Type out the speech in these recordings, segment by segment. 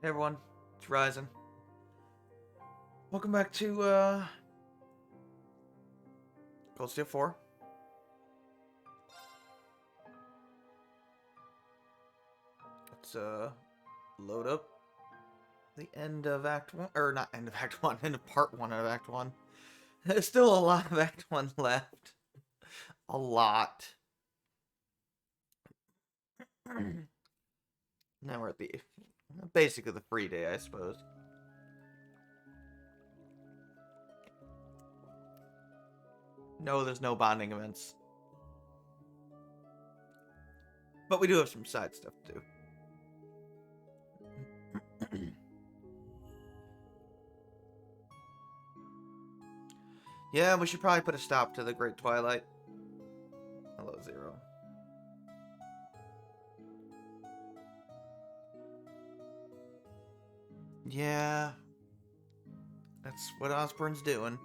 Hey everyone, it's Ryzen. Welcome back to Cold Steel 4. Let's load up the end of Act 1, or not end of Act 1, end of Part 1 of Act 1. There's still a lot of Act 1 left. A lot. Now we're at the, basically the free day, I suppose. No, there's no bonding events. But we do have some side stuff to do. Yeah, we should probably put a stop to the Great Twilight. Hello, Zero. Yeah. That's what Osborne's doing.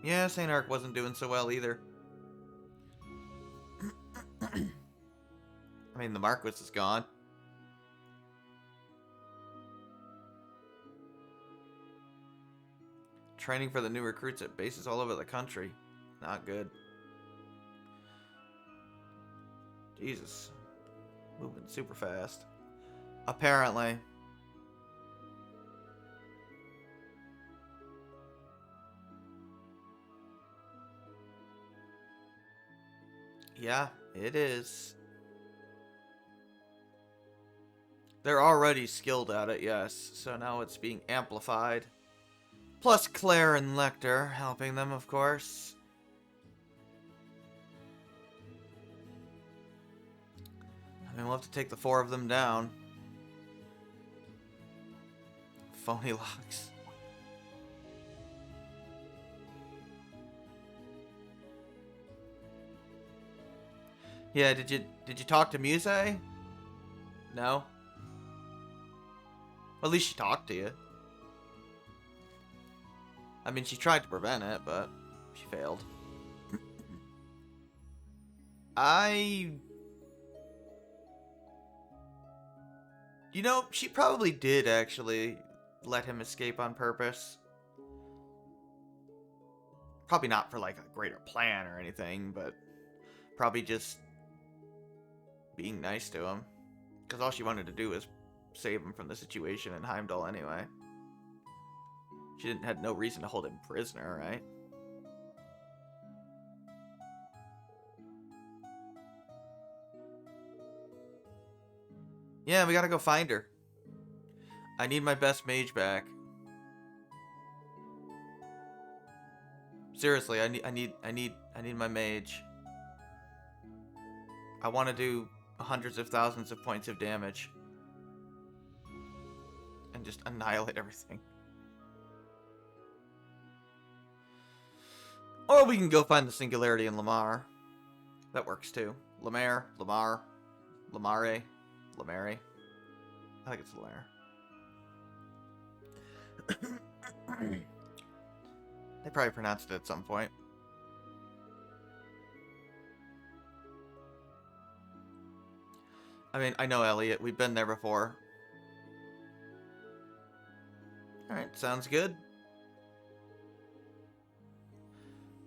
Yeah, St. Arc wasn't doing so well either. I mean, the Marquis is gone. Training for the new recruits at bases all over the country. Not good. Jesus. Moving super fast. Apparently. Yeah, it is. They're already skilled at it, yes. So now it's being amplified. Plus Claire and Lecter helping them, of course. I mean, we'll have to take the 4 of them down. Phony locks. Yeah, did you talk to Muse? No? At least she talked to you. I mean, she tried to prevent it, but she failed. You know, she probably did actually let him escape on purpose. Probably not for, like, a greater plan or anything, but probably just being nice to him. Because all she wanted to do was save him from the situation in Heimdall anyway. She had no reason to hold him prisoner, right? Yeah, we gotta go find her. I need my best mage back. Seriously, I need my mage. I want to do hundreds of thousands of points of damage and just annihilate everything. Or we can go find the singularity in Lamar. That works too. Lamare. I think it's Lamare. They probably pronounced it at some point. I mean, I know Elliot. We've been there before. Alright, sounds good.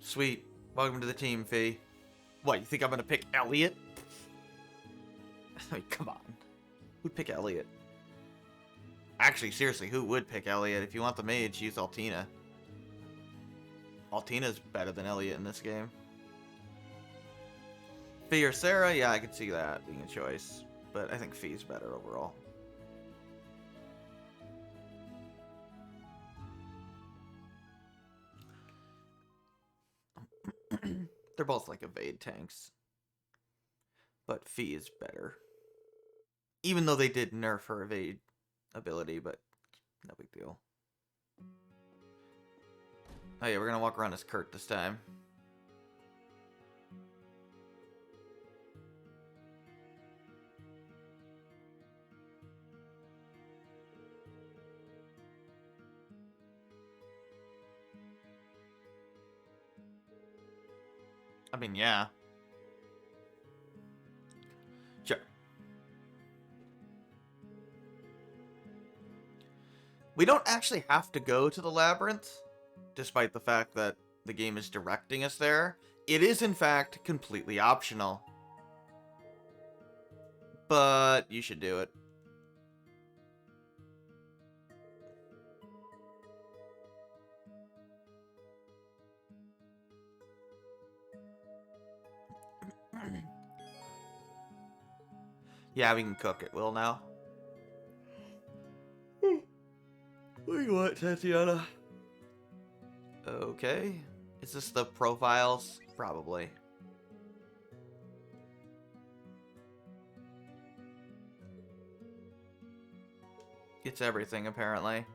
Sweet. Welcome to the team, Fee. What, you think I'm gonna pick Elliot? I mean, come on. Who'd pick Elliot? Actually, seriously, who would pick Elliot? If you want the mage, use Altina. Altina's better than Elliot in this game. Fee or Sarah? Yeah, I could see that being a choice. But I think Fee's better overall. They're both like evade tanks. But Fee is better. Even though they did nerf her evade ability, but no big deal. Oh yeah, we're gonna walk around as Kurt this time. I mean, yeah. Sure. We don't actually have to go to the labyrinth, despite the fact that the game is directing us there. It is, in fact, completely optional. But you should do it. Yeah, we can cook at will now. What do you want, Tatiana? Okay. Is this the profiles? Probably. It's everything, apparently.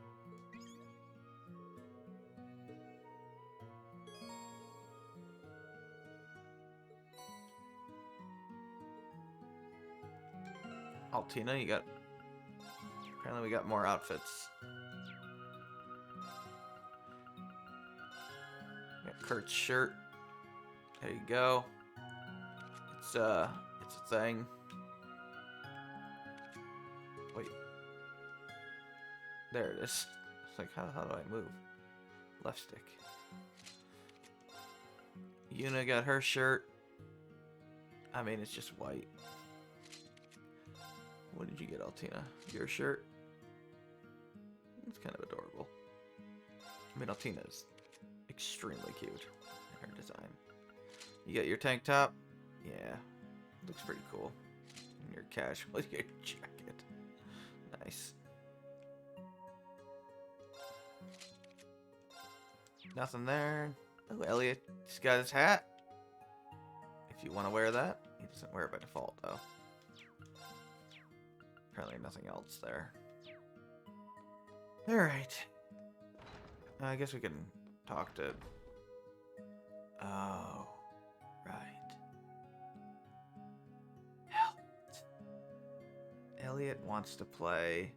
Altina, you got... Apparently we got more outfits. Got Kurt's shirt. There you go. It's a thing. Wait. There it is. It's like, how do I move? Left stick. Yuna got her shirt. I mean, it's just white. What did you get, Altina? Your shirt? It's kind of adorable. I mean, Altina's extremely cute in her design. You got your tank top? Yeah. Looks pretty cool. And your casual jacket. Nice. Nothing there. Oh, Elliot just got his hat. If you want to wear that. He doesn't wear it by default, though. Apparently nothing else there. Alright. I guess we can talk to... Oh. Right. Elliot wants to play...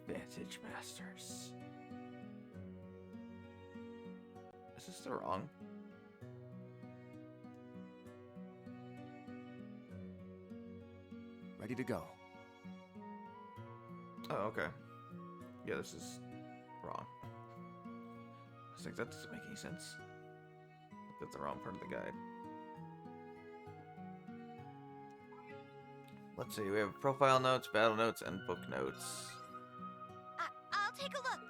Vantage Masters. Is this the wrong? Ready to go. Oh, okay. Yeah, this is wrong. I was like, that doesn't make any sense. That's the wrong part of the guide. Let's see, we have profile notes, battle notes, and book notes. I'll take a look.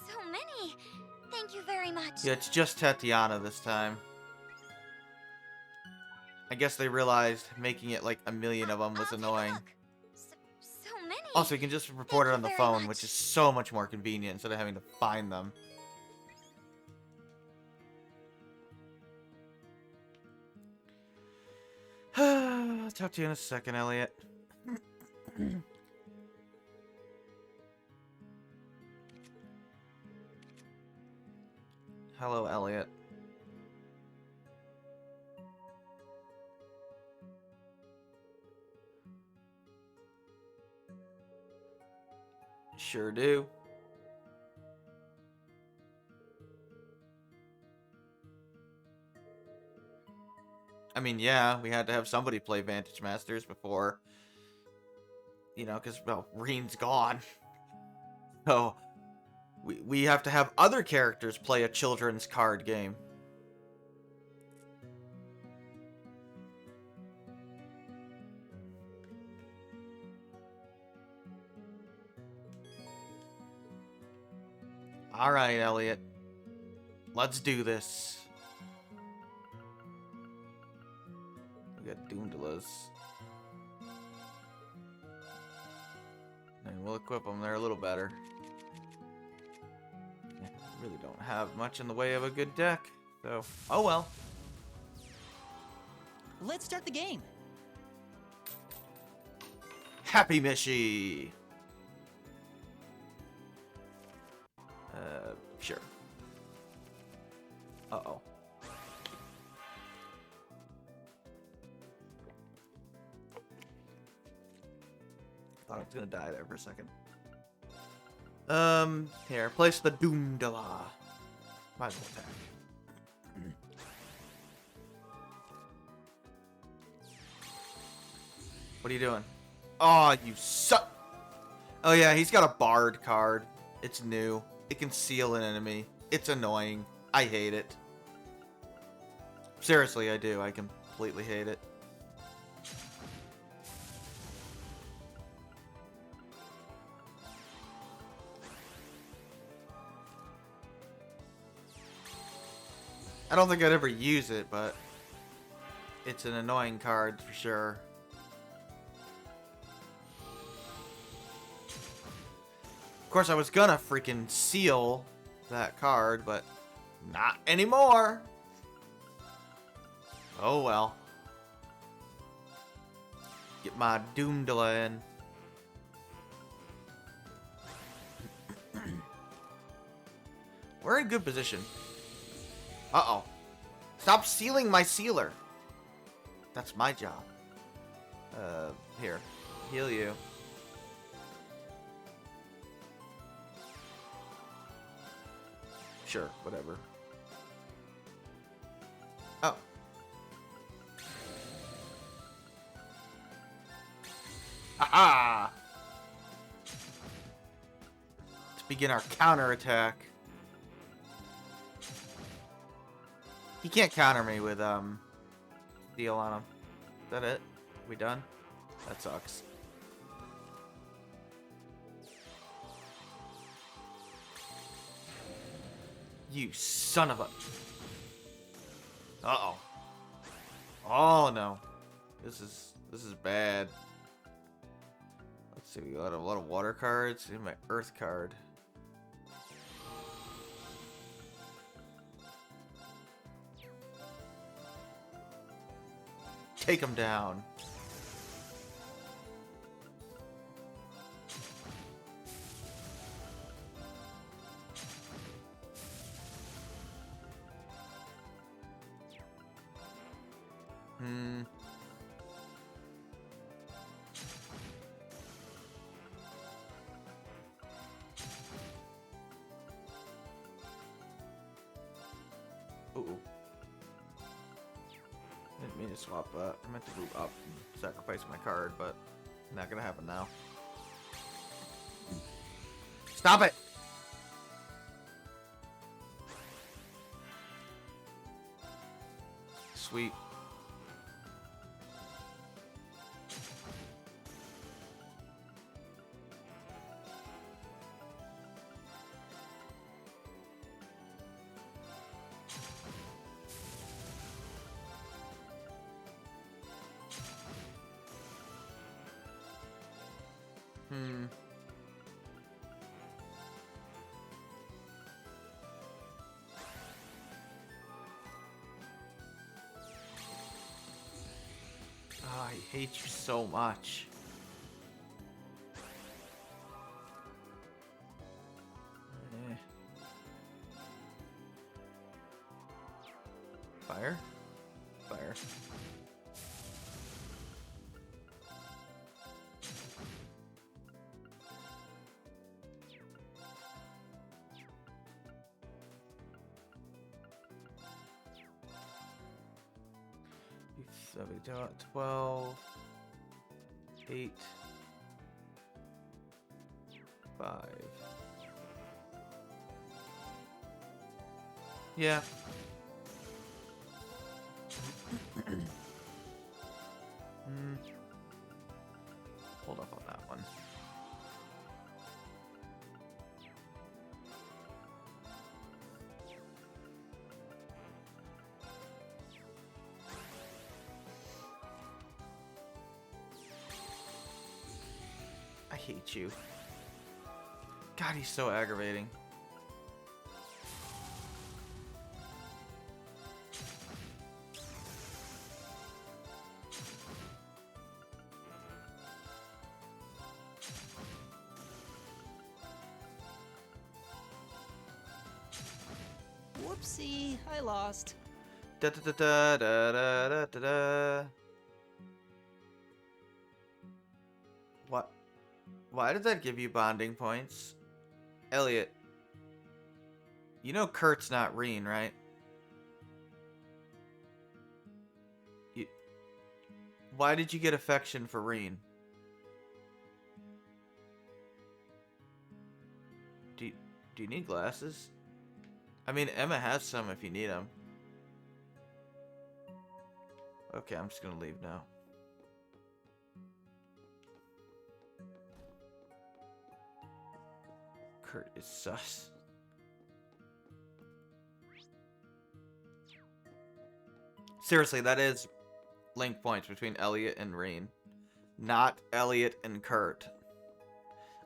So many. Thank you very much. Yeah, it's just Tatiana this time. I guess they realized making it like a million of them was annoying. So many. Also, you can just report it on the phone, which is so much more convenient instead of having to find them. Talk to you in a second, Elliot. Hello, Elliot. Sure do. I mean, yeah, we had to have somebody play Vantage Masters before, you know, because, well, Reen's gone. So, we have to have other characters play a children's card game. Alright, Elliot. Let's do this. We got Doondalas. And we'll equip them. They're a little better. Yeah, we really don't have much in the way of a good deck. So, oh well. Let's start the game. Happy Mishi! Sure. Uh-oh. Thought I was gonna die there for a second. Here, place the Doomdala. Might as well attack. What are you doing? Oh, you suck. Oh yeah, he's got a Bard card. It's new. It can seal an enemy. It's annoying. I hate it. Seriously, I do. I completely hate it. I don't think I'd ever use it, but it's an annoying card for sure. Of course, I was gonna freaking seal that card, but not anymore. Oh well. Get my Doomdala in. We're in good position. Uh-oh. Stop sealing my sealer. That's my job. Here. Heal you. Sure, whatever. Oh. Aha! Let's begin our counterattack. He can't counter me with, deal on him. Is that it? We done? That sucks. You son of a... Uh-oh. Oh, no. This is bad. Let's see, we got a lot of water cards and my earth card. Take him down. Ooh. Didn't mean to swap that. I meant to move up and sacrifice my card, but not gonna happen now. Stop it! Sweet. Oh, I hate you so much. Fire? Fire. So we got 12, 8, 5. Yeah. Hold up on that one. I hate you. God, he's so aggravating. Whoopsie, I lost. Da da da da da da da da da. What? Why did that give you bonding points? Elliot, you know Kurt's not Reen, right? You, why did you get affection for Reen? Do you need glasses? I mean, Emma has some if you need them. Okay, I'm just gonna leave now. Kurt is sus. Seriously, that is link points between Elliot and Reen. Not Elliot and Kurt.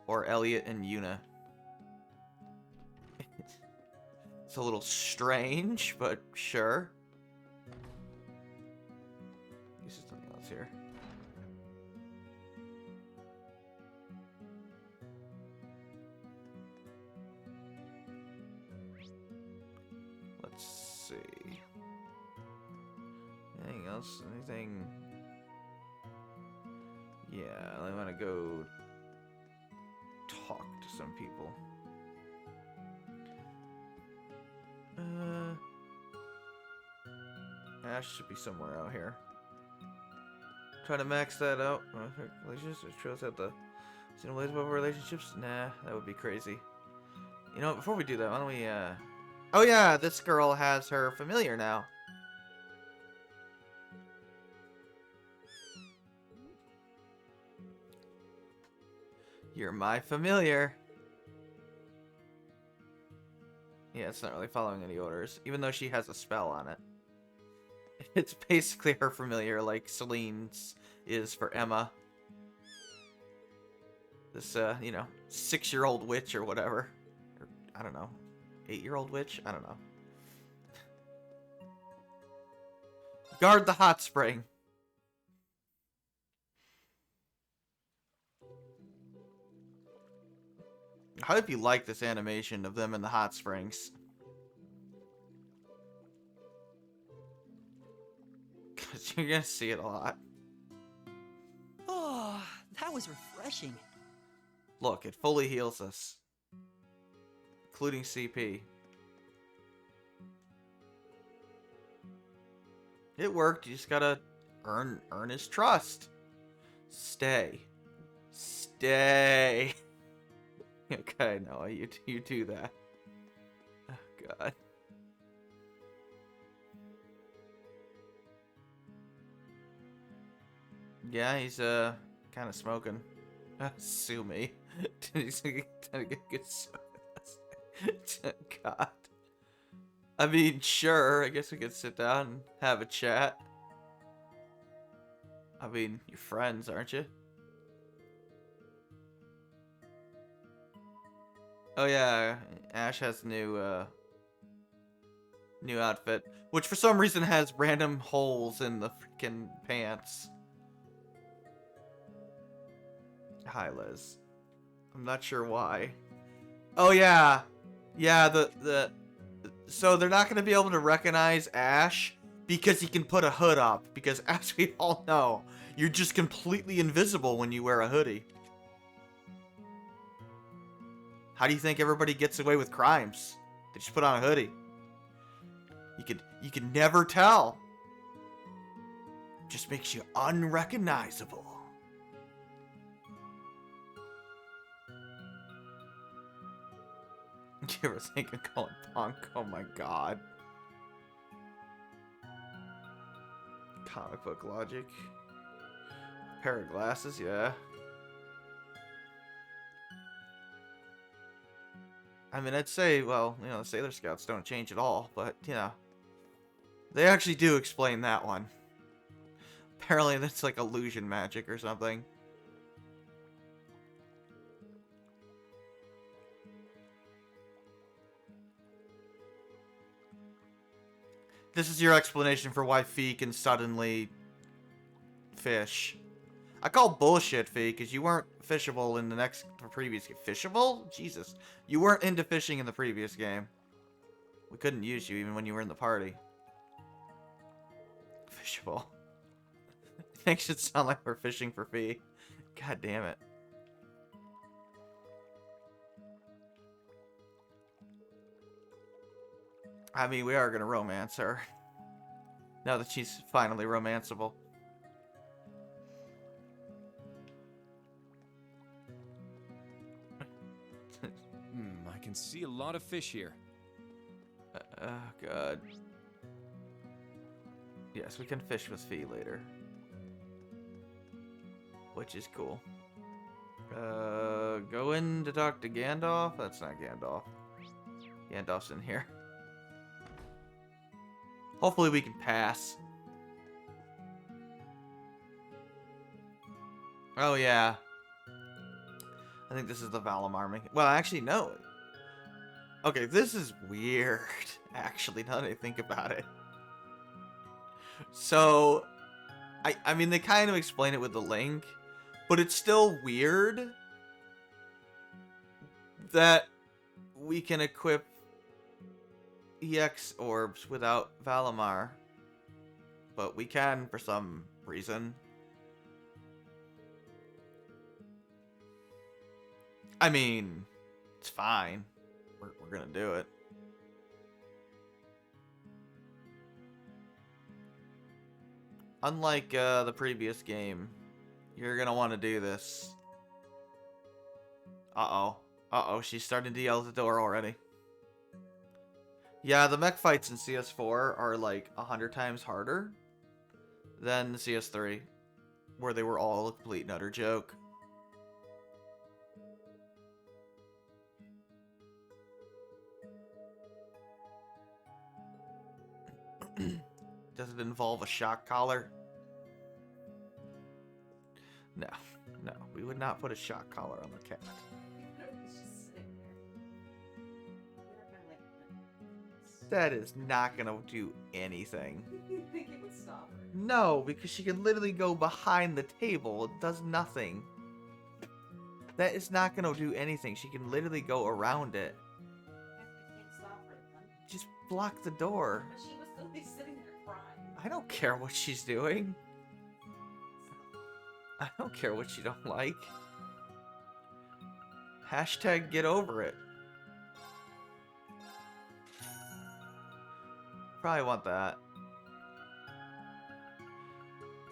Or Elliot and Yuna. It's a little strange, but sure. This is something else here. Let's see. Anything else? Anything? Yeah, I want to go talk to some people. Ash should be somewhere out here. Try to max that out. Relationships shows at the ways about relationships. Nah, that would be crazy. You know, before we do that, why don't we? Oh yeah, this girl has her familiar now. You're my familiar. Yeah, it's not really following any orders, even though she has a spell on it. It's basically her familiar, like Celine's is for Emma. This, you know, 6-year-old witch or whatever. Or, I don't know. 8-year-old witch? I don't know. Guard the hot spring. I hope you like this animation of them in the hot springs. Because you're going to see it a lot. Oh, that was refreshing. Look, it fully heals us. Including CP. It worked. You just gotta earn his trust. Stay. Stay. Okay, no, you do that. Oh, God. Yeah, he's kind of smoking. Sue me. He's gonna get good. God. I mean, sure. I guess we could sit down and have a chat. I mean, you're friends, aren't you? Oh yeah, Ash has new outfit, which for some reason has random holes in the freaking pants. Hi, Liz. I'm not sure why. Oh yeah, yeah. So they're not gonna be able to recognize Ash because he can put a hood up. Because as we all know, you're just completely invisible when you wear a hoodie. How do you think everybody gets away with crimes? They just put on a hoodie. You can never tell. Just makes you unrecognizable. You ever think of calling punk? Oh my god. Comic book logic. A pair of glasses, yeah. I mean, I'd say, well, you know, the Sailor Scouts don't change at all, but, you know. They actually do explain that one. Apparently that's like illusion magic or something. This is your explanation for why Fee can suddenly fish. I call bullshit, Fee, because you weren't fishable in the previous game. Fishable? Jesus. You weren't into fishing in the previous game. We couldn't use you even when you were in the party. Fishable. Makes it sound like we're fishing for Fee. God damn it. I mean, we are gonna romance her. Now that she's finally romanceable. I can see a lot of fish here. Oh, God. Yes, we can fish with Fee later. Which is cool. Go in to talk to Gandalf? That's not Gandalf. Gandalf's in here. Hopefully we can pass. Oh, yeah. I think this is the Valimar. Well, actually, no. Okay, this is weird, actually, now that I think about it. So, I mean, they kind of explain it with the link, but it's still weird that we can equip EX orbs without Valimar. But we can for some reason. I mean, it's fine. We're gonna do it. Unlike the previous game, you're gonna want to do this. Uh-oh. Uh-oh, she's starting to yell at the door already. Yeah, the mech fights in CS4 are like 100 times harder than CS3, where they were all a complete and utter joke. Does it involve a shock collar? No, no, we would not put a shock collar on the cat. That is not gonna do anything. You think it would stop her? No, because she can literally go behind the table. It does nothing. That is not gonna do anything. She can literally go around it. I can't stop her then. Just block the door. But she was still be sitting there crying. I don't care what she's doing. I don't care what you don't like. Hashtag get over it. Probably want that.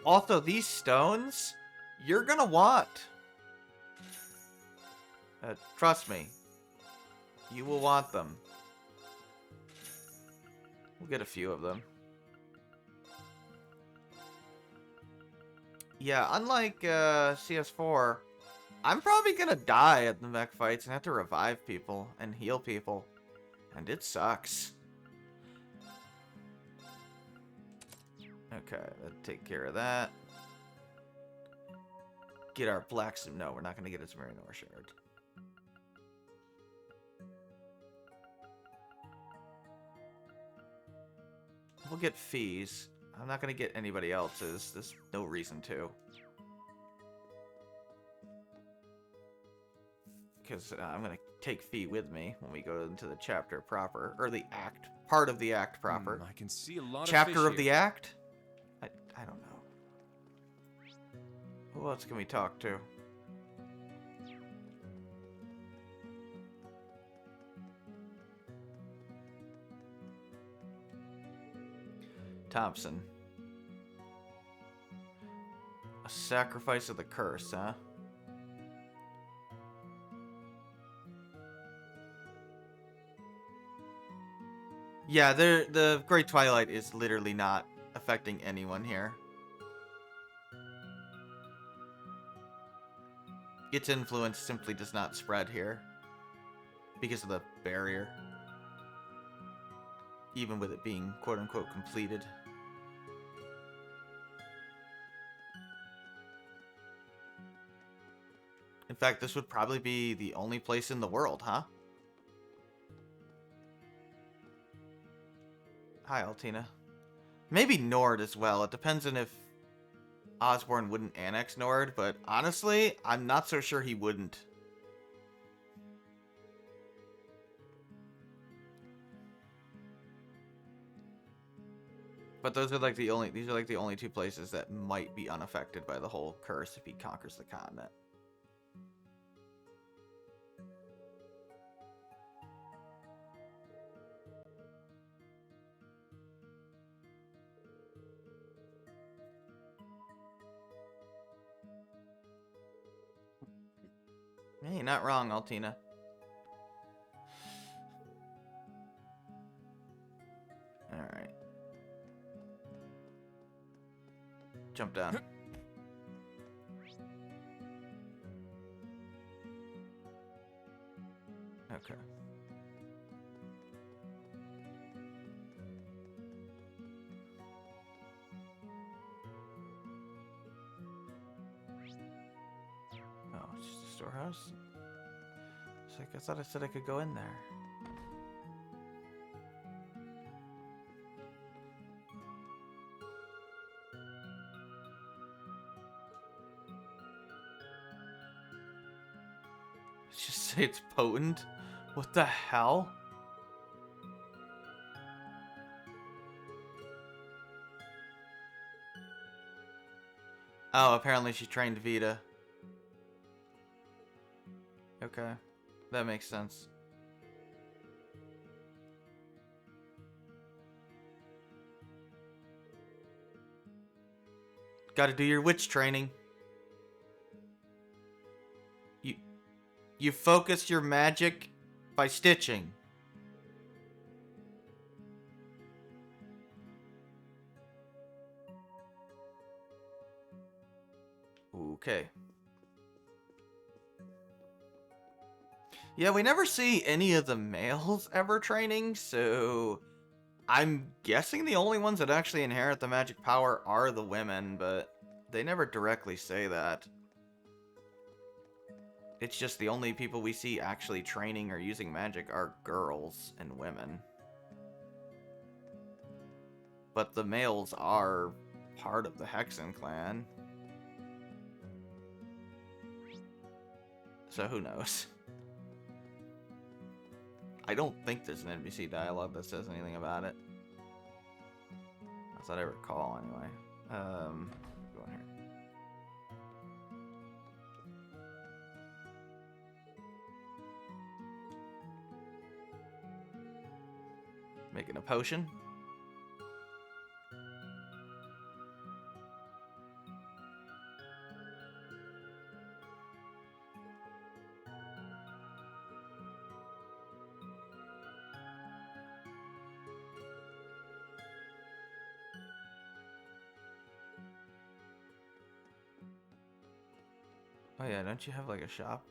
Also, these stones, you're gonna want. Trust me. You will want them. We'll get a few of them. Yeah, unlike CS4, I'm probably gonna die at the mech fights and have to revive people and heal people. And it sucks. Okay, let's take care of that. Get our blacksmith. No, we're not gonna get its Marinor shard. We'll get fees. I'm not gonna get anybody else's. There's no reason to. Because I'm gonna take fee with me when we go into the chapter proper, or the act, part of the act proper. I can see a lot Chapter of fish of the here. act? I don't know. Who else can we talk to? Thompson. A sacrifice of the curse, huh? Yeah, the Great Twilight is literally not affecting anyone here. Its influence simply does not spread here because of the barrier. Even with it being quote-unquote completed. In fact, this would probably be the only place in the world, huh? Hi, Altina. Maybe Nord as well. It depends on if Osborne wouldn't annex Nord, but honestly, I'm not so sure he wouldn't. But those are like the only, these are like the only two places that might be unaffected by the whole curse if he conquers the continent. Hey, you're not wrong, Altina. Alright. Jump down. Okay. Oh, it's just a storehouse? It's like, I thought I said I could go in there. Let's just say it's potent. What the hell? Oh, apparently she trained Vita. Okay. That makes sense. Gotta do your witch training. You focus your magic by stitching. Okay. Yeah, we never see any of the males ever training, so I'm guessing the only ones that actually inherit the magic power are the women, but they never directly say that. It's just the only people we see actually training or using magic are girls and women. But the males are part of the Hexen clan. So who knows? I don't think there's an NPC dialogue that says anything about it. That's what I recall, anyway. Go in here. Making a potion. Oh yeah, don't you have like a shop?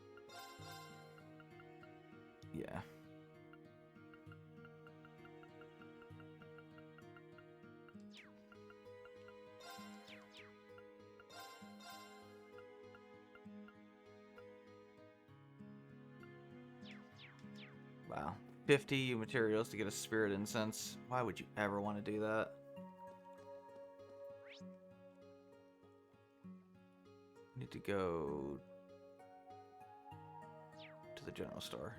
Yeah. Wow. 50 materials to get a spirit incense. Why would you ever want to do that? Need to go to the general store.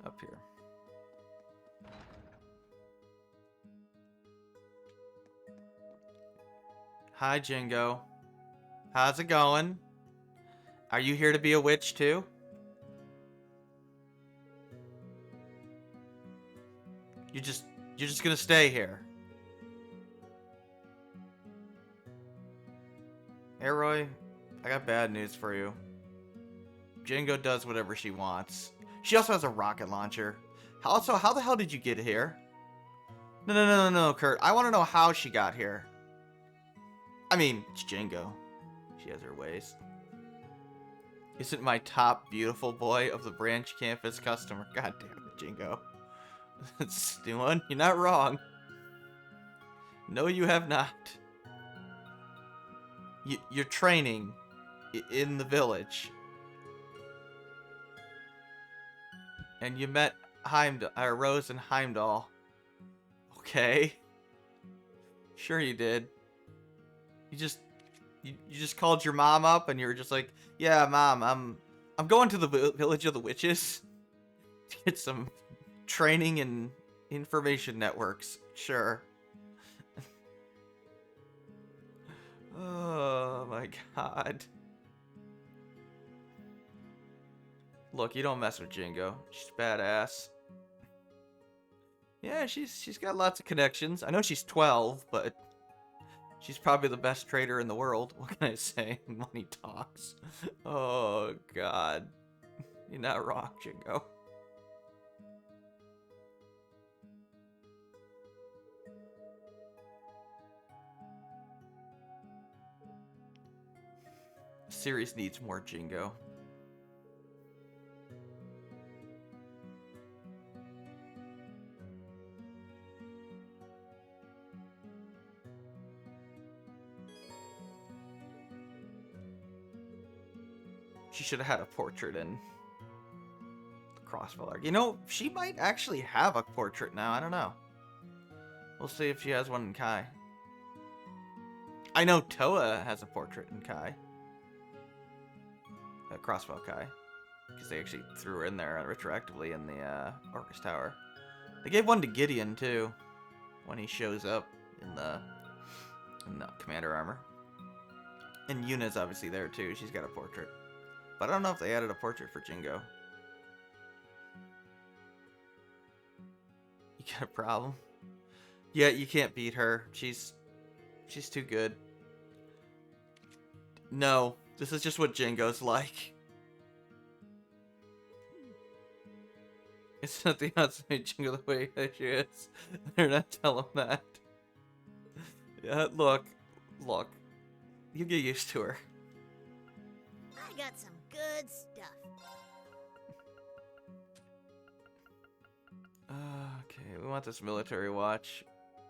Up here. Hi, Jingo. How's it going? Are you here to be a witch too? You're just gonna stay here. Aroy, I got bad news for you. Jingo does whatever she wants. She also has a rocket launcher. Also, how the hell did you get here? No, Kurt. I want to know how she got here. I mean, it's Jingo. She has her ways. Isn't my top beautiful boy of the branch campus customer? God damn it, Jingo. Stuan, you're not wrong. No, you have not. You're training in the village. And you met Rose and Heimdall. Okay. Sure you did. You just called your mom up and you were just like, "Yeah, Mom, I'm going to the village of the witches to get some training and information networks." Sure. Oh my god. Look, you don't mess with Jingo. She's badass. Yeah, she's got lots of connections. I know she's 12, but She's probably the best trader in the world. What can I say? Money talks. Oh, God. You're not wrong, Jingo. The series needs more Jingo. She should have had a portrait in the crossbow arc. You know, she might actually have a portrait now. I don't know. We'll see if she has one in Kai. I know Toa has a portrait in Kai. Crossbow Kai. Because they actually threw her in there retroactively in the Orcus Tower. They gave one to Gideon, too. When he shows up in the commander armor. And Yuna's obviously there, too. She's got a portrait. But I don't know if they added a portrait for Jingo. You got a problem? Yeah, you can't beat her. She's too good. No, this is just what Jingo's like. It's not the odds made Jingo the way she is. They're not telling that. Yeah, look. You get used to her. I got some good stuff. Okay, we want this military watch.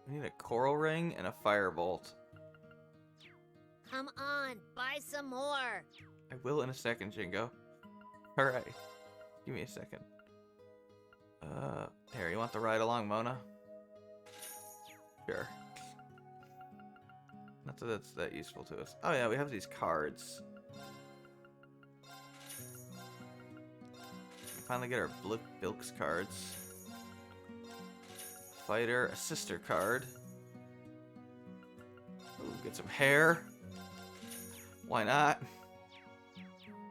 We need a coral ring and a firebolt. Come on, buy some more. I will in a second, Jingo. Alright. Give me a second. Here, you want the ride along, Mona? Sure. Not that that's that useful to us. Oh yeah, we have these cards. Finally get our Bilks cards. Fighter, a sister card. Ooh, get some hair. Why not?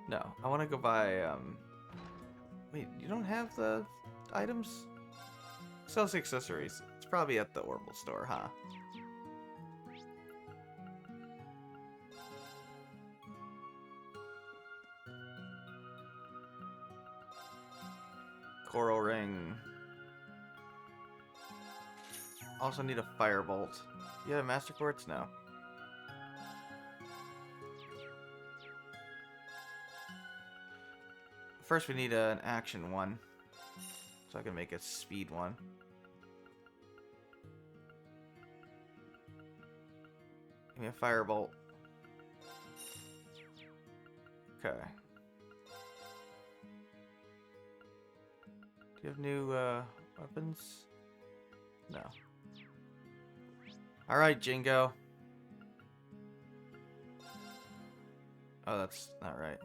No, I want to go buy, wait, you don't have the items? Sells accessories. It's probably at the Orbital store, huh? Coral ring. Also need a firebolt. You have master quartz? No. First we need an action one. So I can make a speed one. Give me a firebolt. Okay. Do you have new weapons? No. Alright, Jingo. Oh, that's not right.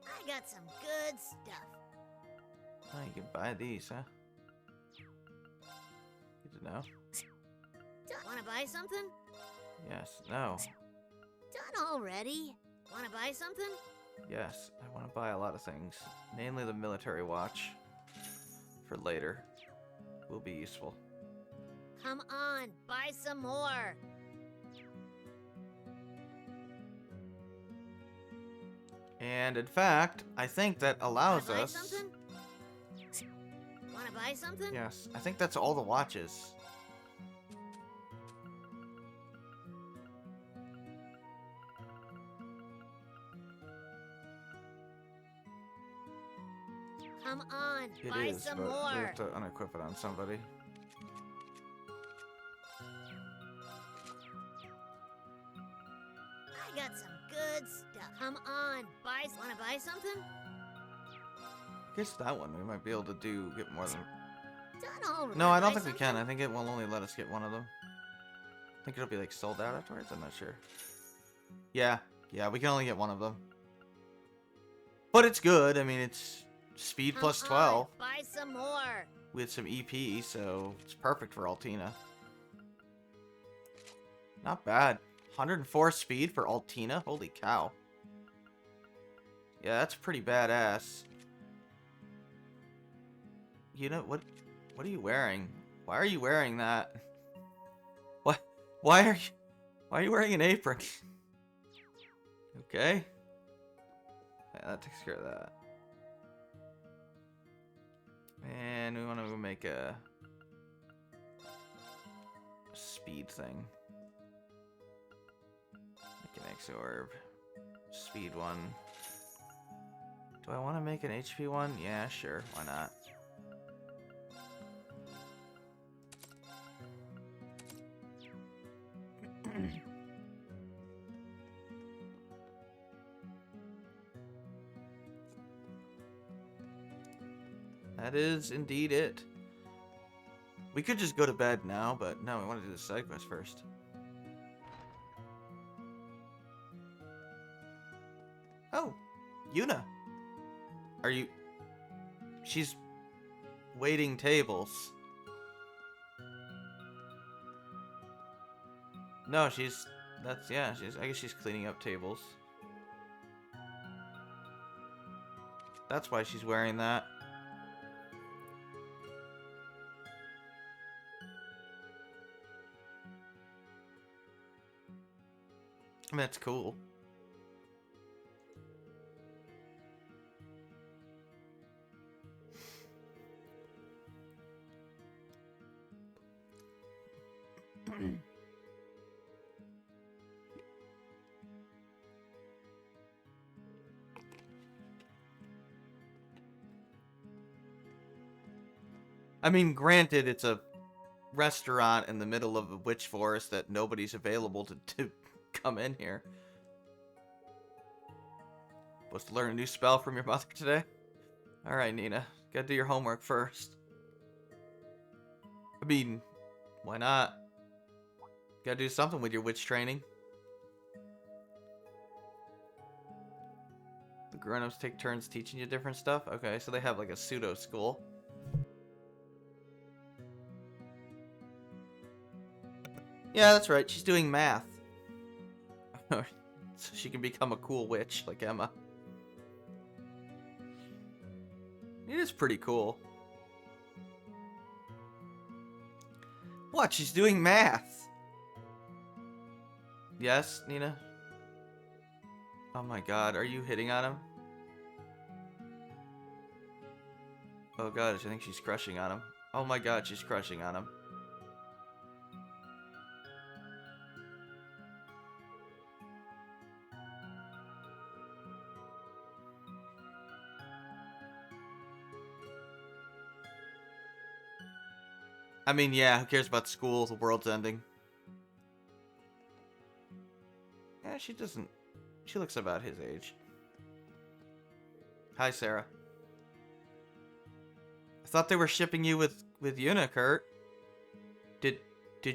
I got some good stuff. Oh, you can buy these, huh? Good to know. Wanna buy something? Yes. No. Done already. Wanna buy something? Yes. I want to buy a lot of things. Namely the military watch. For later. Will be useful. Come on, buy some more. And in fact, I think that allows Wanna buy us... something? Wanna buy something? Yes. I think that's all the watches. Come on, It buy is, some but we more. have to unequip it on somebody. I got some good stuff. Come on, wanna buy something? I guess that one we might be able to get more than... Done already. No, I don't Buy think we can. I something? think it will only let us get one of them. I think it'll be like sold out afterwards. I'm not sure. Yeah, we can only get one of them. But it's good. I mean, it's speed plus Come 12 on, buy some more. with some EP, so it's perfect for Altina. Not bad. 104 speed for Altina. Holy cow. Yeah, that's pretty badass. You know what? What are you wearing? Why are you wearing that? What? Why are you wearing an apron? Okay. Yeah, that takes care of that. And we want to make a speed thing. Make an X orb. Speed one. Do I want to make an HP one? Yeah, sure. Why not? That is indeed it. We could just go to bed now, but no, we want to do the side quest first. Oh, Yuna. Are you... She's waiting tables. No, she's... That's... Yeah, she's... I guess she's cleaning up tables. That's why she's wearing that. I mean, that's cool. I mean, granted, it's a restaurant in the middle of a witch forest that nobody's available to come in here. Supposed to learn a new spell from your mother today? Alright, Nina. Gotta do your homework first. I mean, why not? Gotta do something with your witch training. The grown-ups take turns teaching you different stuff? Okay, so they have like a pseudo school. Yeah, that's right. She's doing math. So she can become a cool witch like Emma. It is pretty cool. What? She's doing math. Yes, Nina? Oh my god, are you hitting on him? Oh god, I think she's crushing on him. Oh my god, she's crushing on him. I mean, yeah, who cares about school? The world's ending. Yeah, she doesn't... She looks about his age. Hi, Sarah. I thought they were shipping you with Yuna, Kurt. Did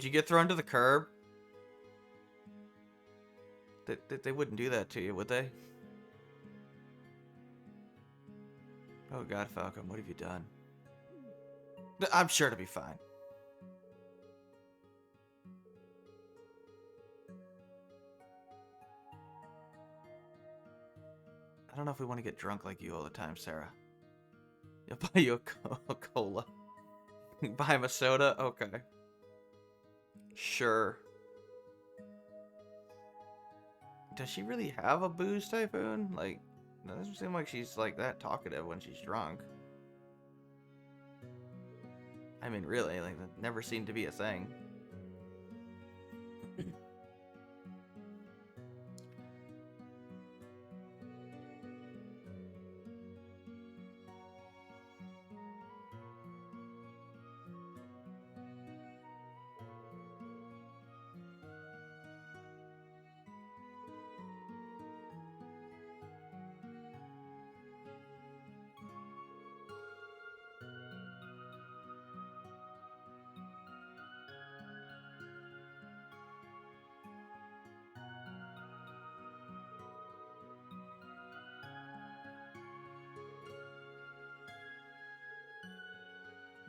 you get thrown to the curb? They wouldn't do that to you, would they? Oh god, Falcon, what have you done? I'm sure it'll be fine. I don't know if we want to get drunk like you all the time, Sarah. I'll buy you a cola. Buy him a soda? Okay. Sure. Does she really have a booze typhoon? Like, it doesn't seem like she's like that talkative when she's drunk. I mean, really, like, that never seemed to be a thing.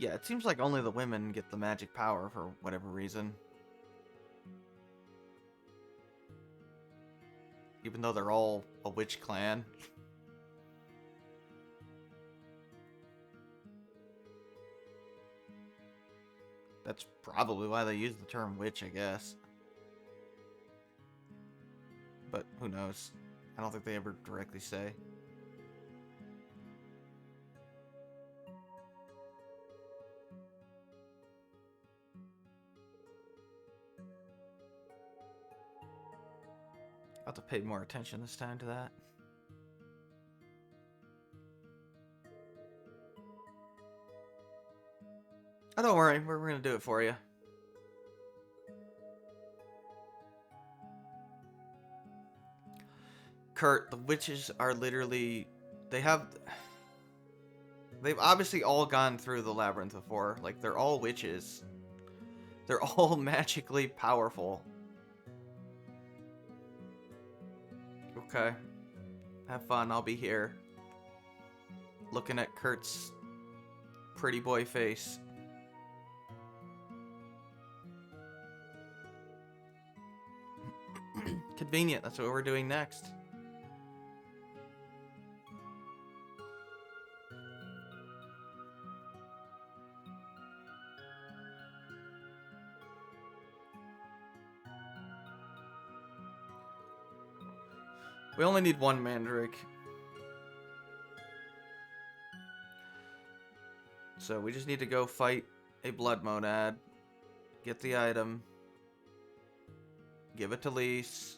Yeah, it seems like only the women get the magic power for whatever reason. Even though they're all a witch clan. That's probably why they use the term witch, I guess. But who knows? I don't think they ever directly say. I'll have to pay more attention this time to that. Oh, don't worry, we're gonna do it for you. Kurt, the witches are literally... They've obviously all gone through the labyrinth before. Like, they're all witches. They're all magically powerful. Okay. Have fun, I'll be here. Looking at Kurt's pretty boy face. Convenient, that's what we're doing next. We only need one mandrake. So we just need to go fight a blood monad, get the item, give it to Lise,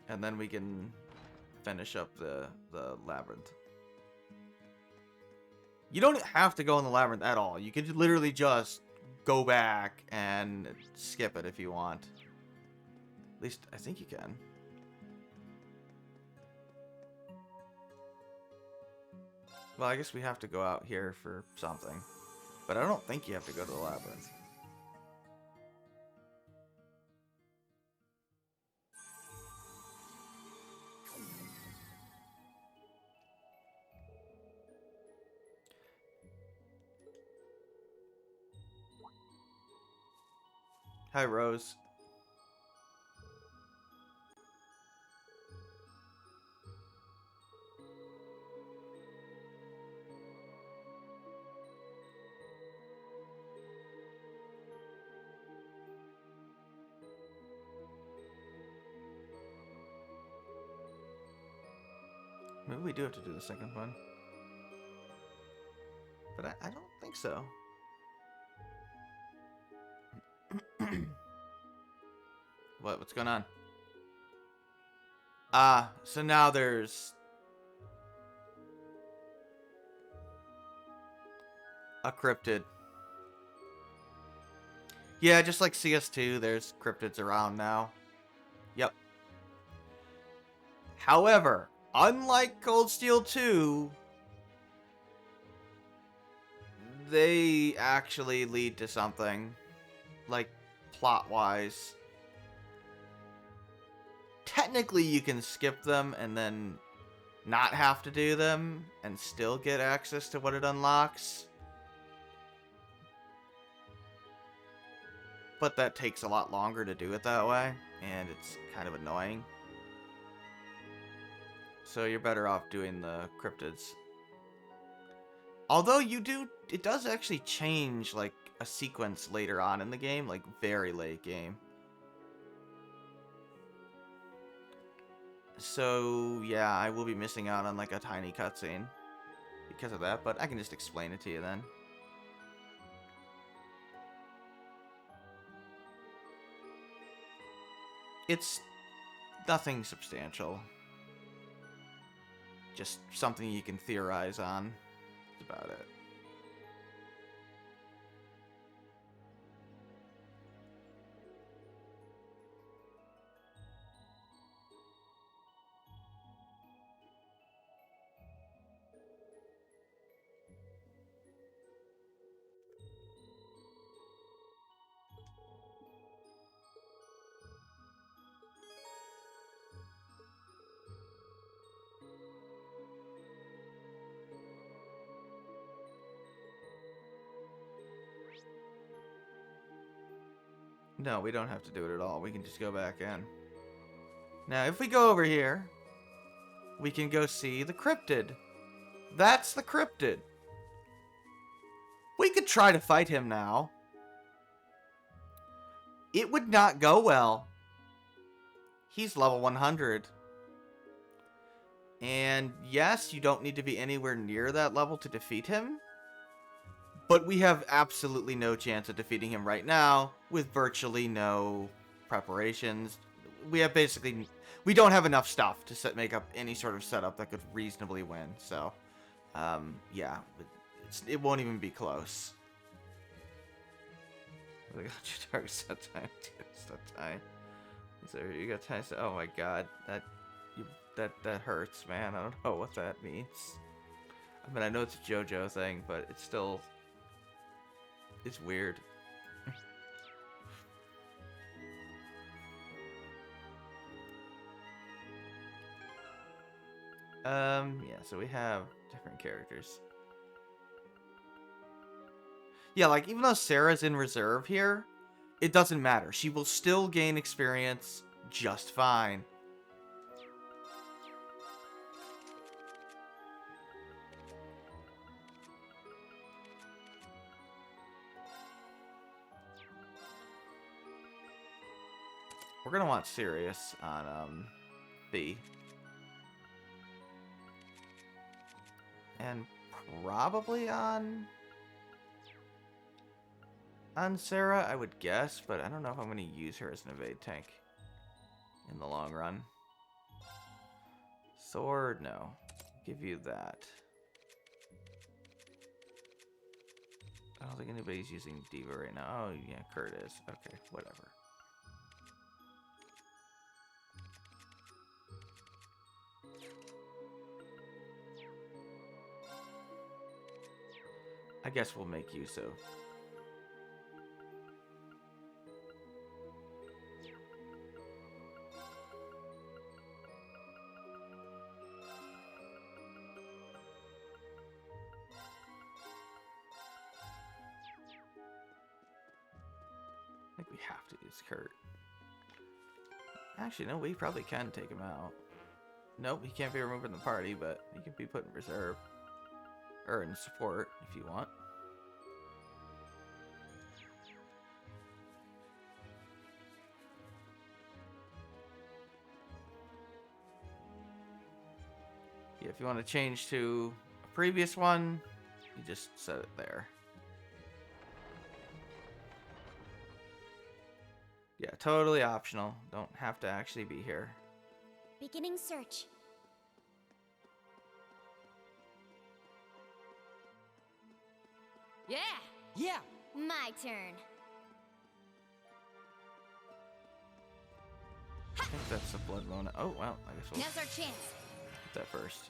and then we can finish up the labyrinth. You don't have to go in the labyrinth at all. You can literally just go back and skip it if you want. At least, I think you can. Well, I guess we have to go out here for something. But I don't think you have to go to the labyrinth. Hi, Rose. Maybe we do have to do the second one. But I don't think so. What's going on? So now there's a cryptid. Yeah, just like CS2, there's cryptids around now. Yep. However, unlike Cold Steel 2, they actually lead to something. Like, plot-wise. Technically, you can skip them and then not have to do them and still get access to what it unlocks. But that takes a lot longer to do it that way, and it's kind of annoying. So you're better off doing the cryptids. Although it does actually change, like, a sequence later on in the game, like, very late game. So, yeah, I will be missing out on, like, a tiny cutscene because of that, but I can just explain it to you then. It's nothing substantial. Just something you can theorize on. That's about it. No, we don't have to do it at all. We can just go back in. Now, if we go over here, we can go see the cryptid. That's the cryptid. We could try to fight him now. It would not go well. He's level 100. And yes, you don't need to be anywhere near that level to defeat him. But we have absolutely no chance of defeating him right now with virtually no preparations. We have basically... We don't have enough stuff to make up any sort of setup that could reasonably win. So, yeah. It won't even be close. I got your target set time. Set time. So you got time. Oh my god, that hurts, man. I don't know what that means. I mean, I know it's a JoJo thing, but it's still, it's weird. Yeah. So we have different characters. Yeah, like, even though Sarah's in reserve here, it doesn't matter. She will still gain experience just fine. We're gonna want Sirius on, B. And probably on Sarah, I would guess, but I don't know if I'm going to use her as an evade tank in the long run. Sword, no. Give you that. I don't think anybody's using Diva right now. Oh, yeah, Kurt is. Okay, whatever. I guess we'll make use of. I think we have to use Kurt. Actually, no, we probably can take him out. Nope, he can't be removed from the party, but he can be put in reserve. Or in support, if you want. Yeah, if you want to change to a previous one, you just set it there. Yeah, totally optional. Don't have to actually be here. Beginning search. Yeah. Yeah! My turn. I think that's a blood moon. Oh, well, I guess we'll Now's our chance. hit that first.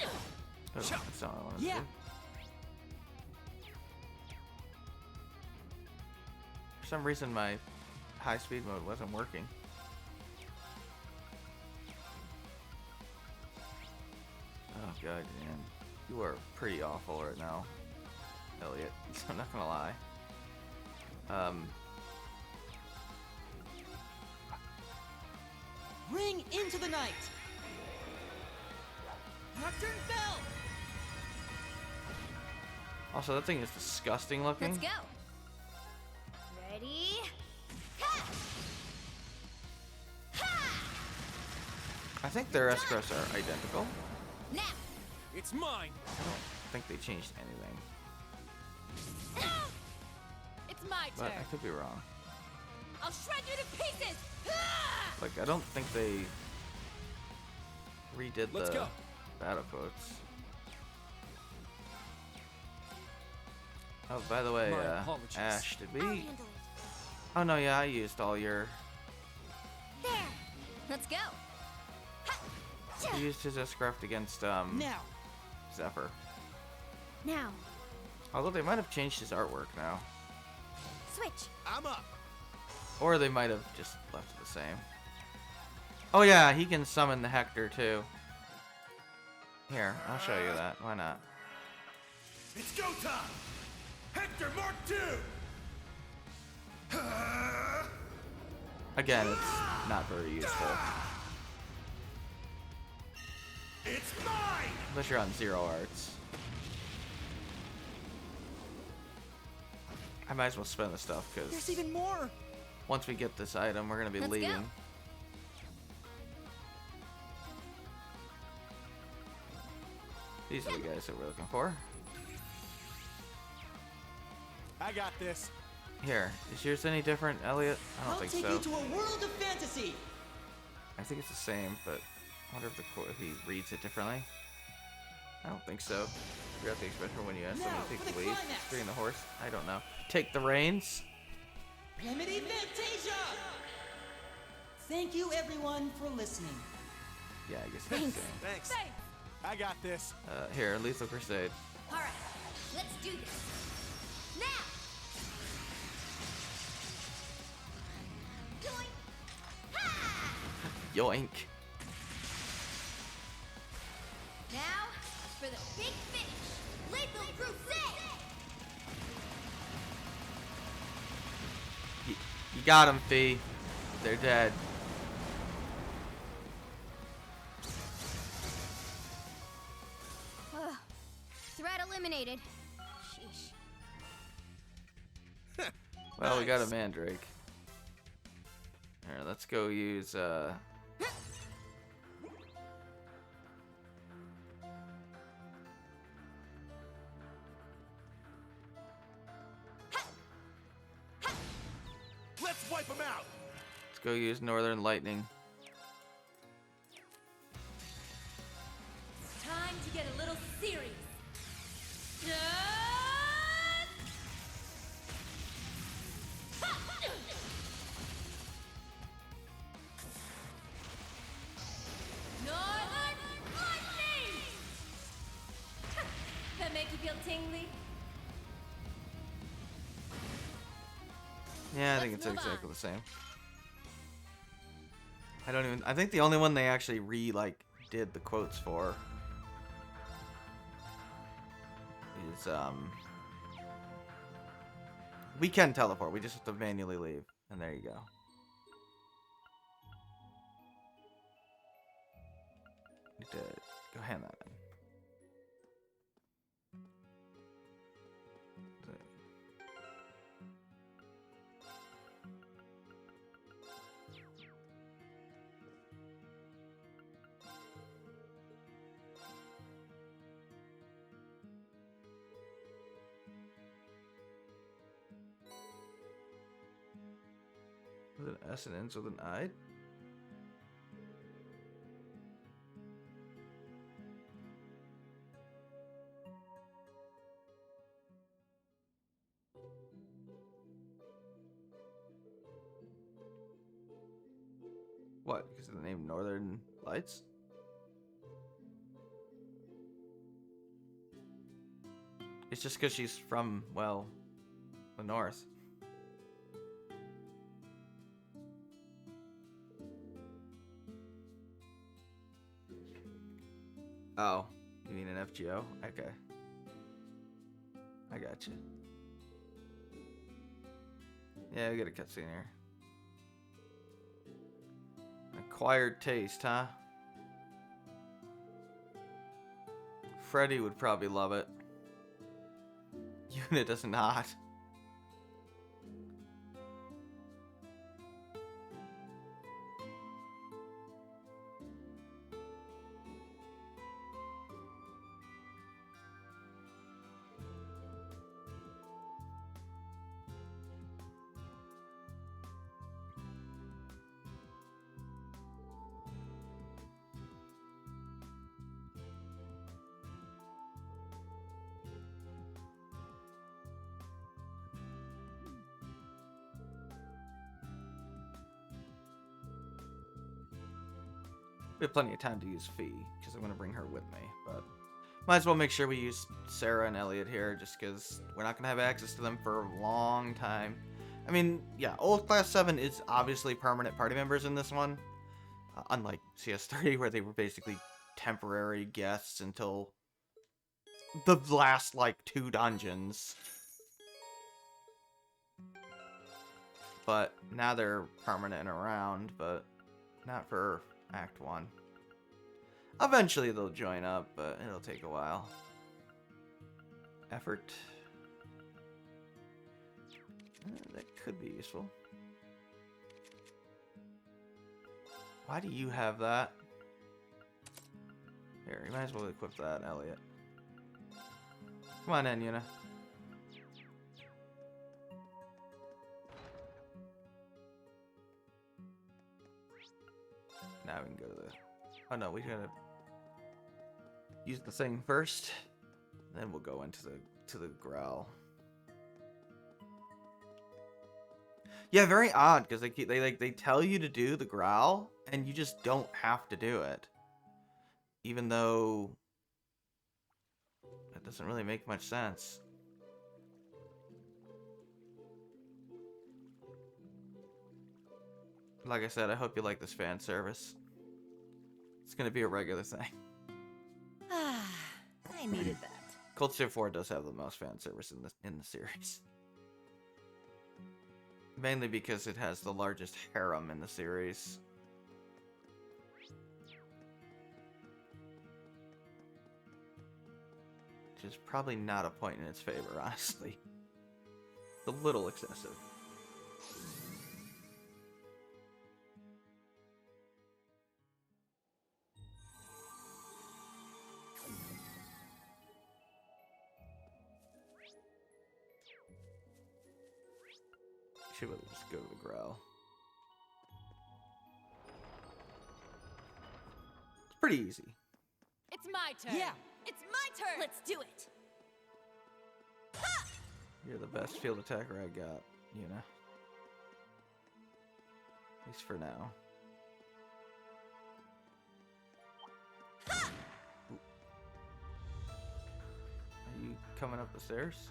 Oh, that's not what I wanted to Yeah. do. For some reason, my high-speed mode wasn't working. Oh god, man. You are pretty awful right now, Elliot. I'm not gonna lie. Ring into the night. Nocturne bell. Also, that thing is disgusting looking. Let's go. Ready? Ha! Ha! I think their escrows are identical. Now. It's mine! I don't think they changed anything, It's my but turn. I could be wrong. I'll shred you to pieces. Like, I don't think they redid Let's the go. battle quotes. Oh, by the way, My apologies. Ash, did I'll we... handle it. Oh, no, yeah, I used all your... There. Let's go. He used his Escraft against, Now. Zephyr. Now. Although they might have changed his artwork now. Switch. I'm up! Or they might have just left it the same. Oh yeah, he can summon the Hector too. Here, I'll show you that. Why not? It's go time! Hector Mark II! Again, it's not very useful. It's mine! Unless you're on 0 arts. I might as well spend the stuff, because There's even more. once we get this item, we're going to be Let's leaving. go. These are the guys that we're looking for. I got this. Here, is yours any different, Elliot? I don't I'll think take so. you to a world of fantasy. I think it's the same, but I wonder if if he reads it differently. I don't think so. Forgot the expression when you ask someone Now, to take for the the lead. climax. Steering the horse. I don't know. Take the reins. Remedy Fantasia. Thank you, everyone, for listening. Yeah, I guess it's the same. Thanks. I got this. Here, Lethal Crusade. All right, let's do this. Now! Join. Ha! Yoink. Now, for the big finish. Lethal Crusade! You got him, Fee. They're dead. Threat eliminated. Sheesh. Well, we got a Mandrake. Here, let's go use, Let's wipe them out. let's go use Northern Lightning. Time to get a little serious. Northern Lightning! That make you feel tingly? Yeah, I think Let's it's move exactly on. the same. I think the only one they actually did the quotes for is, we can teleport, we just have to manually leave, and there you go. Need to go hand that in. With an S and ends with an I? What? Because of the name Northern Lights? It's just because she's from, well, the north. Oh, you mean an FGO? Okay. I got you. Yeah, we got a cutscene here. Acquired taste, huh? Freddy would probably love it. Unit does not. We have plenty of time to use Fee, because I'm going to bring her with me, but might as well make sure we use Sarah and Elliot here, just because we're not going to have access to them for a long time. I mean, yeah, Old Class 7 is obviously permanent party members in this one, unlike CS3, where they were basically temporary guests until the last, 2 dungeons. But now they're permanent and around, but not for Act 1. Eventually they'll join up, but it'll take a while. Effort. That could be useful. Why do you have that? Here, you might as well equip that, Elliot. Come on in, Yuna. Now we can go to the... Oh no, we gotta use the thing first. Then we'll go into the growl. Yeah, very odd because they tell you to do the growl and you just don't have to do it. Even though it doesn't really make much sense. Like I said, I hope you like this fan service. It's gonna be a regular thing. Ah, I needed that. Cold Steel 4 does have the most fan service in the series. Mainly because it has the largest harem in the series. Which is probably not a point in its favor, honestly. A little excessive. Should we just go to the growl? It's pretty easy. It's my turn. Yeah. It's my turn. Let's do it. You're the best field attacker I got, Yuna. At least for now. Ooh. Are you coming up the stairs?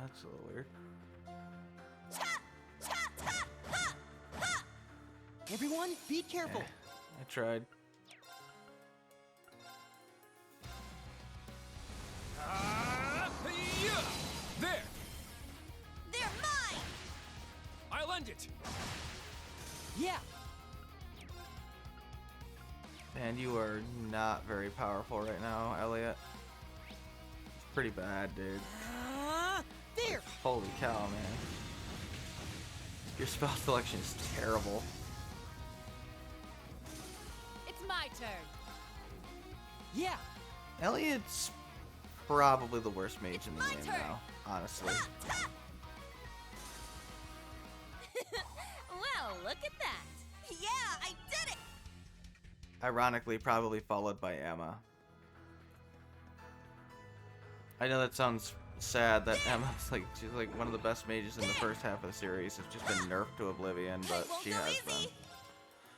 That's a little weird. Everyone, be careful. I tried. Yeah! There! They're mine. I'll end it! Yeah. And you are not very powerful right now, Elliot. It's pretty bad, dude. There. Holy cow, man. Your spell selection is terrible. It's my turn. Yeah. Elliot's probably the worst mage in the my game turn. now, honestly. Well, look at that. Yeah, I did it. Ironically, probably followed by Emma. I know that sounds sad that Emma's she's like one of the best mages in the first half of the series. It's just been nerfed to oblivion, but she has been.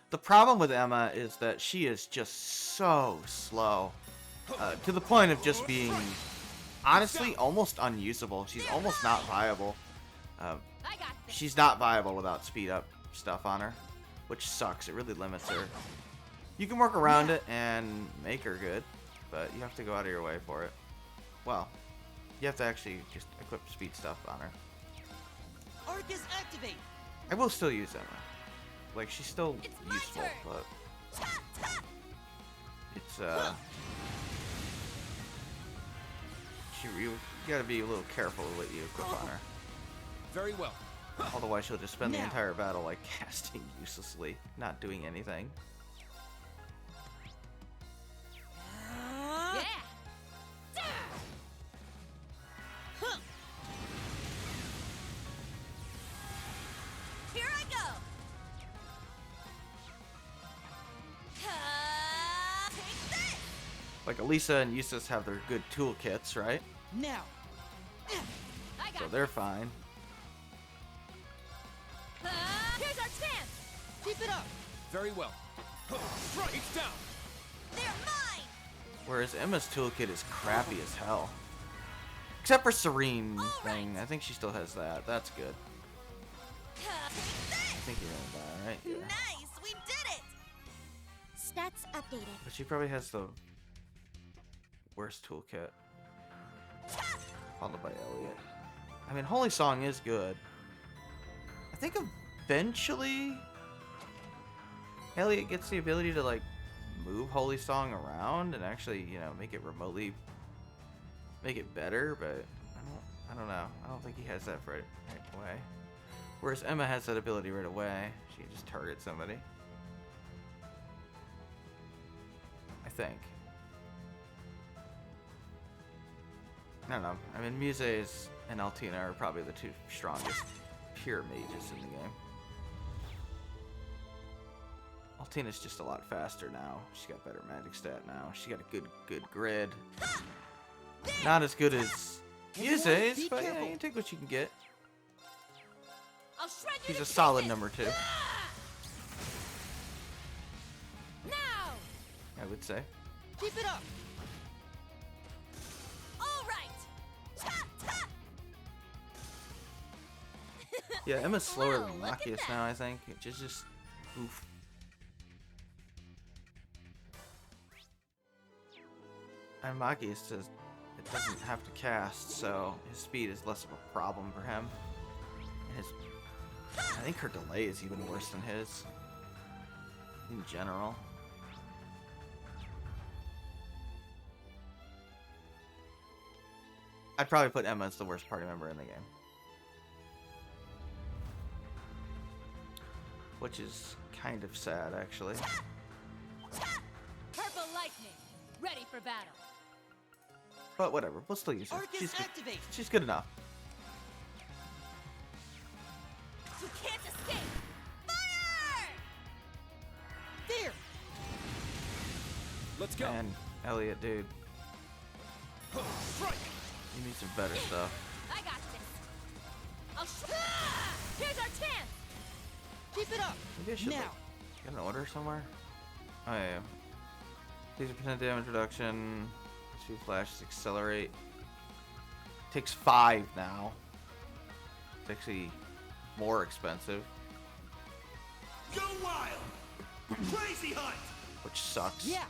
The problem with Emma is that she is just so slow. To the point of just being, honestly, almost unusable. She's almost not viable. I got this. She's not viable without speed up stuff on her, which sucks. It really limits her. You can work around it and make her good, but you have to go out of your way for it. Well, you have to actually just equip speed stuff on her. Arcus activate. I will still use Emma. Like, she's still It's my useful, turn. but it's you gotta be a little careful with what you equip on her. Very well. Otherwise, she'll just spend the Now. entire battle like casting uselessly, not doing anything. Yeah. Here I go. Take this. Like, Elisa and Eustace have their good toolkits, right? Now. I got So they're fine. Here's our chance. Keep it up. Very well. Strike! It's down! They're mine. Whereas Emma's toolkit is crappy as hell. Except for Serene thing. I think she still has that. That's good. Take I think you're gonna die, right? this. Yeah. Nice. We did it. Stats updated. But she probably has the worst toolkit. Followed by Elliot. I mean, Holy Song is good. I think eventually Elliot gets the ability to like move Holy Song around and actually, you know, make it remotely make it better, but I don't know. I don't think he has that right away. Whereas Emma has that ability right away. She can just target somebody. I think. I don't know. I mean, Muses and Altina are probably the two strongest pure mages in the game. Altina's just a lot faster now. She's got better magic stat now. She's got a good grid. Not as good as Muses, Be but yeah, careful. you can take what you can get. I'll shred you She's to a solid pieces. number 2, Now! I would say. Keep it up. All right! Ta, ta. Yeah, Emma's slower Well, than look at Machias that. now, I think. It's just oof. And Machias does it doesn't have to cast, so his speed is less of a problem for him. And I think her delay is even worse than his in general. I'd probably put Emma as the worst party member in the game. Which is kind of sad, actually. Purple lightning, ready for battle. But whatever, we'll still use her. Arcus She's good. activate. She's good enough. You can't escape. Fire! There. Let's go. Man, Elliot, dude, Strike! you need some better stuff. I got this. Here's our chance. Keep it up. Maybe I should Now. like, get an order somewhere. Oh yeah. Takes a percent damage reduction. 2 flashes accelerate. Takes 5 now. It's actually more expensive, Go wild! Crazy hunt! which sucks. Yeah.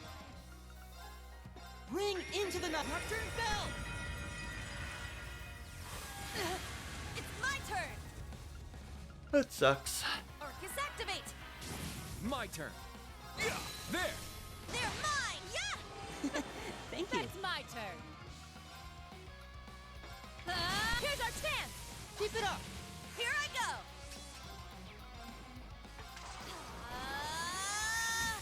Bring into the nocturne bell. It's my turn. That sucks. Arcus activate. My turn. Yeah! There. They're mine. Yeah. Thank you. That's my turn. Here's our chance. Keep it up. Here I go.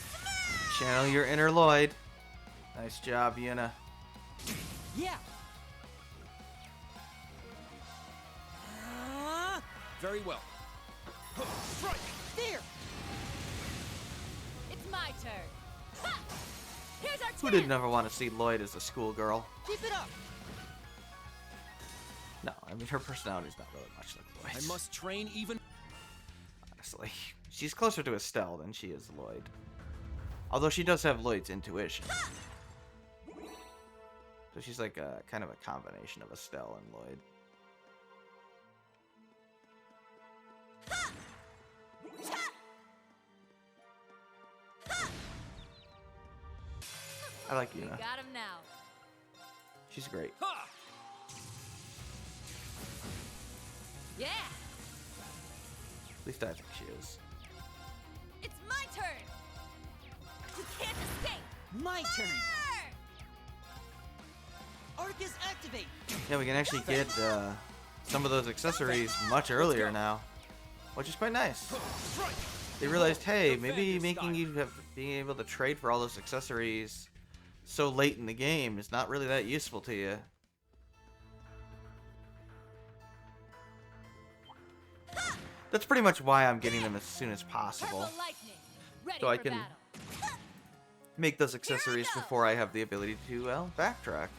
Smash! Channel your inner Lloyd. Nice job, Yuna. Yeah. Very well. Strike! There. It's my turn. Ha! Here's our chance. Who didn't ever want to see Lloyd as a schoolgirl? Keep it up. No, I mean her personality's not really much like I Lloyd's. must train even. Honestly, she's closer to Estelle than she is Lloyd. Although she does have Lloyd's intuition. So she's like a kind of a combination of Estelle and Lloyd. I like We Yuna. got him now. She's great. Ha! Yeah. At least I think she is. It's my turn. You can't escape. My turn. Fire! Arcus activate. Yeah, we can actually get some of those accessories much earlier now, which is quite nice. Strike! They realized, hey, Defend maybe your making style. you have being able to trade for all those accessories so late in the game is not really that useful to you. That's pretty much why I'm getting them as soon as possible. Purple lightning, ready So I for can- battle. Make those accessories go. before I have the ability to, well, backtrack.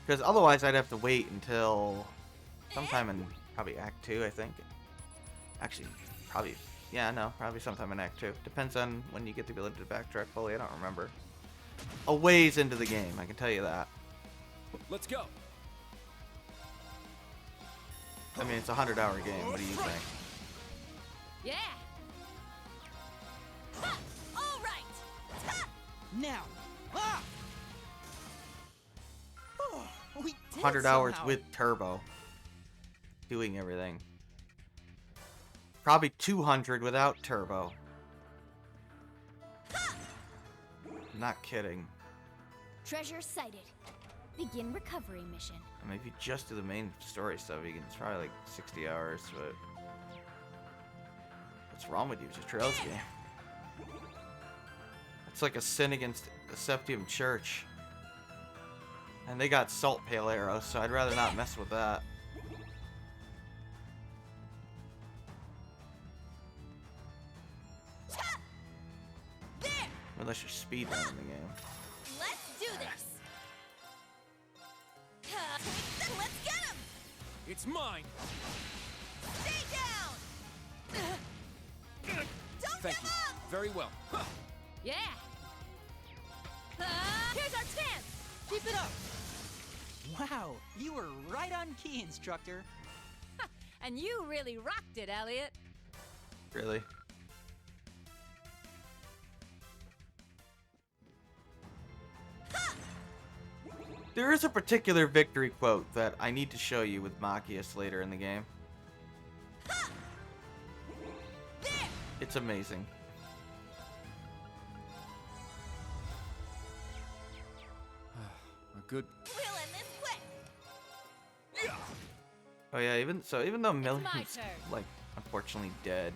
Because otherwise I'd have to wait until sometime in probably Act 2, I think. Actually, probably, yeah, no, probably sometime in Act 2. Depends on when you get the ability to backtrack fully, I don't remember. A ways into the game, I can tell you that. Let's go. I mean, it's a 100-hour game, what do you think? Yeah. Ha! All right. Ta! Now. Ah. Oh, we did it 100 hours somehow. with turbo. Doing everything. Probably 200 without turbo. Not kidding. Treasure sighted. Begin recovery mission. I mean, if you just do the main story stuff, you can try like 60 hours, but what's wrong with you? It's a Trails game. It's like a sin against the Septium Church. And they got salt pale arrows, so I'd rather not mess with that. There! Unless you're speedrunning the game. Let's do this! Let's get him! It's mine. Stay down! Don't Thank give you. up! Very well. Huh. Yeah! Here's our chance! Keep it up! Wow, you were right on key, instructor. And you really rocked it, Elliot. Really? There is a particular victory quote that I need to show you with Machias later in the game. There! It's amazing. A good. We'll end this quick! Oh yeah, even though my Millie's turn. like unfortunately dead,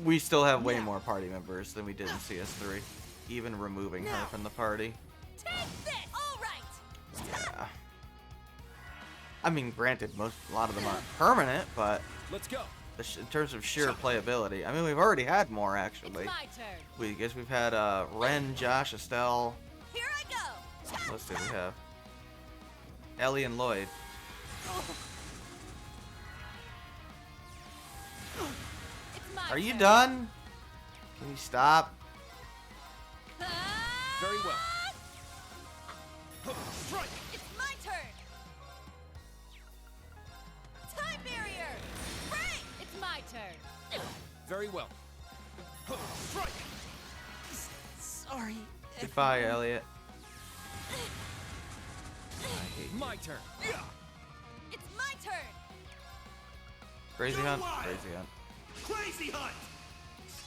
we still have way Yeah. more party members than we did in CS3, even removing her from the party. Take this! Alright! Yeah. I mean, granted, a lot of them aren't permanent, but Let's go. in terms of sheer playability, I mean, we've already had more actually. It's my turn. We guess we've had Ren, Josh, Estelle. Here I go! Let's see, we have Ellie and Lloyd. It's my Are you turn. done? Can you stop? Very well. Strike! It's my turn! Time barrier! Break! It's my turn! Very well. Strike! Sorry. Goodbye, Elliot. My turn. It's my turn! Crazy Go Hunt? wild. Crazy Hunt. Crazy Hunt!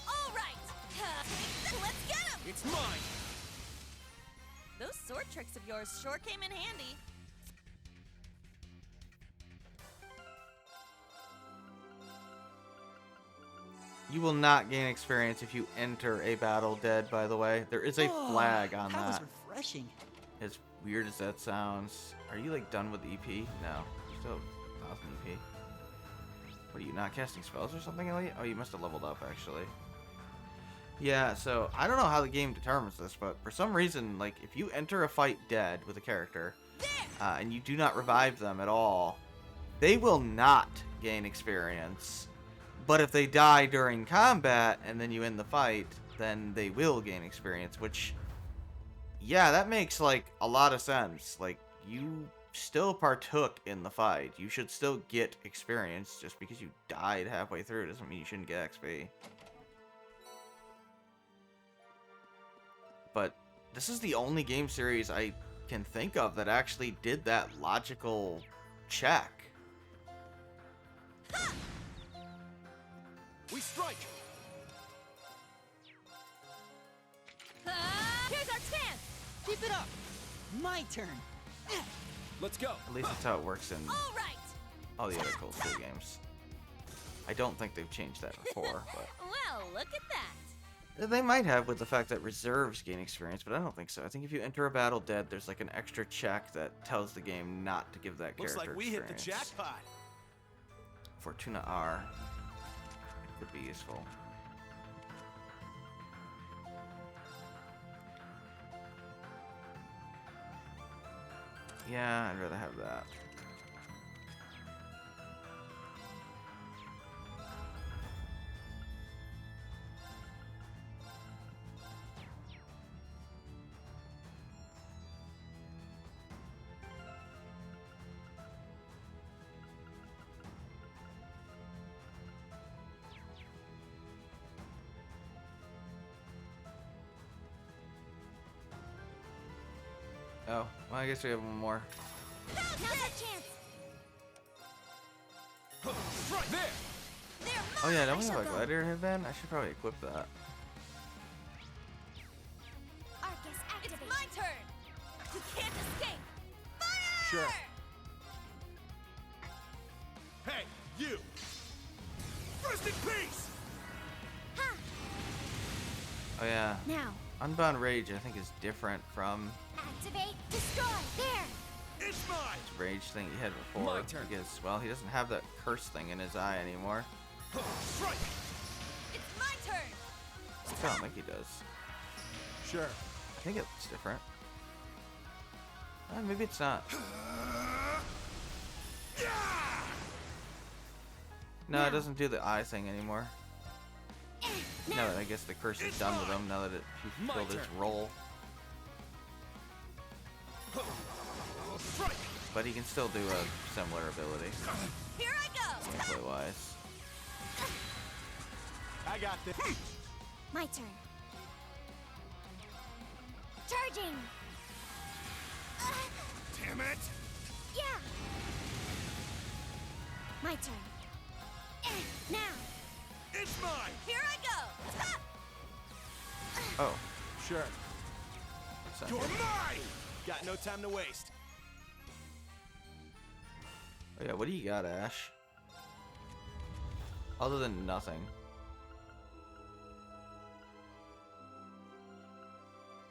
Alright! Let's get him! It's mine. Those sword tricks of yours sure came in handy. You will not gain experience if you enter a battle dead, by the way. There is a flag on That was that. refreshing. As weird as that sounds. Are you like done with EP? No. You still have 1000 EP. What are you, not casting spells or something, Elliot? Oh, you must have leveled up, actually. Yeah, so I don't know how the game determines this, but for some reason, like, if you enter a fight dead with a character, and you do not revive them at all, they will not gain experience. But if they die during combat and then you end the fight, then they will gain experience, which, yeah, that makes, like, a lot of sense. Like, you still partook in the fight. You should still get experience. Just because you died halfway through doesn't mean you shouldn't get XP. But this is the only game series I can think of that actually did that logical check. We strike. Here's our chance! Keep it up. My turn. Let's go. At least that's how it works in Alright! all the other Cold Steel games. I don't think they've changed that before, but Well, look at that! they might have with the fact that reserves gain experience, but I don't think so. I think if you enter a battle dead, there's like an extra check that tells the game not to give that Looks character like we hit the experience. jackpot. Fortuna R. It could be useful. Yeah, I'd rather have that. Oh, well, I guess we have one more. Now's our chance! There. They're Oh yeah, don't mine! we have a Shall go. gladiator headband? I should probably equip that. Sure. Hey, you! Rest in peace! Ha! Oh yeah. Now, Unbound Rage, I think, is different from activate, destroy. There. It's mine! the Rage thing he had before. My turn. Because, well, he doesn't have that curse thing in his eye anymore. Strike! It's my turn. I don't think he does. Sure. I think it's different. Maybe it's not. No, it doesn't do the eye thing anymore. No, I guess the curse is done with him now that he My fulfilled his turn. role. Strike! But he can still do a similar ability, Here I go. gameplay wise. I got this. My turn. Charging. Damn it! Yeah. My turn. Now. It's mine! Here I go. Ha! Oh, Sure. so You're mine! Got no time to waste. oh yeah, what do you got, Ash? Other than nothing.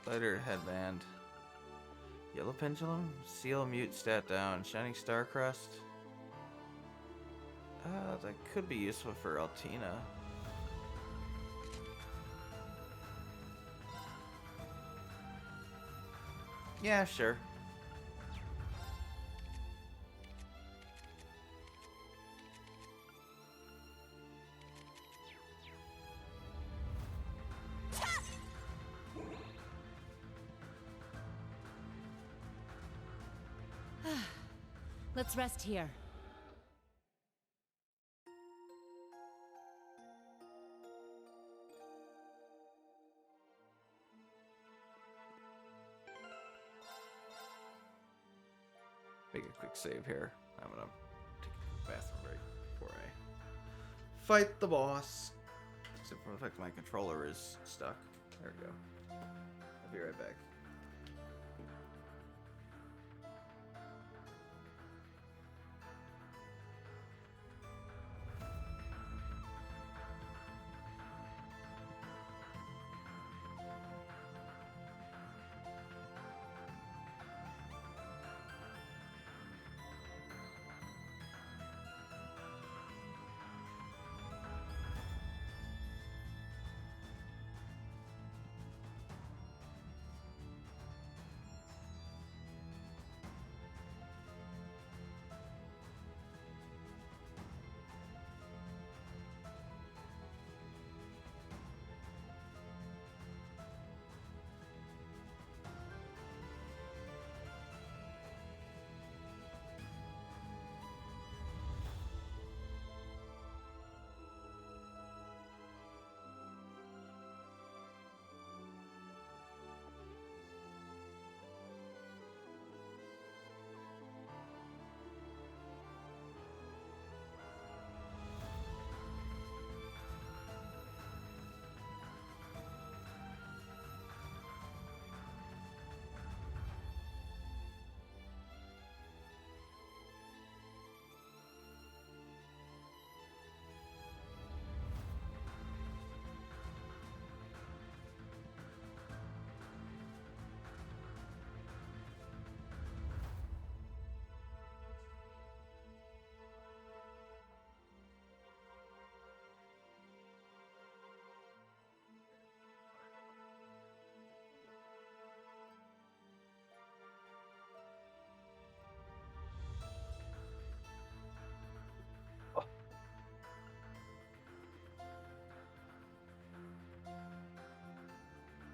Glider headband. Yellow pendulum, seal mute stat down, shining star crust. That could be useful for Altina. Yeah, sure. Let's rest here. Make a quick save here. I'm gonna take a bathroom break before I fight the boss. Except for the fact my controller is stuck. There we go. I'll be right back.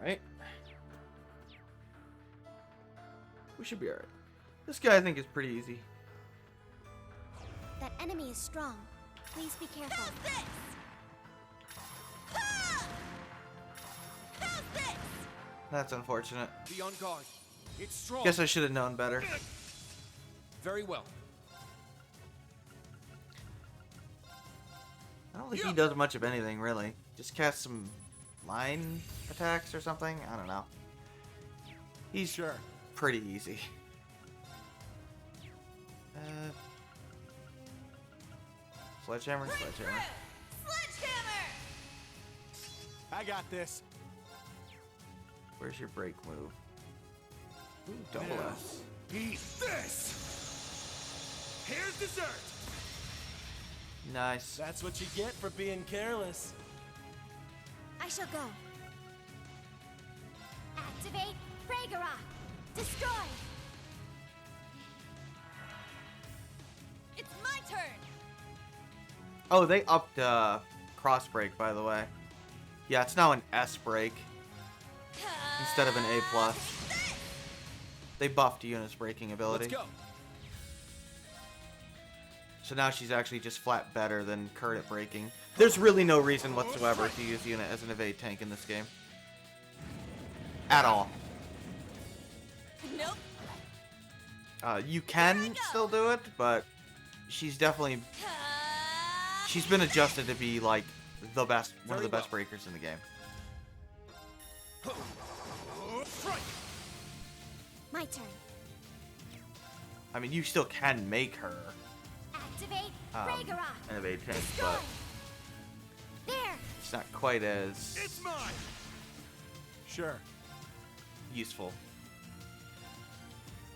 Right? We should be alright. This guy I think is pretty easy. That enemy is strong. Please be careful. How's this? Ha! How's this? That's unfortunate. Be on guard. It's strong. Guess I should have known better. Very well. I don't think he does much of anything, really. Just cast some line attacks or something? I don't know. He's Sure. pretty easy. Sledgehammer, Break sledgehammer. through! Sledgehammer! I got this. Where's your break move? Ooh, double Now, S. eat this. Here's dessert. Nice. That's what you get for being careless. I shall go. Activate Fragora. Destroy. It's my turn! Oh, they upped cross break, by the way. Yeah, it's now an S break instead of an A plus. They buffed Yuna's breaking ability. Let's go. So now she's actually just flat better than Kurt at breaking. There's really no reason whatsoever to use Yuna as an evade tank in this game. At all. Nope. You can still do it, but she's definitely... She's been adjusted to be, like, the best, one of the best breakers in the game. Strike. My turn. I mean, you still can make her Activate Fragora. an evade tank, Destroy. but There. it's not quite as It's mine. Sure. useful.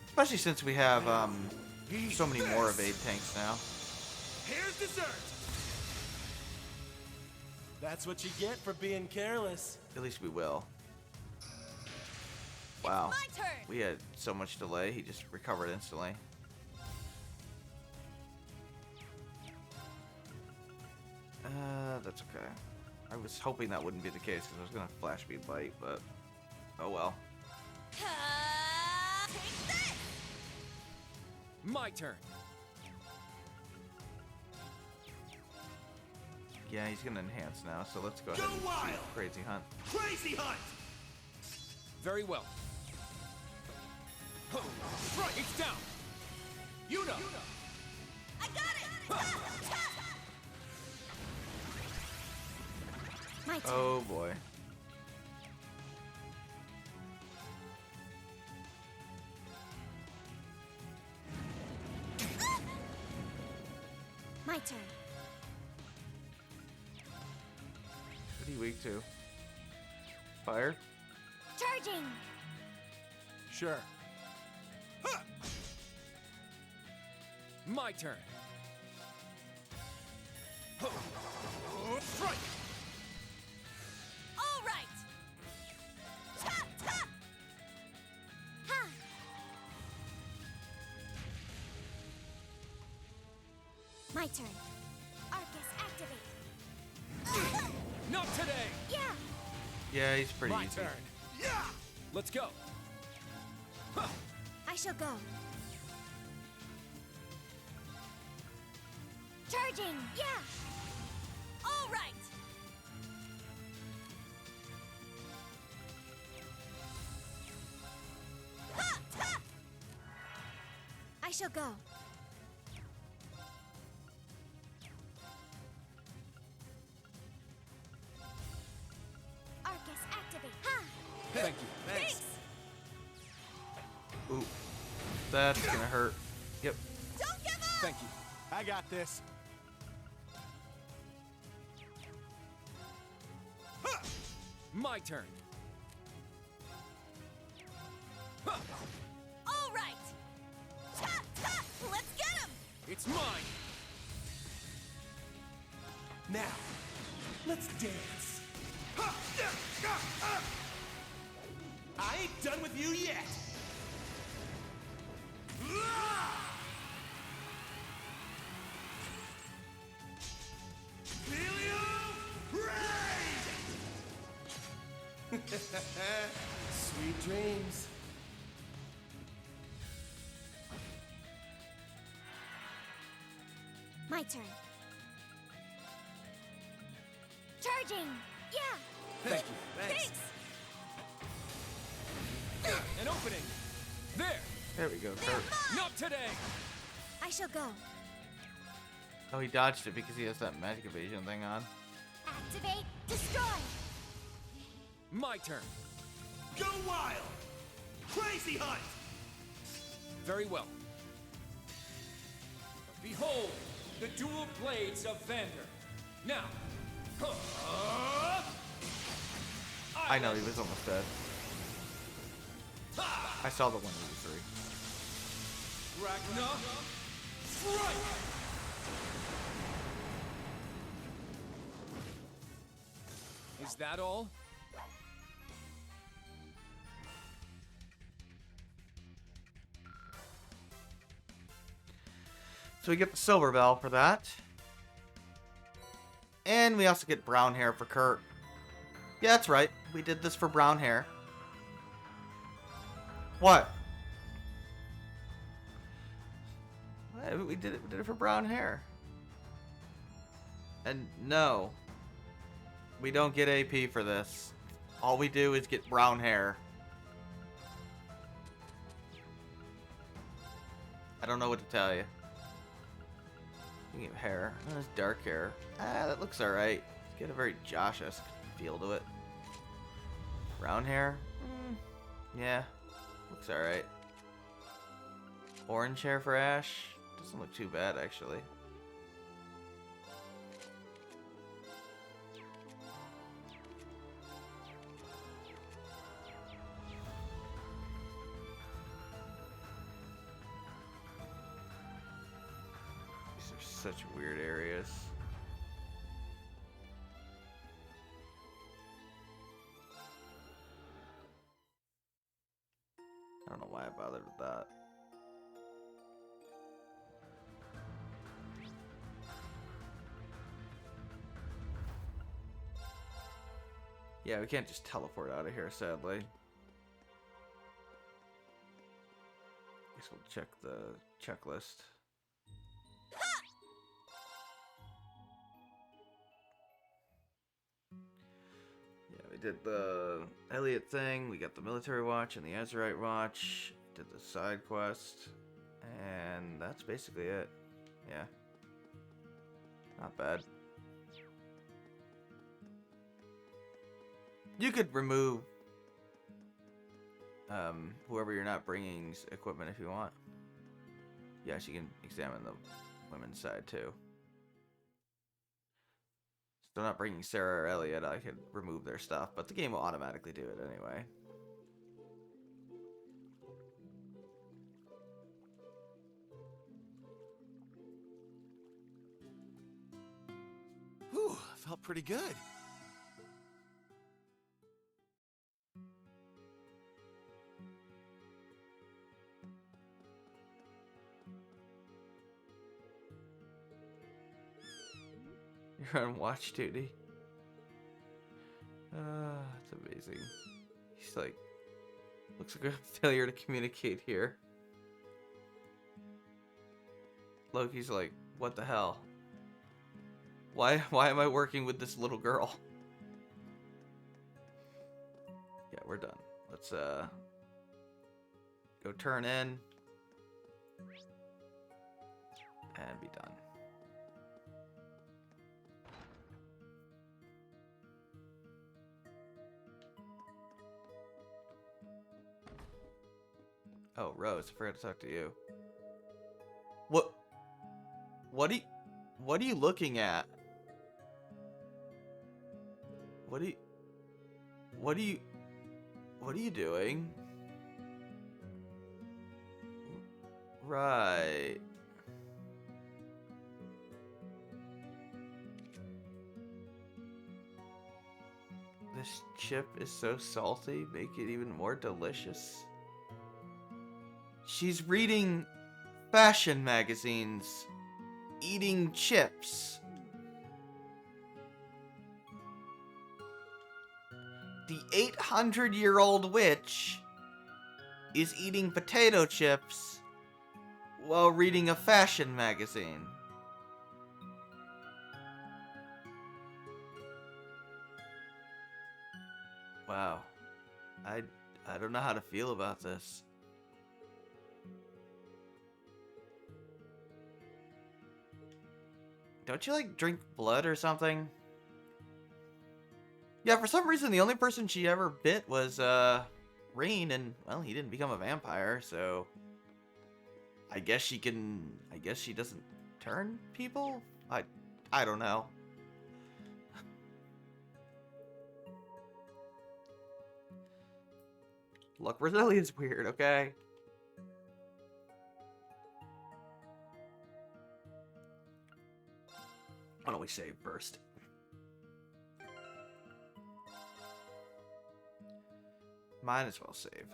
Especially since we have so many more evade tanks now. Here's dessert. That's what you get for being careless. At least we will. Wow. My turn! We had so much delay, he just recovered instantly. That's okay. I was hoping that wouldn't be the case because I was going to flash speed bite, but oh well. Take this! My turn. Yeah, he's going to enhance now, so let's go Go ahead and wild! do Crazy Hunt. Crazy hunt. Very well. Strike. It's down. Yuna. I got it! My turn. Oh boy. My turn. What are you weak to? Fire? Charging. Sure. My turn. Strike. All right! Ta, ta! Ha. My turn. Arcus activate. Not today. Yeah. Yeah, he's pretty My easy. turn. Yeah. Let's go. I shall go. Charging. Yeah. All right! Ha, ta! I shall go. Arcus activate. Ha. Thank you. Thanks! Ooh. That's gonna hurt. Yep. Don't give up! Thank you. I got this. My turn. All right! Ta, ta! Let's get him! It's mine. Now, let's dance. I ain't done with you yet. Sweet dreams. My turn. Charging. Yeah. Thank you. Thanks! An opening. There. There we go, Kurt. Not today. I shall go. Oh, he dodged it because he has that magic evasion thing on. Activate. Destroy. My turn. Go wild. Crazy hunt. Very well. Behold, the dual blades of Vander. Now, I know, he was almost dead. I saw the 183. Ragnar, strike! Is that all? So we get the silver bell for that. And we also get brown hair for Kurt. Yeah, that's right. We did this for brown hair. What? We did it for brown hair. And no. We don't get AP for this. All we do is get brown hair. I don't know what to tell you. You get hair. Oh, that's dark hair. Ah, that looks alright. Get a very Josh-esque feel to it. Brown hair? Yeah. Looks alright. Orange hair for Ash? Doesn't look too bad, actually. These are such weird areas. I don't know why I bothered with that. Yeah, we can't just teleport out of here, sadly. Guess we'll check the checklist. Yeah, we did the Elliot thing, we got the military watch and the Azurite watch, did the side quest, and that's basically it. Yeah. Not bad. You could remove whoever you're not bringing's equipment if you want. Yes, you can examine the women's side too. Still not bringing Sarah or Elliot, I could remove their stuff, but the game will automatically do it anyway. Whew, felt pretty good. You're on watch duty. That's amazing. He's like, looks like a failure to communicate here. Loki's like, what the hell? Why am I working with this little girl? Yeah, we're done. Let's go turn in and be done. Oh, Rose, I forgot to talk to you. What are you looking at? What are you doing? Right. This chip is so salty, make it even more delicious. She's reading fashion magazines, eating chips. The 800-year-old witch is eating potato chips while reading a fashion magazine. Wow. I don't know how to feel about this. Don't you, like, drink blood or something? Yeah, for some reason, the only person she ever bit was, Rain, and, well, he didn't become a vampire, so... I guess she doesn't turn people? I don't know. Look, Brazilian's weird, okay? Why don't we save first? Might as well save.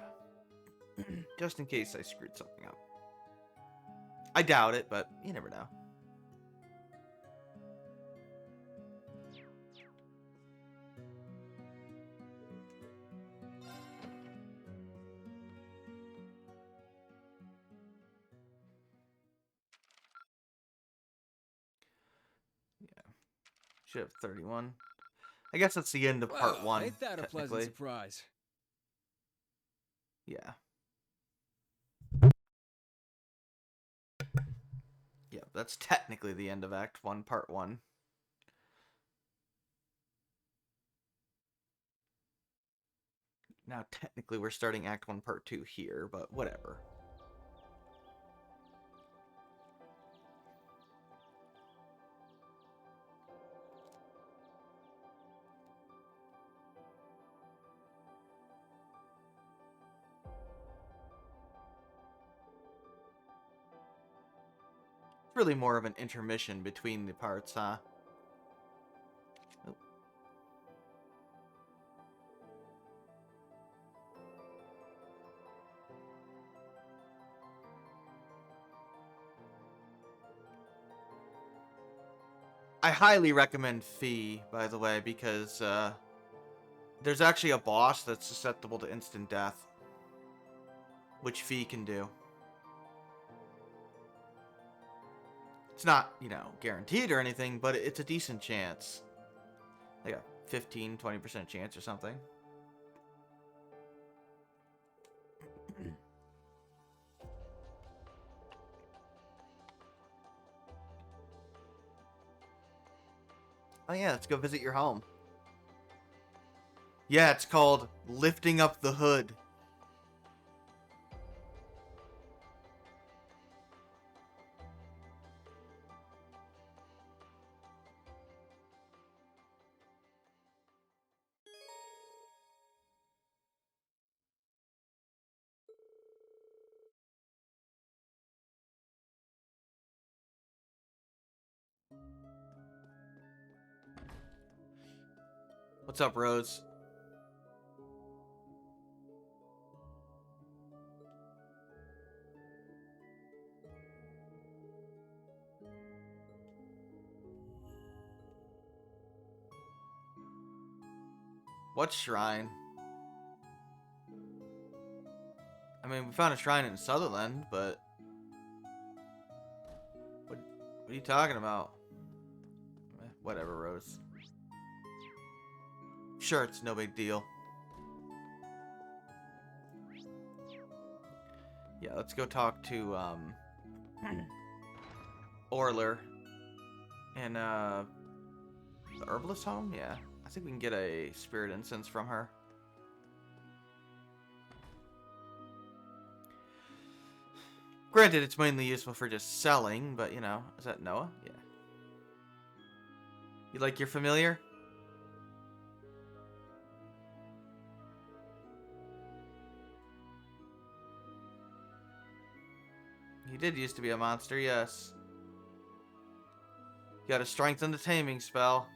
Just in case I screwed something up. I doubt it, but you never know. Should have 31. I guess that's the end of part Well, 1. ain't that a pleasant technically. surprise? Yeah. Yeah, that's technically the end of Act 1, Part 1. Now, technically, we're starting Act 1, Part 2 here, but whatever. It's really more of an intermission between the parts, huh? Oh. I highly recommend Fee, by the way, because there's actually a boss that's susceptible to instant death, which Fee can do. It's not, you know, guaranteed or anything, but it's a decent chance. Like a 15-20% chance or something. Oh yeah, let's go visit your home. Yeah, it's called Lifting Up the Hood. What's up, Rose? What shrine? I mean, we found a shrine in Sutherland, but... What are you talking about? Whatever, Rose. Sure, it's no big deal. Yeah, let's go talk to, Orler. In, the herbalist home? Yeah. I think we can get a spirit incense from her. Granted, it's mainly useful for just selling, but, you know, is that Noah? Yeah. You like your familiar? He did used to be a monster, yes. You gotta strengthen the taming spell.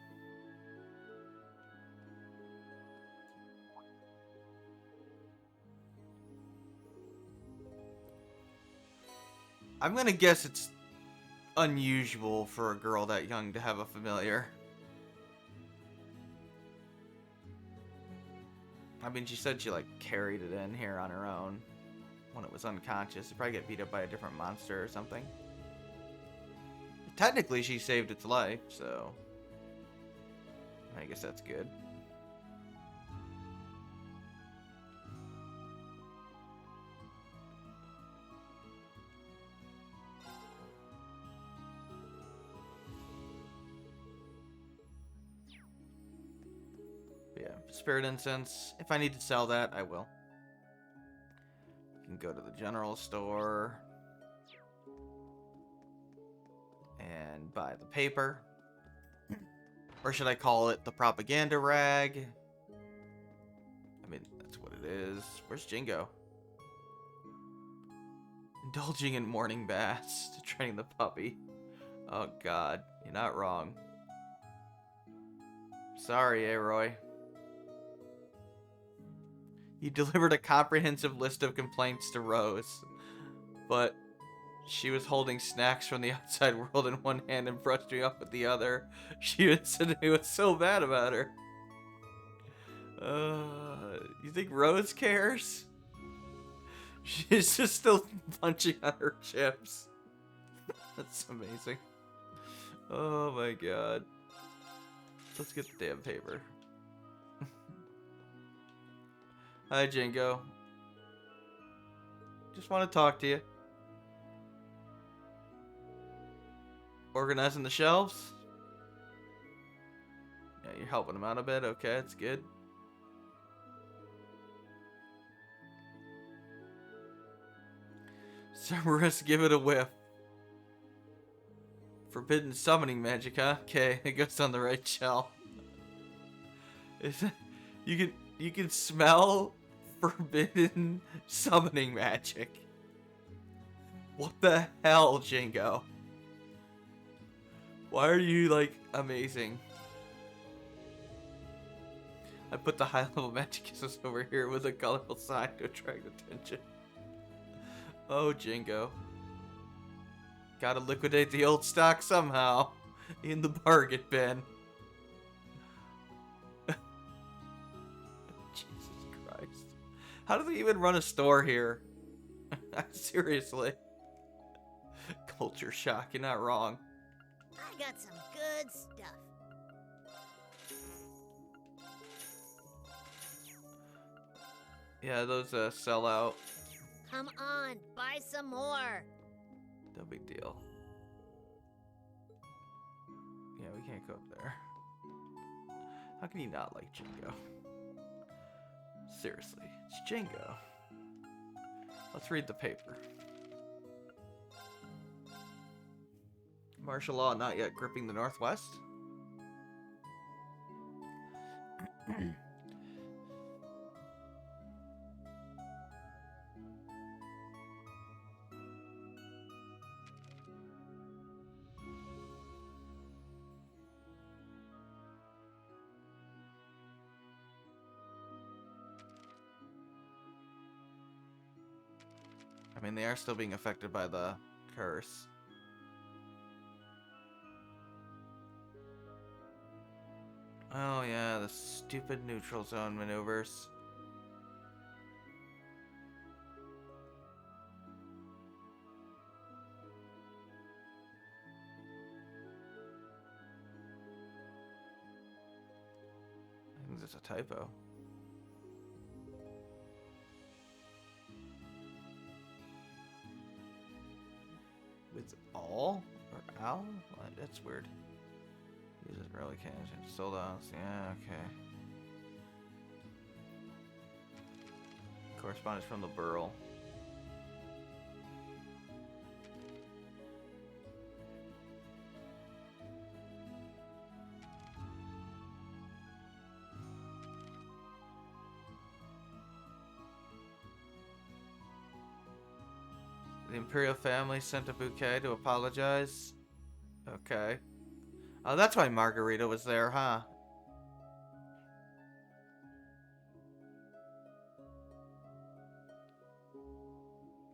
I'm gonna guess it's unusual for a girl that young to have a familiar. I mean, she said she, like, carried it in here on her own when it was unconscious. It'd probably get beat up by a different monster or something. Technically, she saved its life, so... I guess that's good. But yeah, spirit incense. If I need to sell that, I will. You can go to the general store. and buy the paper. Or should I call it the propaganda rag? I mean, that's what it is. Where's Jingo? Indulging in morning baths to train the puppy. Oh god, you're not wrong. Sorry, Aroy. You delivered a comprehensive list of complaints to Rose, but she was holding snacks from the outside world in one hand and brushed me off with the other. She said it was so bad about her. You think Rose cares? She's just still punching on her chips. That's amazing. Oh my god. Let's get the damn paper. Hi, Jingo. Just want to talk to you. Organizing the shelves? Yeah, you're helping him out a bit. Okay, that's good. Cerberus, give it a whiff. Forbidden summoning magic, huh? Okay, it goes on the right shelf. You can smell forbidden summoning magic. What the hell, Jingo? Why are you like amazing? I put the high level magic kisses over here with a colorful sign to attract attention. Oh, Jingo. Gotta liquidate the old stock somehow. In the bargain bin. Jesus Christ. How do they even run a store here? Seriously. Culture shock, you're not wrong. I got some good stuff. Yeah, those sell out. Come on, buy some more. No big deal. Yeah, we can't go up there. How can you not like Jingo? Seriously, it's Jingo. Let's read the paper. Martial law not yet gripping the Northwest. I mean, they are still being affected by the curse. Oh yeah, the stupid neutral zone maneuvers. I think that's a typo. With all or al? What? That's weird. Uses relic hands and sold out. Yeah, okay. Correspondence from the Burl. The Imperial family sent a bouquet to apologize. Okay. Oh, that's why Margarita was there, huh?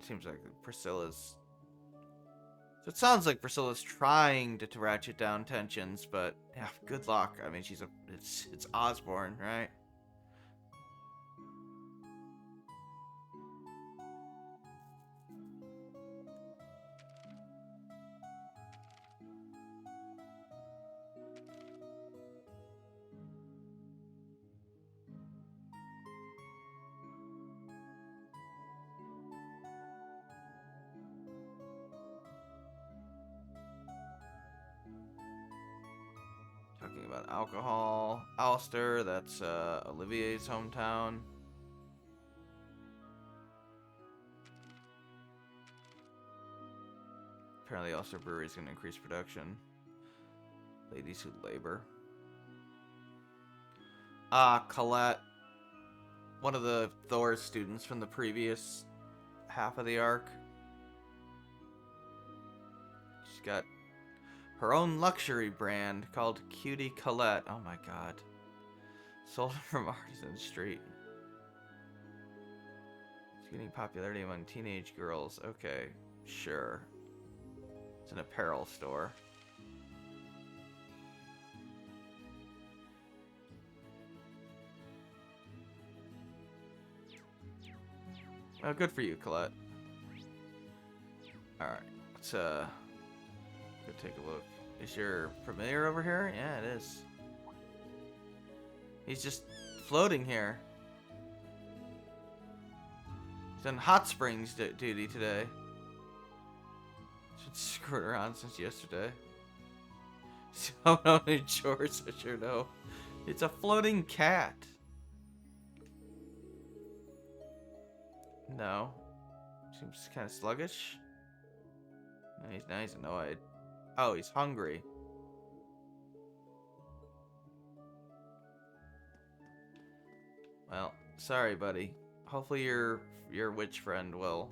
Seems like Priscilla's... So it sounds like Priscilla's trying to ratchet down tensions, but yeah, good luck. I mean, it's Osborne, right? Talking about alcohol. Ulster, that's Olivier's hometown. Apparently Ulster Brewery is going to increase production. Ladies who labor. Ah, Colette. One of the Thor students from the previous half of the arc. She's got her own luxury brand called Cutie Colette. Oh my god. Sold from Artisan Street. It's getting popularity among teenage girls. Okay, sure. It's an apparel store. Oh, good for you, Colette. Alright, let's go take a look. Is your familiar over here? Yeah, it is. He's just floating here. He's on hot springs duty today. Should screwed around since yesterday. So many chores, I sure know. It's a floating cat. No. Seems kind of sluggish. Now he's annoyed. Oh, he's hungry. Well, sorry, buddy. Hopefully your witch friend will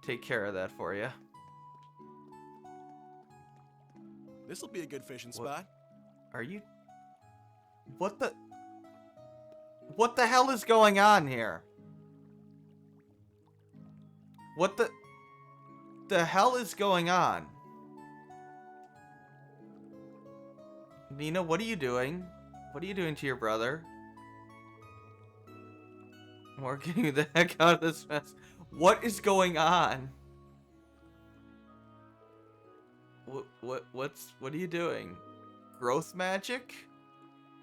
take care of that for you. This'll be a good fishing spot. Are you? What the hell is going on here? What the hell is going on? Nina, what are you doing? What are you doing to your brother? We're getting the heck out of this mess. What is going on? What are you doing? Growth magic?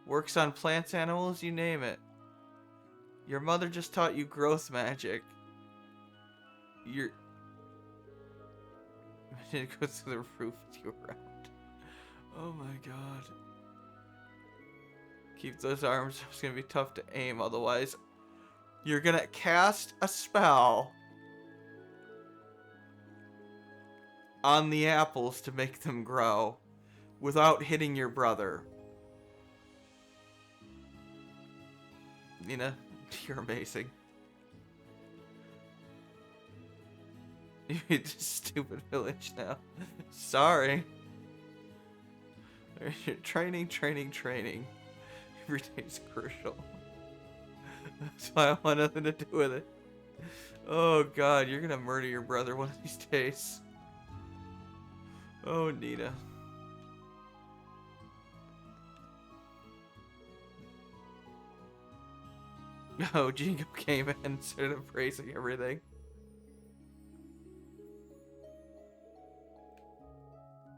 Works on plants, animals, you name it. Your mother just taught you growth magic. You didn't go through the roof with you around. Oh my god. Keep those arms. It's gonna be tough to aim otherwise. You're gonna cast a spell on the apples to make them grow without hitting your brother. Nina, you're amazing. You made this stupid village now. Sorry. Training. Every day's crucial. That's why I want nothing to do with it. Oh god, you're gonna murder your brother one of these days. Oh, Nina. Oh, Jingo came in and started embracing everything.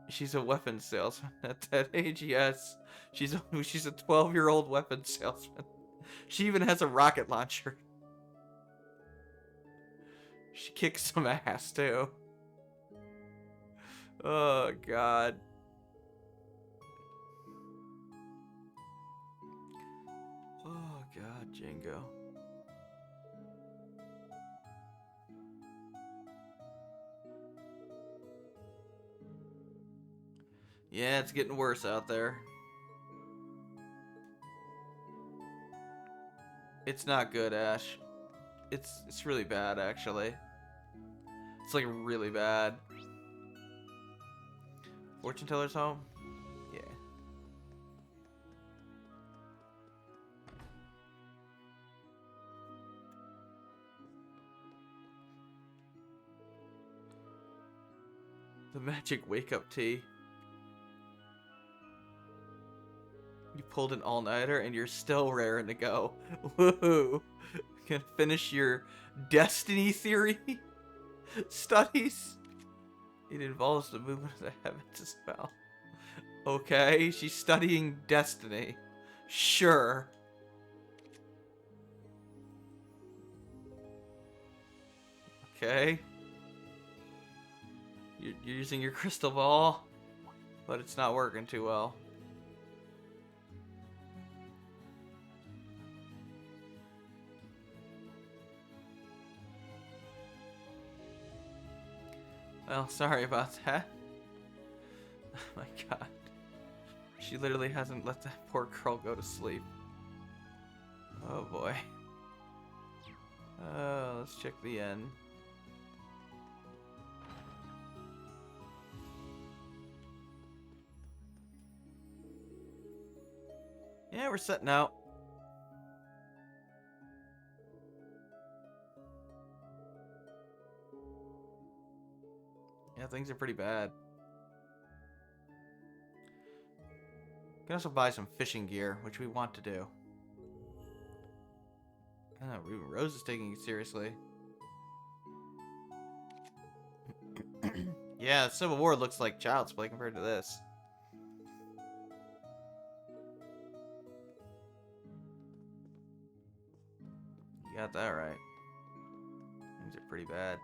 She's a weapons salesman at that age, yes. She's a 12-year-old weapons salesman. She even has a rocket launcher. She kicks some ass, too. Oh, God. Oh, God, Jingo. Yeah, it's getting worse out there. It's not good, Ash. It's really bad, actually. It's like really bad. Fortune teller's home? Yeah. The magic wake-up tea. You pulled an all-nighter and you're still raring to go. Woohoo! Gonna finish your destiny theory studies? It involves the movement of the heavens as well. Okay, she's studying destiny. Sure. Okay. You're using your crystal ball, but it's not working too well. Well, sorry about that. Oh my god. She literally hasn't let that poor girl go to sleep. Oh boy. Let's check the end. Yeah, we're setting out. Yeah, things are pretty bad. Can also buy some fishing gear, which we want to do. Oh, even Rose is taking it seriously. Yeah, Civil War looks like child's play compared to this. You got that right. Things are pretty bad.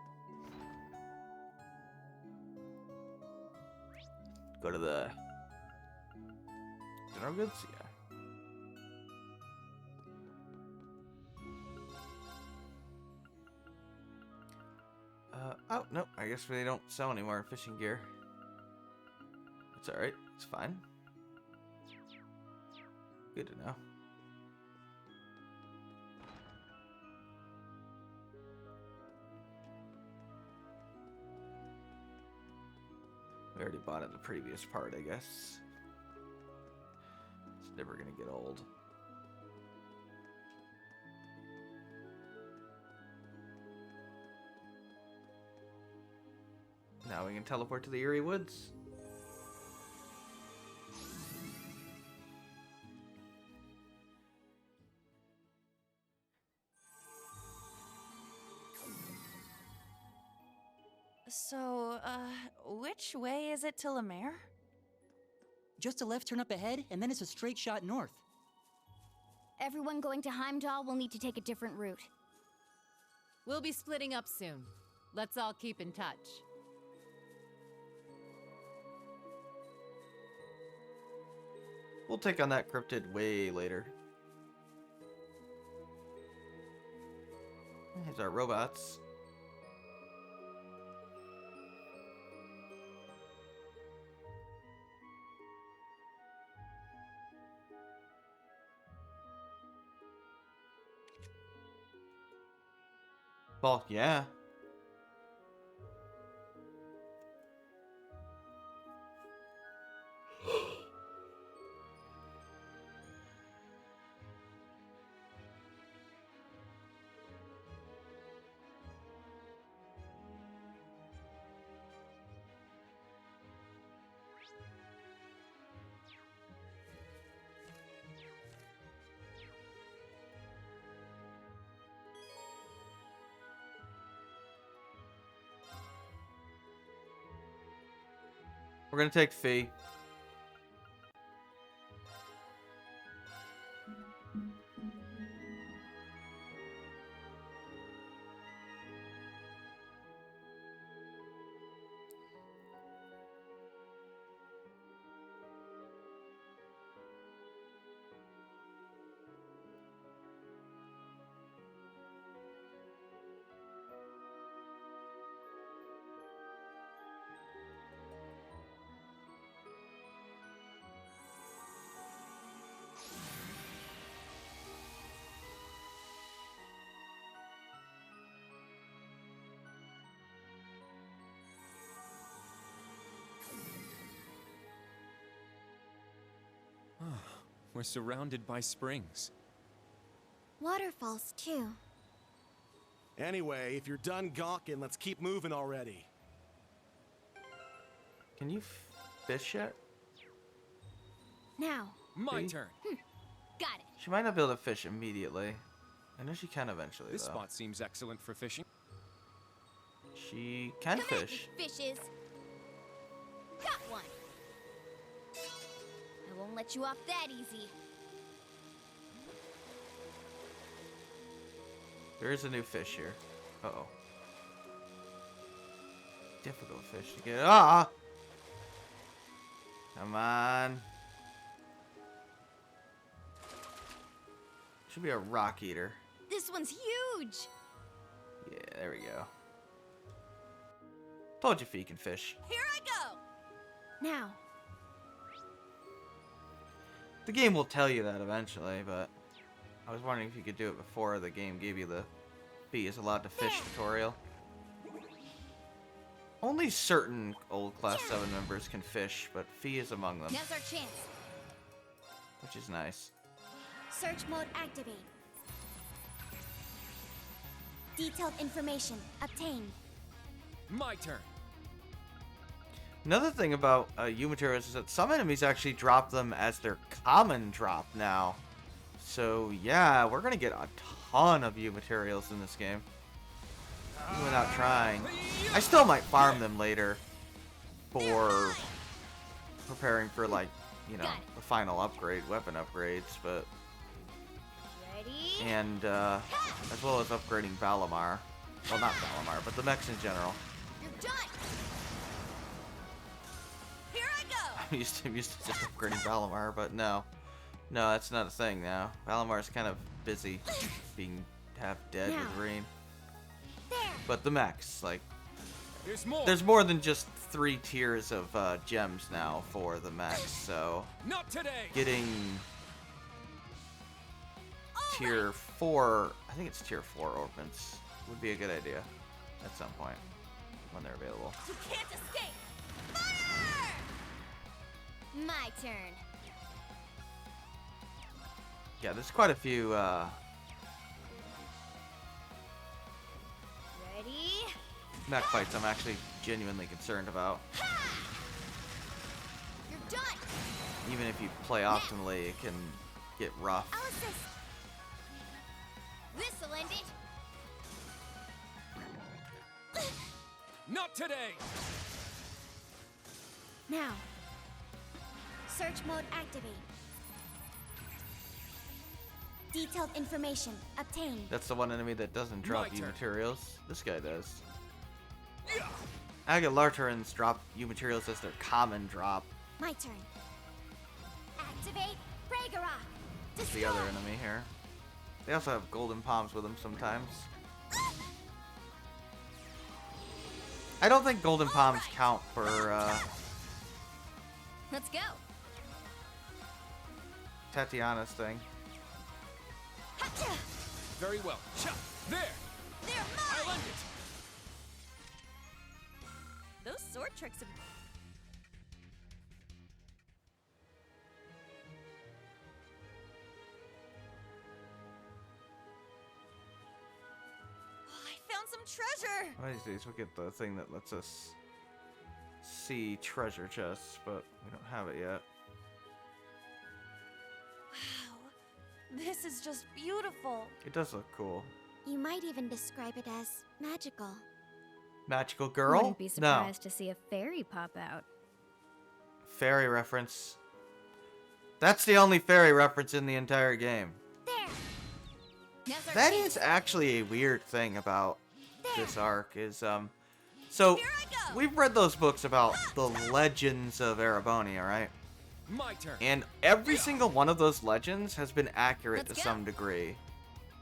Go to the general goods, yeah. Oh no, I guess they don't sell any more fishing gear. It's all right. It's fine. Good to know. We already bought it the previous part, I guess. It's never gonna get old. Now we can teleport to the Eerie Woods. So, which way is it to Lemaire? Just a left turn up ahead, and then it's a straight shot north. Everyone going to Heimdall will need to take a different route. We'll be splitting up soon. Let's all keep in touch. We'll take on that cryptid way later. Here's our robots. Well, yeah. We're gonna take Fee. We're surrounded by springs. Waterfalls, too. Anyway, if you're done gawking, let's keep moving already. Can you fish yet? Now. My Fee? turn. Got it. She might not be able to fish immediately. I know she can eventually, This though. spot seems excellent for fishing. She can Come at fish. me, fishes. Got one. I won't let you off that easy. There is a new fish here. Uh-oh. Difficult fish to get. Ah! Come on. Should be a rock eater. This one's huge. Yeah, there we go. Told you Fee can fish. Here I go! Now, The game will tell you that eventually, but I was wondering if you could do it before the game gave you the Fee is allowed to fish tutorial. Only certain old Class 7 members can fish, but Fee is among them, Now's our chance. which is nice. Search mode activate. Detailed information obtained. My turn. Another thing about U materials is that some enemies actually drop them as their common drop now. So yeah, we're gonna get a ton of U materials in this game. Even without trying. I still might farm them later for preparing for, like, you know, the final upgrade, weapon upgrades, but Ready? and as well as upgrading Valimar. Well, not Valimar, but the mechs in general. You're done. Here I go! I'm used to just upgrading Valimar, but no, that's not a thing now. Valamar's kind of busy being half dead with Now. rain. There. But the mechs, like, There's more than just 3 tiers of gems now for the mechs, so Not today. getting tier 4, I think it's tier 4 ornaments, would be a good idea at some point when they're available. You can't escape! Fire! My turn. Yeah, there's quite a few Ready? mech fights I'm actually genuinely concerned about. You're done. Even if you play optimally, it can get rough. I'll assist. This'll end it. Not today. Now. Search mode activate. Detailed information obtained. That's the one enemy that doesn't drop My U turn. materials. This guy does. Agalarturans drop U materials as their common drop. My turn. Activate Ragnarok. That's the other enemy here. They also have golden palms with them sometimes. I don't think golden palms count for Let's go. Tatiana's thing. Very well. Cha! There. They're I'll mine! end it. Those sword tricks of... Oh, I found some treasure! One of these days we'll get the thing that lets us see treasure chests, but we don't have it yet. Wow. This is just beautiful. It does look cool. You might even describe it as magical. Magical girl? Wouldn't be surprised to see a fairy pop out. Fairy reference. That's the only fairy reference in the entire game. There. Now's our That chance. is actually a weird thing about this arc is so Here I go! we've read those books about the legends of Erebonia, right? My turn. And every single one of those legends has been accurate Let's to go. some degree.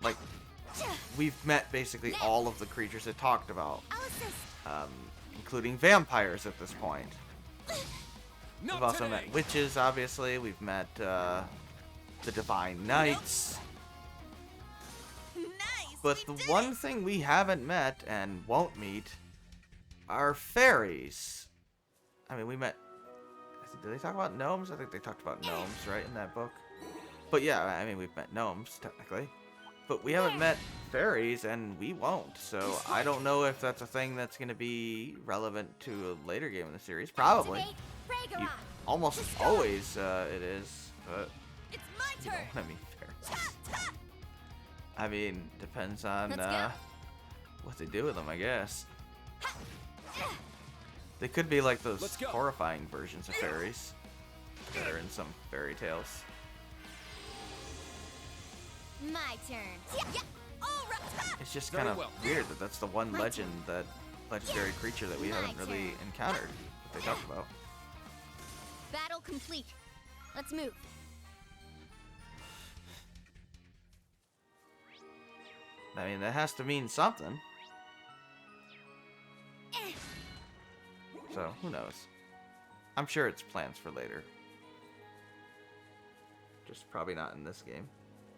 Like, we've met basically all of the creatures it talked about, I'll assist. including vampires at this point. Not We've also today. met witches, obviously. We've met the Divine Knights. Nice! But we the did one it! thing we haven't met and won't meet are fairies. I mean, we met... Did they talk about gnomes? I think they talked about gnomes, right, in that book. But yeah, I mean, we've met gnomes, technically. But we haven't met fairies, and we won't. So I don't know if that's a thing that's going to be relevant to a later game in the series. Probably. Activate You, Ragnarok. almost always it is. But It's my you turn! don't, I mean, fairies. Ta, ta. I mean, depends on Let's go. what they do with them, I guess. They could be like those Let's go. horrifying versions of fairies that are in some fairy tales. My turn. Yeah, all right. Ta. It's just Very kind of well. weird that that's the one My legend, that legendary creature that we My haven't really turn. encountered that they talked about. Battle complete. Let's move. I mean, that has to mean something. So, who knows? I'm sure it's plans for later. Just probably not in this game.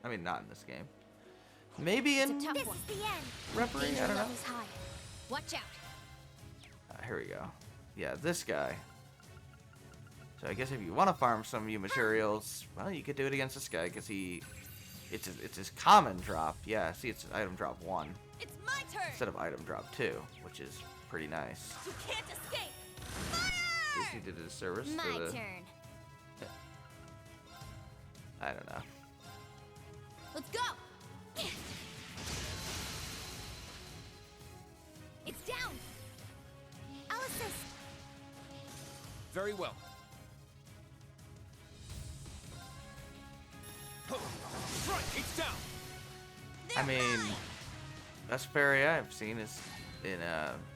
I mean, not in this game. Maybe in This is the end. referee. I don't know. Level is high. Watch out. Here we go. Yeah, this guy. So I guess if you want to farm some U materials, well, you could do it against this guy because it's his common drop. Yeah, see, it's item drop 1 It's my turn. instead of item drop 2, which is pretty nice. You can't escape. Disney did a disservice My to the. turn. I don't know. Let's go. It's down. I'll assist. Very well. Strike! It's down! I mean, best fairy I've seen is in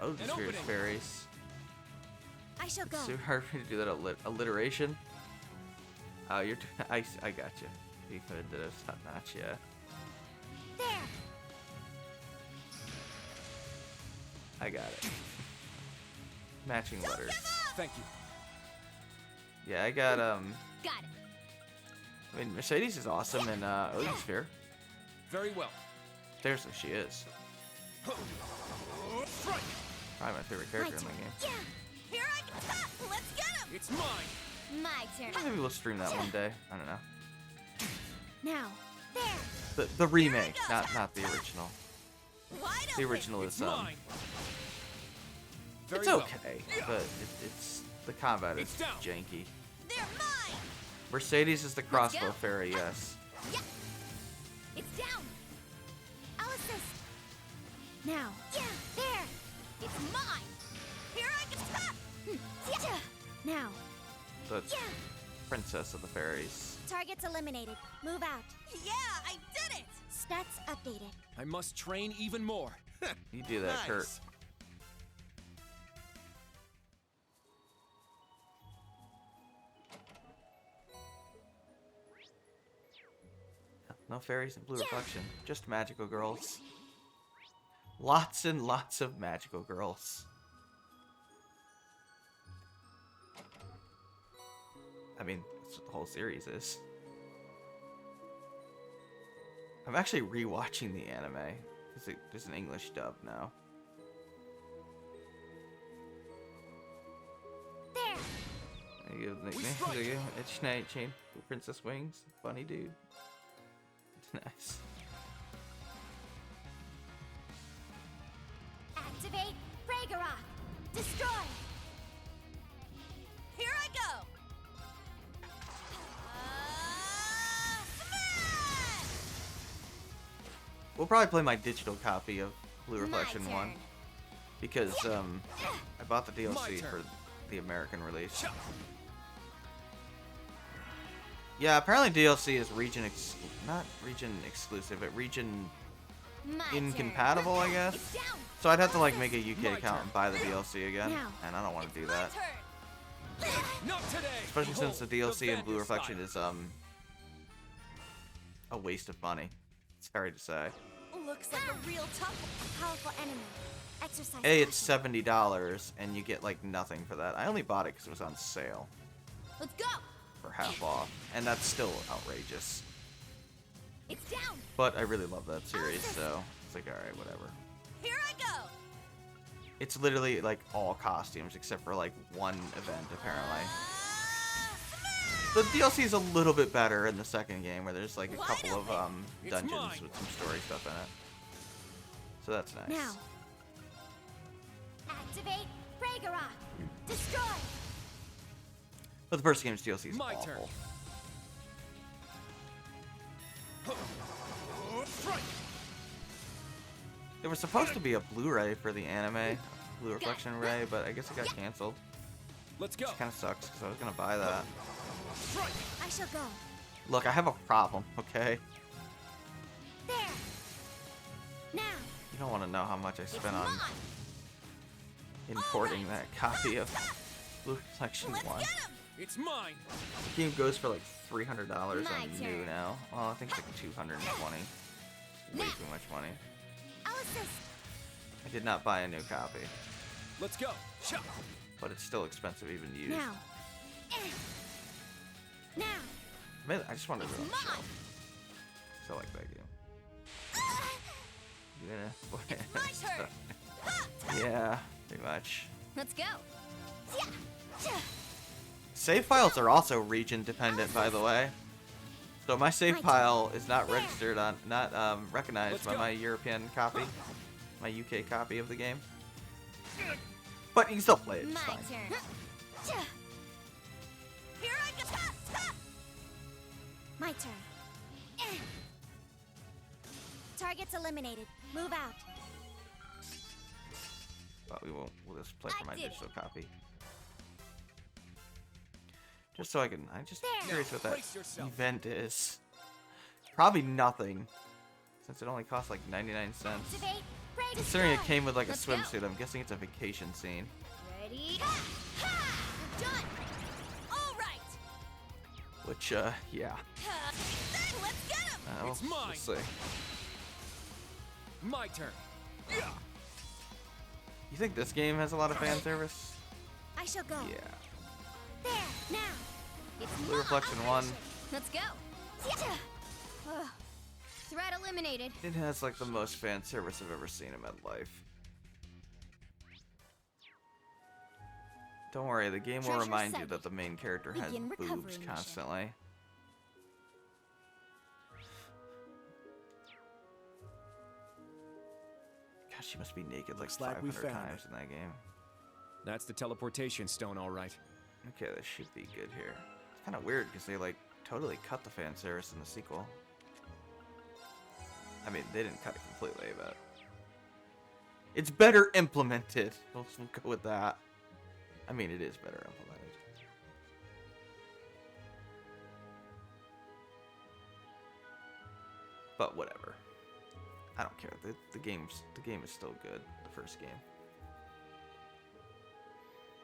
Odin An Sphere's opening. fairies. I shall go. It's too hard for me to do that alliteration. Oh, you're. I got you. You could have did a top notch, yeah. There. I got it. Matching letters. Thank you. Yeah, I got Got it. I mean, Mercedes is awesome in Odin Sphere. Very well. There's who she is. Strike! Probably my favorite character in the game. Yeah. Here I go. Let's get him. It's mine! My turn. Maybe we'll stream that one day. I don't know. Now. There. The remake, not the original. Wide The open. original is Mine! Very it's well. okay, but it's the combat is It's down. janky. They're mine. Mercedes is the crossbow go. fairy, yes. Yeah. It's down. I'll assist. Now. Yeah. There. It's mine. Here I go. Yeah. Now. So it's Yeah. princess of the fairies. Targets eliminated. Move out. Yeah, I did it. Stats updated. I must train even more. You do that, Kurt. Nice. No fairies and blue reflection, just magical girls. Lots and lots of magical girls. I mean, that's what the whole series is. I'm actually rewatching the anime. There's an English dub now. There. You have nicknames strike. again. It's Night Chain, Princess Wings, funny dude. It's nice. Activate Fragoroth. Destroy. Here I go. Smash! We'll probably play my digital copy of Blue Reflection My 1 turn. because I bought the My DLC turn. for the American release. Yeah, apparently DLC is not region exclusive, but region My incompatible, I guess. It's down. So I'd have to like make a UK My account turn. and buy the DLC again, Now. and I don't want to do My that. turn. Not today! Especially since the Behold, DLC in Blue Vandal Reflection style. is a waste of money. Sorry to say. Looks like a real tough. Powerful enemy. Exercise. A, it's caution. $70, and you get like nothing for that. I only bought it because it was on sale Let's go. for half off, and that's still outrageous. It's down. But I really love that series, so it's like, alright, whatever. Here I go. It's literally like all costumes except for like one event, apparently. The DLC is a little bit better in the second game, where there's like a couple of It's dungeons mine. with some story stuff in it. So that's nice. Now. Activate Fragoroth. Destroy. But the first game's DLC is My awful. turn. Strike! There was supposed to be a Blu-ray for the anime, Blue Reflection Ray, but I guess it got canceled. Let's go. Which kind of sucks because I was gonna buy that. Strike! I shall go. Look, I have a problem, okay? There. Now. You don't want to know how much I It's spent on mine. importing that copy of Blue Reflection Let's 1. get him. It's mine. The game goes for like $300 My on new turn. now. Well, I think it's like 220. Way too much money. I'll assist. I did not buy a new copy, Let's go. Shot. but it's still expensive even used. Now. Now. I just wanted to show. So like that game. My turn. Yeah, pretty much. Let's go. Save files are also region dependent, by the way. So my save file is not registered on, recognized by my European copy, my UK copy of the game. But you can still play it. It's My fine. turn. Here I go. My turn. Target's eliminated. Move out. But we won't. We'll just play for my I did digital copy. Just so I can. I'm just curious what that Brace yourself. event is. Probably nothing, since it only costs like 99 cents. Activate. Ready to Considering it go. came with like a Let's go. swimsuit, I'm guessing it's a vacation scene. Ready? Ha! You're done. All right. Which, yeah. Then let's get him. It's mine. Let's see. My turn. You think this game has a lot of fan service? I shall go. Yeah. There. Now. It's Blue my Reflection 1. action. Let's go. Ugh. Threat eliminated. It has like the most fan service I've ever seen in my life. Don't worry, the game will Treasure remind you sighted. that the main character has Begin recovery boobs mission. constantly. God, she must be naked like Looks like we 500 found times in that game. That's the teleportation stone, all right. Okay, this should be good here. It's kind of weird because they like totally cut the fan service in the sequel. I mean, they didn't cut it completely, but it's better implemented. We'll go with that. I mean, it is better implemented. But whatever. I don't care. The game is still good. The first game.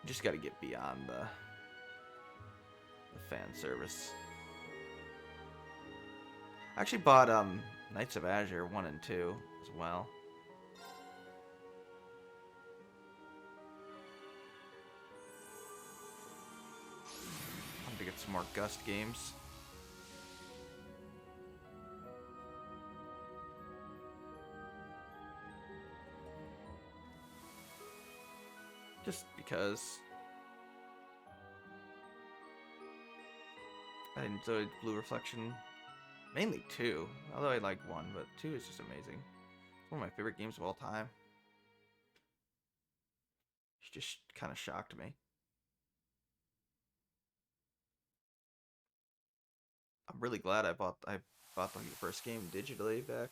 You just got to get beyond the fan service. I actually bought Knights of Azure 1 and 2 as well. I'm to get some more Gust games. Just because I enjoyed Blue Reflection. Mainly 2, although I like 1, but 2 is just amazing. One of my favorite games of all time. It just kind of shocked me. I'm really glad I bought the first game digitally back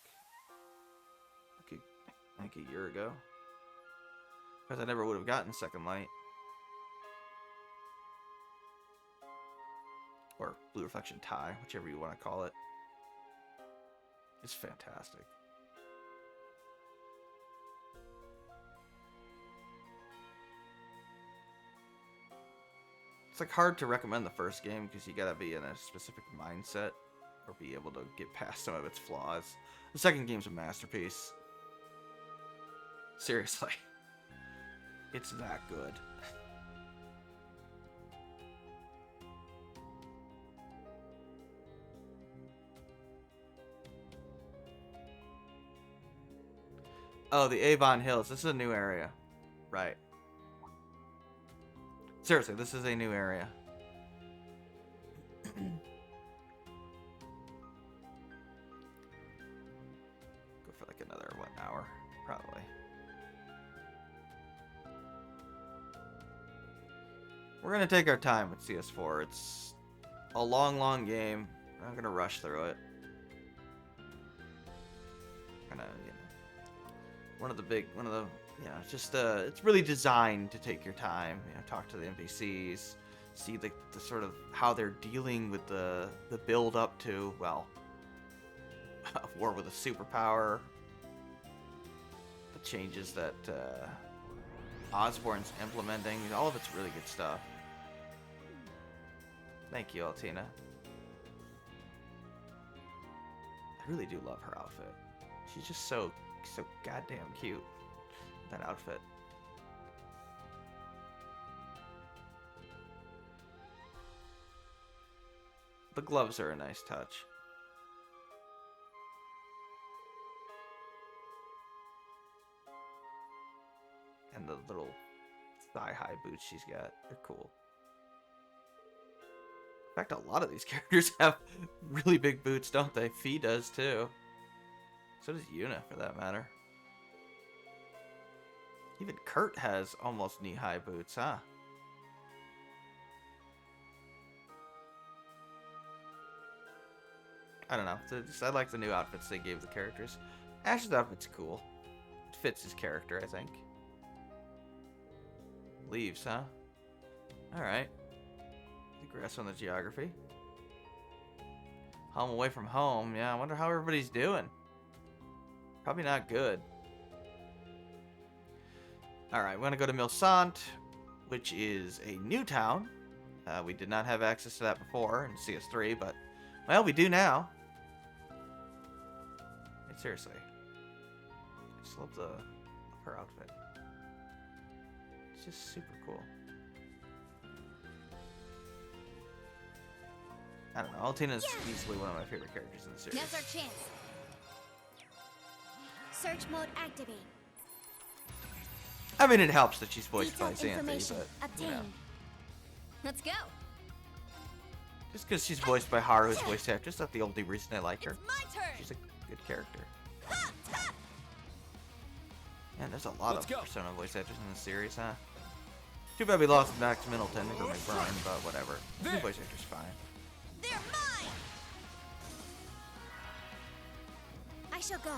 like a year ago. Because I never would have gotten Second Light. Or Blue Reflection Tie, whichever you want to call it. It's fantastic. It's like hard to recommend the first game because you gotta be in a specific mindset or be able to get past some of its flaws. The second game's a masterpiece. Seriously. It's that good. Oh, the Avon Hills. This is a new area. Right. Seriously, this is a new area. Go for like another, what, hour? Probably. We're going to take our time with CS4. It's a long, long game. We're not going to rush through it. Kind of, you know. It's just, it's really designed to take your time, you know, talk to the NPCs, see the sort of how they're dealing with the build up to, well, a war with a superpower, the changes that Osborne's implementing, all of it's really good stuff. Thank you, Altina. I really do love her outfit. She's just so goddamn cute. That outfit. The gloves are a nice touch. And the little thigh-high boots she's got, they're cool. In fact, a lot of these characters have really big boots, don't they? Fee does too. So does Yuna, for that matter. Even Kurt has almost knee-high boots, huh? I don't know. I like the new outfits they gave the characters. Ash's outfit's cool. It fits his character, I think. Leaves, huh? Alright. Digress on the geography. Home away from home. Yeah, I wonder how everybody's doing. Probably not good. Alright, we're going to go to Milsant, which is a new town. We did not have access to that before in CS3, but, well, we do now. Hey, seriously. I just love her outfit. It's just super cool. I don't know. Altina's easily one of my favorite characters in the series. Now's our chance. Search mode activate. I mean, it helps that she's voiced by Detailed Xanthi, information but you obtained. know. Let's go. Just because she's voiced by Haru's voice actor, just not the only reason I like her. It's my turn. She's a good character. Man, there's a lot of Persona voice actors in this series, huh? Too bad we lost Max Middleton to McBride, but whatever. The voice actor's fine. They're mine. I shall go.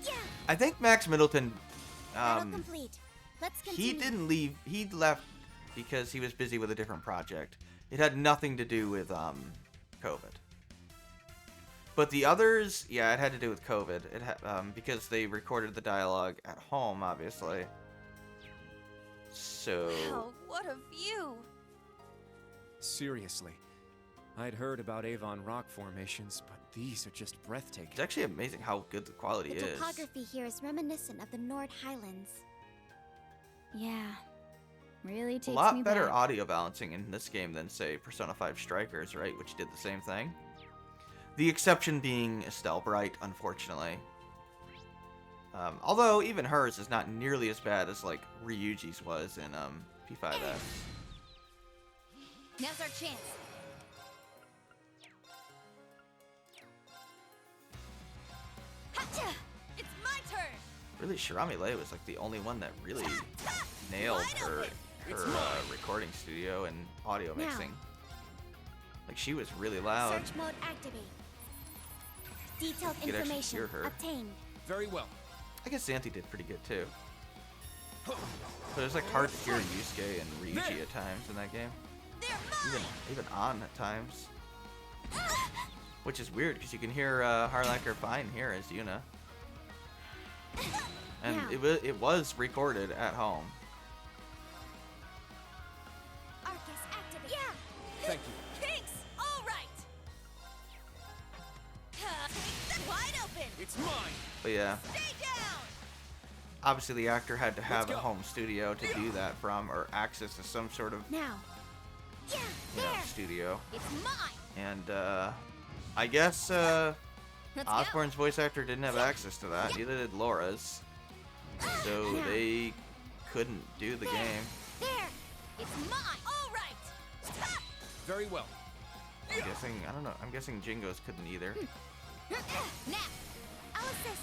Yeah. I think Max Middleton, Battle complete. Let's continue. he didn't leave. He left because he was busy with a different project. It had nothing to do with COVID. But the others, yeah, it had to do with COVID. It because they recorded the dialogue at home, obviously. So. Wow, what a view. Seriously. I'd heard about Avon rock formations, but these are just breathtaking. It's actually amazing how good the quality The is. topography here is reminiscent of the Nord Highlands. Yeah. Really takes A me lot better back. audio balancing in this game than, say, Persona 5 Strikers, right? Which did the same thing. The exception being Estelle Bright, unfortunately. Although, even hers is not nearly as bad as, like, Ryuji's was in P5S. Now's our chance. Hacha! It's my turn. Really, Shirami Lei was, like, the only one that really nailed her recording studio and audio Now. mixing. Like, she was really loud. Search mode activate. Detailed You could actually information hear her. obtained. Very well. I guess Xanthi did pretty good, too. But it was, like, hard to hear Yusuke and Ryuji at times in that game. They're mine. Even An at times. Which is weird, because you can hear Harlacher fine here as Yuna. And Now. it was recorded at home. Arcus activate. Yeah. Thank you. Kinks. All right. Wide open. It's mine. But yeah, Stay down. obviously the actor had to have a go. home studio to do that from, or access to some sort of, Now. Yeah. you know, There. studio. It's mine. And I guess Let's Osborne's voice actor didn't have access to that. Neither did Laura's. So Now. they couldn't do the game. There. It's mine. All right. Very well. I'm guessing, I don't know, I'm guessing Jingo's couldn't either. Now. I'll assist.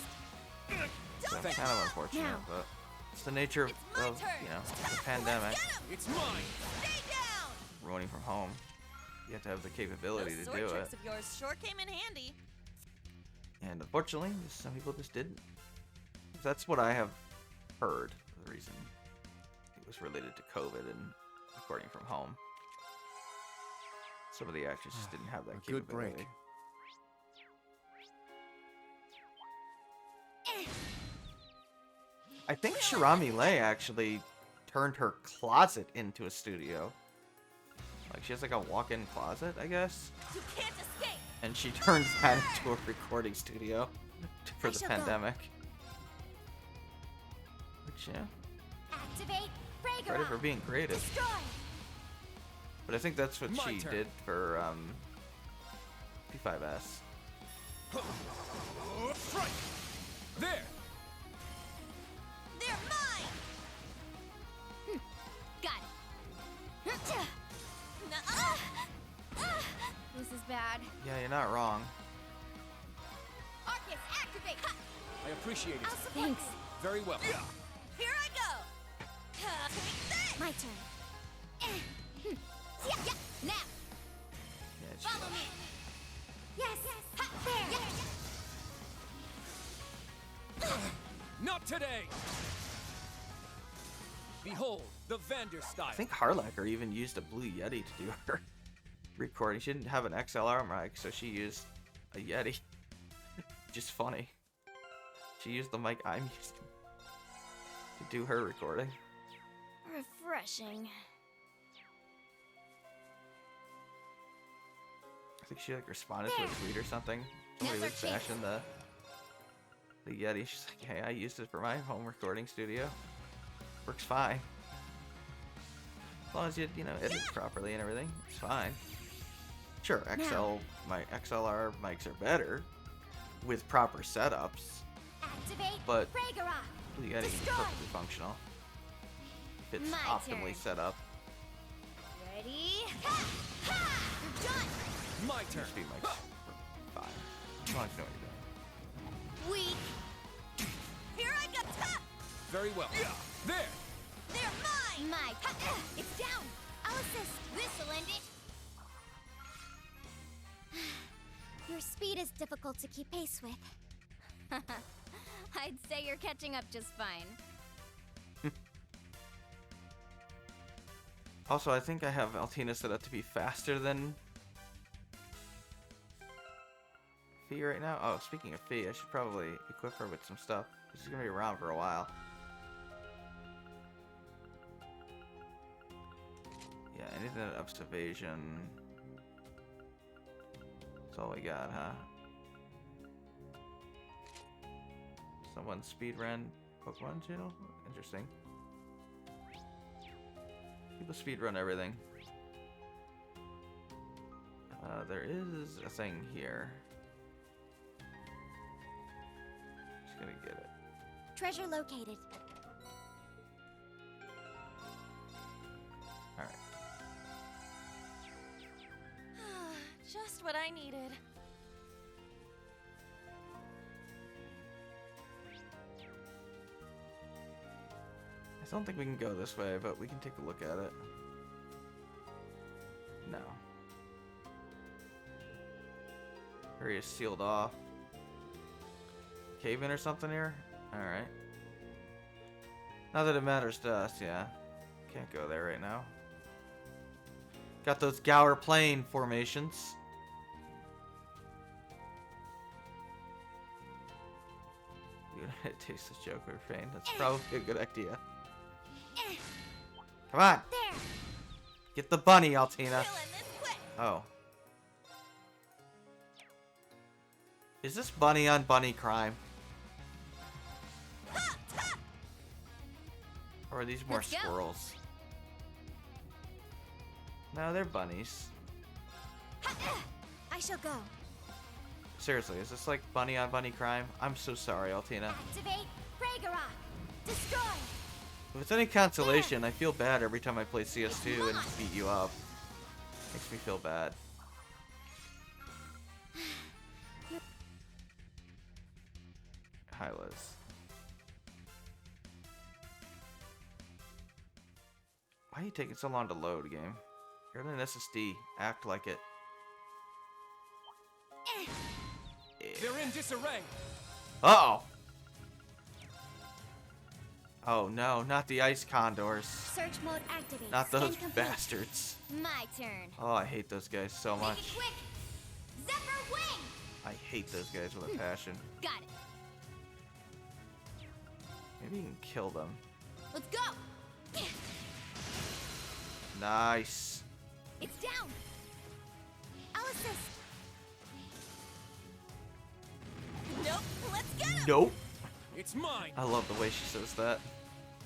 So Thank kind of unfortunate, Now. but it's the nature It's my of turn. you know, the pandemic, Get 'em. It's mine. Stay down. running from home. You have to have the capability Those to sword do tricks it. of yours sure came in handy. And unfortunately, some people just didn't. That's what I have heard. The reason it was related to COVID and recording from home. Some of the actors just didn't have that A good capability. break. I think Shirami Lei actually turned her closet into a studio. Like, she has like a walk-in closet, I guess. You can't escape. And she turns that into a recording studio for the shall go. pandemic. Which, yeah, Activate. credit for Fragor. being creative. Destroy. But I think that's what My she turn. did for P5S. Strike! There! They're mine! Got it. Nuh-uh. This is bad. Yeah, you're not wrong. Arcus, activate. Ha! I appreciate it. I'll support Thanks. you. Very well. Here I go! Take that! My turn. Yeah. Now, Yeah, she follow me. Yes. Ha, there. Not today! Behold, the Vander style. I think Harlacker even used a Blue Yeti to do her recording. She didn't have an XLR mic, so she used a Yeti. Just funny. She used the mic I'm using to do her recording. Refreshing. I think she like responded to a tweet or something. Somebody Now's was our chance. bashing the Yeti. She's like, hey, I used it for my home recording studio. Works fine. As long as you edit properly and everything, it's fine. Sure, my XLR mics are better with proper setups, Activate. but Ragnarok. Blue Yeti is Destroy. perfectly functional if it's My optimally turn. set up. Ready? Ha! Ha! You're done. My turn. USB mics are fine. As long as you know what you're doing. Weak. Here I go! Ha! Very well. There! They're mine! My. Ha! It's down. I'll assist. This'll end it. Your speed is difficult to keep pace with. I'd say you're catching up just fine. Also, I think I have Altina set up to be faster than Fee right now. Oh, speaking of Fee, I should probably equip her with some stuff. She's gonna be around for a while. Yeah, anything that ups evasion. That's all we got, huh? Someone speedrun Pokemon channel? Interesting. People speedrun everything. There is a thing here. Just gonna get it. Treasure located. Alright. Just what I needed. I don't think we can go this way, but we can take a look at it. No. Area is sealed off. Cave in or something here? Alright. Not that it matters to us, yeah. Can't go there right now. Got those Gower Plain formations. It tastes the Joker pain. That's probably a good idea. Come on! There. Get the bunny, Altina. Killing this quick! Oh. Is this bunny on bunny crime? Or are these more Let's go. squirrels? No, they're bunnies. I shall go. Seriously, is this like bunny on bunny crime? I'm so sorry, Altina. Activate. Ragnarok. Destroy. If it's any consolation, I feel bad every time I play CS2 and beat you up. Makes me feel bad. Hi, Liz. Why are you taking so long to load, game? You're in an SSD. Act like it. They're in disarray. Uh-oh! Oh no, not the ice condors. Search mode activated. Not Scan those complete. bastards. My turn. Oh, I hate those guys so Make much. it quick. Zephyr wing. I hate those guys with a passion. Got it. Maybe you can kill them. Let's go. Nice. It's down. I'll assist. Nope, let's get him! Nope. It's mine. I love the way she says that.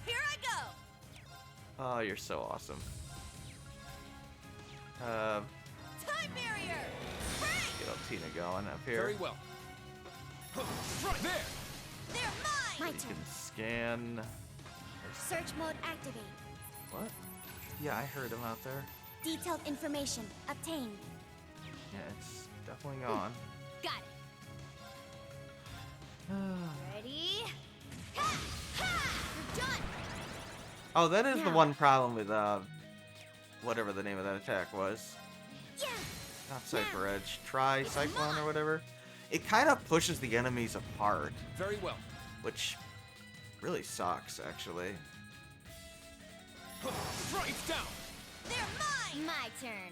Here I go! Oh, you're so awesome. Time barrier! Break! Get old Tina going up here. Very well. Right there! They're mine! My You turn. can scan. Search mode activate. What? Yeah, I heard him out there. Detailed information obtained. Yeah, it's definitely gone. Got it. Ready? Ha! Ha! You're done. Oh, that is the Now. one problem with whatever the name of that attack was. Yeah. Not Cypher Edge. Try Cyclone or whatever. It kind of pushes the enemies apart, Very well. which really sucks, actually. Right, it's down. They're mine! My turn.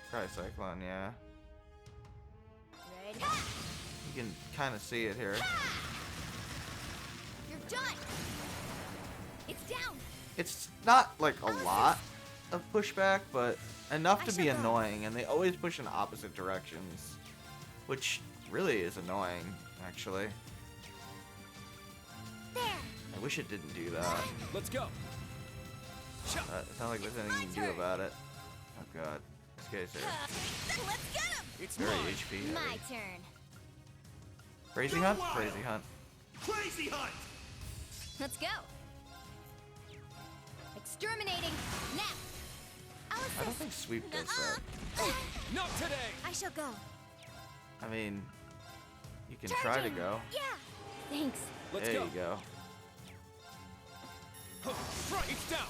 Try Cyclone, yeah. Ready? You can kind of see it here. You're done. It's down. It's not like a lot of pushback, but enough I to be shall go. annoying, and they always push in opposite directions, which really is annoying, actually. There. I wish it didn't do that. Let's go. It's not like there's anything you can do about it. Oh god, this guy's here. Let's get him! It's Very mine. HP My heavy. turn. Crazy Go Hunt? wild. Crazy Hunt. Crazy Hunt! Let's go. Exterminating. Now. I'll I don't assist. think Sweep does that. Not today. I shall go. I mean, you can try to Charging. go. Yeah. Thanks. Let's There go. you go. Right, it's down.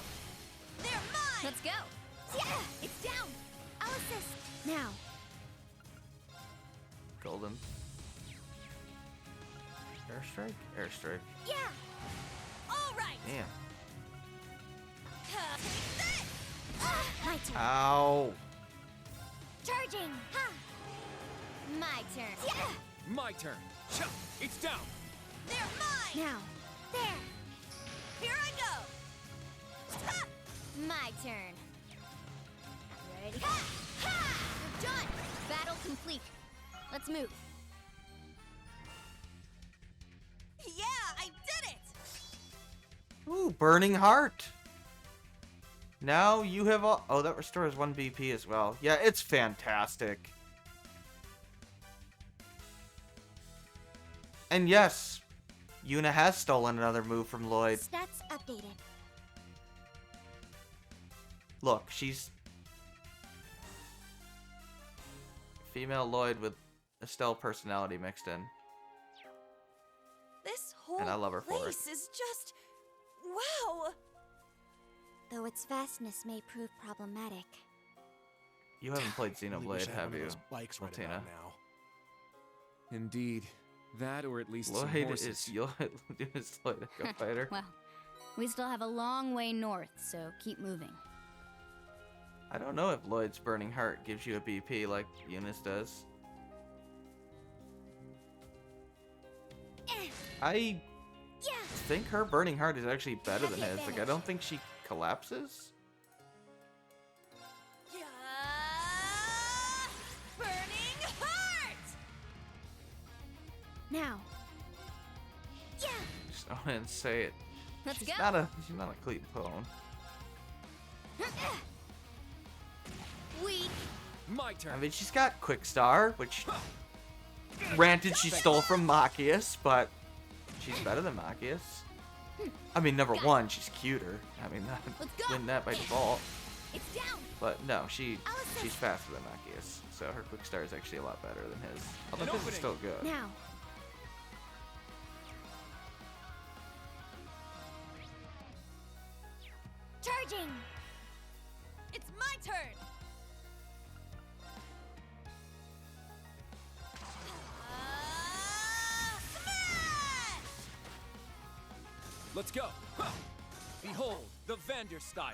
They're mine! Let's go. Yeah. It's down. I'll assist. Now. Golden. Airstrike? Airstrike. Yeah. All right! Damn. My turn. Ow. Charging. Ha. My turn. Yeah. My turn. Cha! It's down. They're mine! Now. There. Here I go! Ha! My turn. Ready? Ha! Ha! You're done. Battle complete. Let's move. Yeah, I did it! Ooh, Burning Heart. Now you have all. Oh, that restores 1 BP as well. Yeah, it's fantastic. And yes, Yuna has stolen another move from Lloyd. Stats updated. Look, she's female Lloyd with Estelle personality mixed in. This whole And I love her for it. place is just... wow! Though its vastness may prove problematic. You haven't played Really wish Xenoblade, I had have one of you? those bikes right Martina? about now. Indeed. That or at least some Lloyd horses. is Lloyd Echo Fighter. Well, we still have a long way north, so keep moving. I don't know if Lloyd's Burning Heart gives you a BP like Eunice does. I Yeah. think her Burning Heart is actually better than Heavy his. Like, I advantage. don't think she collapses. Yeah! Burning heart! Now. Yeah. Just go ahead and say it. Let's She's go. not a clean pone. Weak. My I turn. mean, she's got Quick Star, which granted she stole from Machias, but she's better than Machias. I mean, number one, she's cuter. I mean, Let's go. win that by default. It's down. But no, she's Allison. faster than Machias, so her Quick Star is actually a lot better than his. Although An his is opening. still good. Now. Charging. It's my turn! Smash! Let's go. Ha! Behold the Vander style.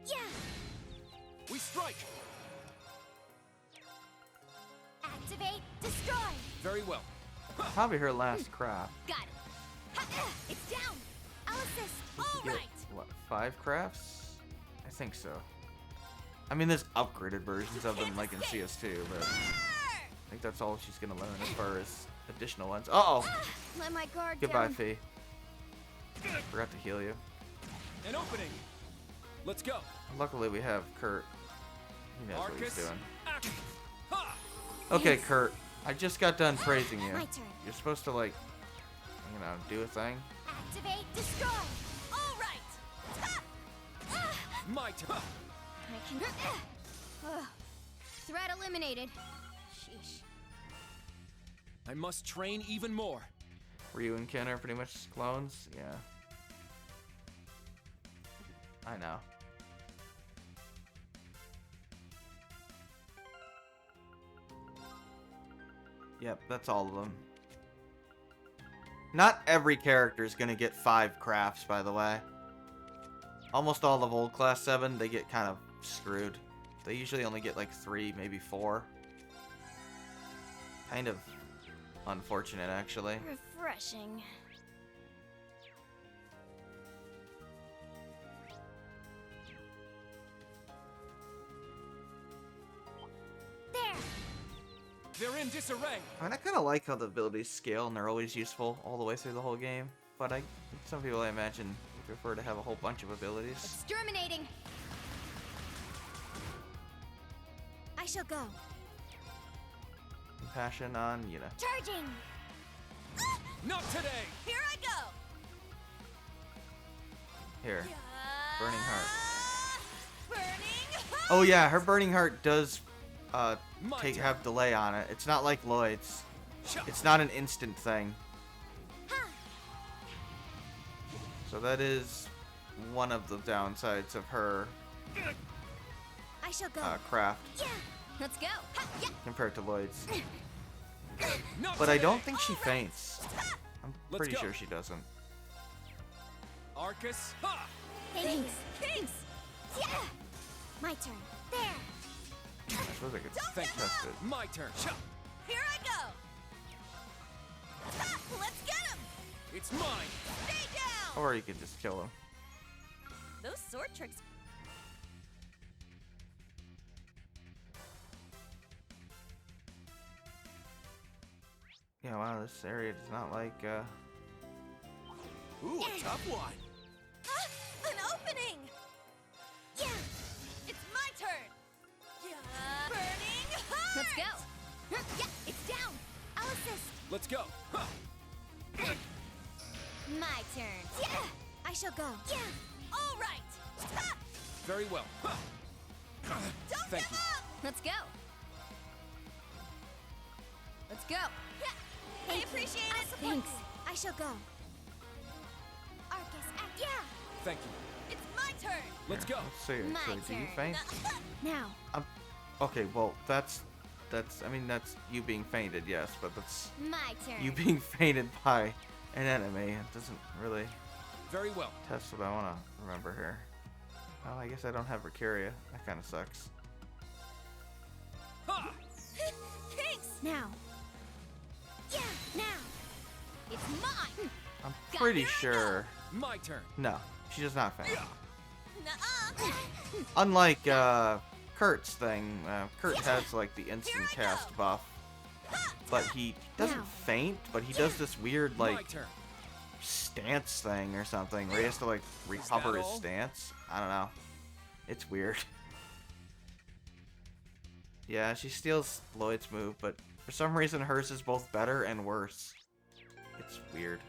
Yeah. We strike. Activate. Destroy. Very well. Probably her last crap. Got it. Ha. It's down. I'll assist. Did All you get, right. what, 5 crafts? I think so. I mean, there's upgraded versions of them like in CS2, but I think that's all she's gonna learn as far as additional ones. Uh-oh! Let my guard Goodbye, down. Fee. Forgot to heal you. An opening. Let's go. Luckily, we have Kurt. He knows what he's Arcus. doing. Action. Ha! Okay, Kurt. I just got done praising you. My turn. You're supposed to, like, you know, do a thing. Activate, destroy. All right. My turn. I can. Threat eliminated. Sheesh. I must train even more. Ryu and Ken are pretty much clones. Yeah. I know. Yep, that's all of them. Not every character is gonna get 5 crafts, by the way. Almost all of old class 7, they get kind of screwed. They usually only get like 3, maybe 4. Kind of unfortunate, actually. Refreshing. There. They're in disarray. I mean, I kind of like how the abilities scale and they're always useful all the way through the whole game. But some people I imagine prefer to have a whole bunch of abilities. Exterminating. I shall go. Compassion on Yuna. Charging. Not today. Here I go. Here. Burning Heart. Burning heart. Oh yeah, her Burning Heart does My turn. have delay on it. It's not like Lloyd's. Shut. It's not an instant thing. Ha. So that is one of the downsides of her I shall go. craft Yeah. Let's go. Ha. Yeah. compared to Lloyd's. Not But I today. don't think she faints. I'm Let's pretty go. sure she doesn't. Arcus. Ha! Thanks. Thanks. Yeah. My turn. There. I suppose I could Thank you. test it. My turn. Shut. Here I go. Ha, let's get him. It's mine. Stay down. Or you could just kill him. Those sword tricks. Yeah, wow, this area does not like, Ooh, a tough one. Ah, an opening. Yeah. It's my turn. Yeah. Burning heart. Let's go. Yeah. It's down. I'll assist. Let's go. Ha! My turn. Yeah. I shall go. Yeah. All right. Ha, Very well. Ha! don't Thank give you. up. Let's go. Let's go. Yeah. I appreciate it. Thanks. I shall go. Arcus, act. Yeah. Thank you. It's my turn. Let's go. let's see, My actually, do you turn. faint? Now. Okay, well, that's, I mean, that's you being fainted, yes, but that's My turn. you being fainted by an enemy. It doesn't really Very well. test what I want to remember here. Oh, I guess I don't have Mercuria. That kind of sucks. Ha! Thanks. Now. Yeah. Now. It's mine. I'm Got pretty it. sure. My turn. No, she does not faint. Nuh-uh. Unlike Kurt's thing, Kurt has like the instant cast buff, but he doesn't Now. faint, but he does this weird My like turn. stance thing or something where he has to like recover his all? stance. I don't know. It's weird. Yeah, she steals Lloyd's move, but for some reason hers is both better and worse. It's weird.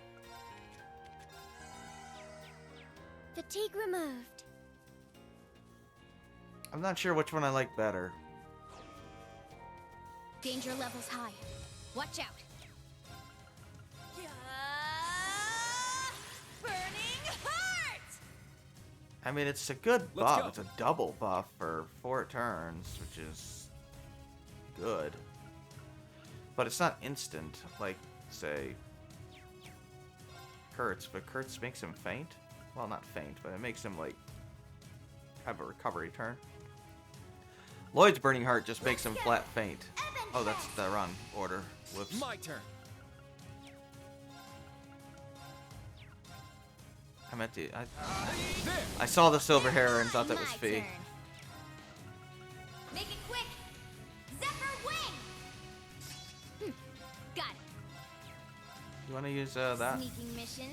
Fatigue removed. I'm not sure which one I like better. Danger levels high. Watch out. Yeah. Burning heart. I mean, it's a good Let's buff. go. It's a double buff for 4 turns, which is good. But it's not instant, like, say, Kurt's. But Kurt's makes him faint. Well, not faint, but it makes him, like, have a recovery turn. Lloyd's Burning Heart just makes him flat faint. Oh, that's the wrong order. Whoops. My turn. I meant to... There. I saw the silver hair and thought that was My Fee. turn. You want to use that? Sneaking mission,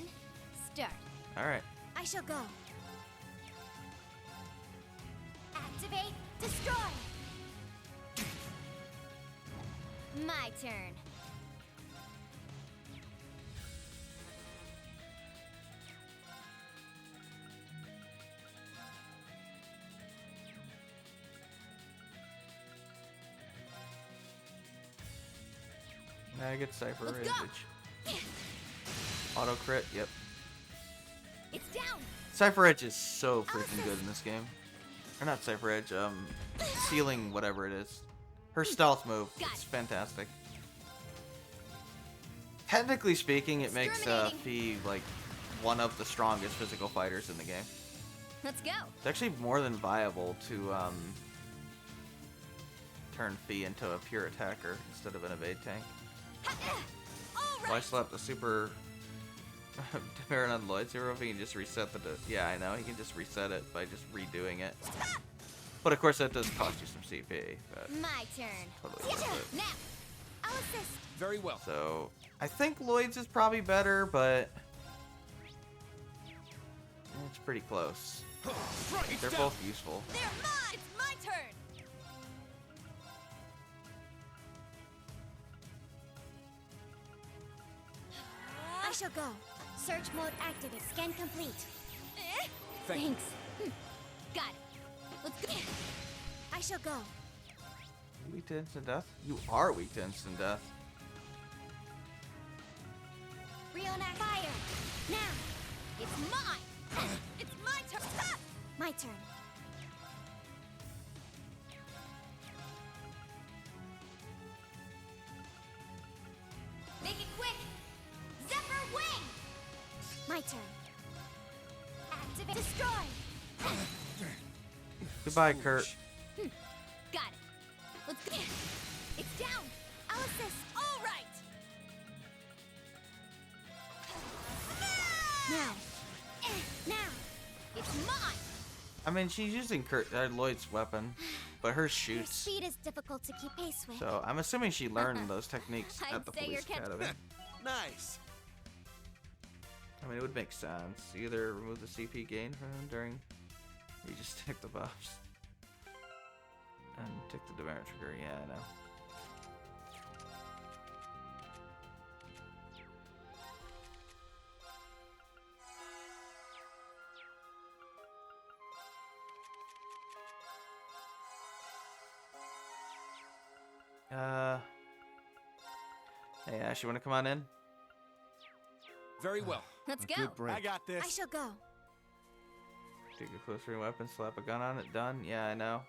start. All right. I shall go. Activate, destroy. My turn. Now I get Cypher Let's Edge. go. Auto crit. Yep. It's down. Cypher Edge is so freaking good in this game. Or not Cypher Edge. Sealing whatever it is. Her stealth move. It's fantastic. Technically speaking, it makes Fee like one of the strongest physical fighters in the game. Let's go. It's actually more than viable to turn Fee into a pure attacker instead of an evade tank. Why slap the super Demarin on Lloyd Zero if he can just reset the... Yeah, I know. He can just reset it by just redoing it. But of course that does cost you some CP. But my turn. totally worth it. Now, I'll assist. Very well. So, I think Lloyd's is probably better, but... it's pretty close. They're both useful. They're mine! It's my turn! I shall go. Search mode activate. Scan complete. Thank you. Thanks. Got it. Let's go. I shall go. Weak to instant death? You are weak to instant death. Riona fire. Now. It's mine. It's my turn! Ha! My turn. Make it quick. Zephyr wing. My turn. Activate. Destroy. Goodbye, Kurt. Got it. Let's go. It's down. I'll assist. All right! Now. Now. It's mine. I mean, she's using Lloyd's weapon, but her Your shoots. speed is difficult to keep pace with. So I'm assuming she learned those techniques I'd at the say police you're academy. Nice. I mean, it would make sense. Either remove the CP gain from him during, or you just take the buffs and take the Demarin trigger. Yeah, I know. Hey Ash, you want to come on in? Very well. Let's A go. good break. I got this. I shall go. Take a close range weapon, slap a gun on it, done. Yeah, I know.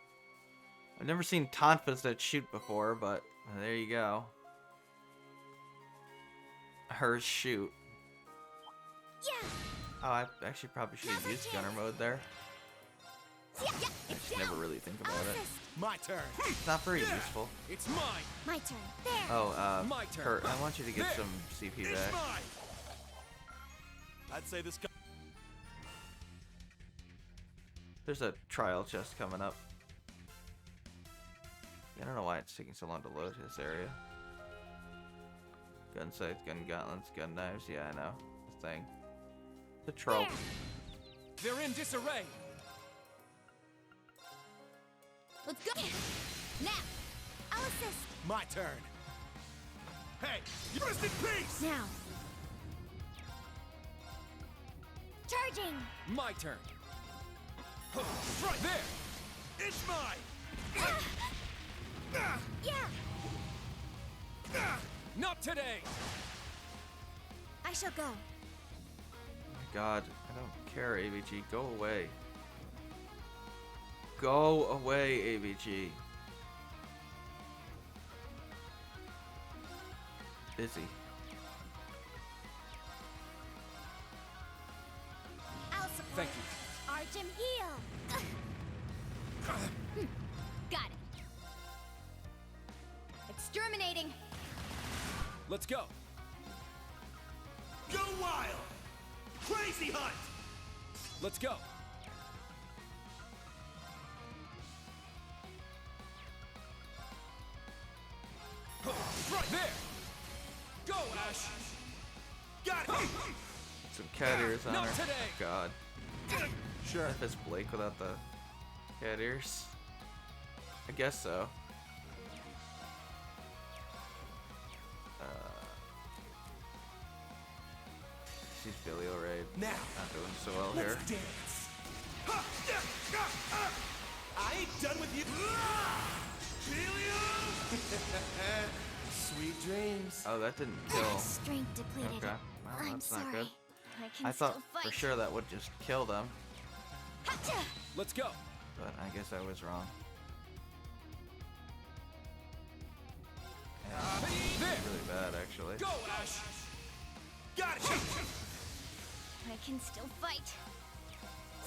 I've never seen Tonfas that shoot before, but there you go. Her shoot. Yeah. Oh, I actually probably should have used gunner mode there. Yeah. I It's just never down. really think I'll about it. assist. My turn. It's not very useful. It's mine. My turn. There. Oh, My turn. Kurt, I want you to get There. some CP It's back. mine. I'd say this guy. There's a trial chest coming up. I don't know why it's taking so long to load his area. Gun sights, gun gauntlets, gun knives. Yeah, I know. The thing. The trope. There. They're in disarray. Let's go. Now. I'll assist. My turn. Hey, you rest in peace. Now. Charging. My turn. Right There. It's mine. Yeah. Not today. I shall go. My God, I don't care, AVG. Go away. Go away, AVG. Busy. I'll support. Thank you. Archim heal. Got it. Exterminating. Let's go. Go wild. Crazy hunt. Let's go. Right There. Go, Ash. Got it. Some cat ears on Not her. today. Oh, God. Sure. If it's Blake without the cat ears. I guess so. She's Billy O'Reilly. Now, Not doing so well let's here. dance. Ha! Yeah! I ain't done with you. Helium! Sweet dreams. Oh, that didn't kill. Strength depleted. Okay. Well, I'm that's sorry. not good. I can I thought still fight. for sure that would just kill them, Hacha! Let's go. but I guess I was wrong. Yeah, There. really bad, actually. Go, Ash. Got it. I can still fight.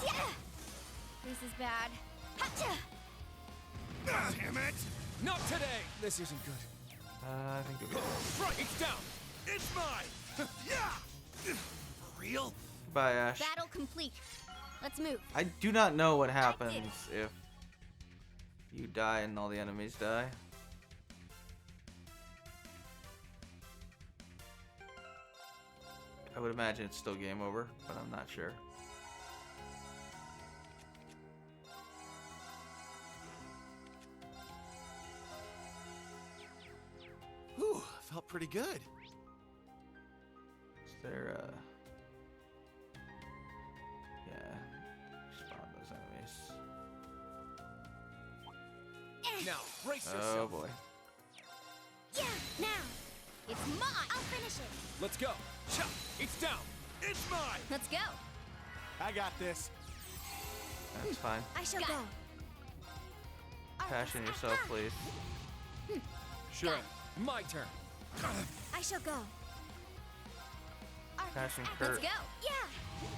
Yeah! This is bad. Hacha! Damn it! Not today. This isn't good. I think it'll be Right, it's down. It's mine. Yeah. For real? Goodbye, Ash. Battle complete. Let's move. I do not know what happens if you die and all the enemies die. I would imagine it's still game over, but I'm not sure. Whew, felt pretty good. Is there yeah, spawn those enemies. Now, brace Oh yourself. boy. Yeah! Now! It's mine! I'll finish it! Let's go. Chop. It's down. It's mine. Let's go! I got this. That's fine. I shall Got go. it. Passion yourself, please. Sure. My turn. I shall go. Passion Let's Kurt. go! Yeah!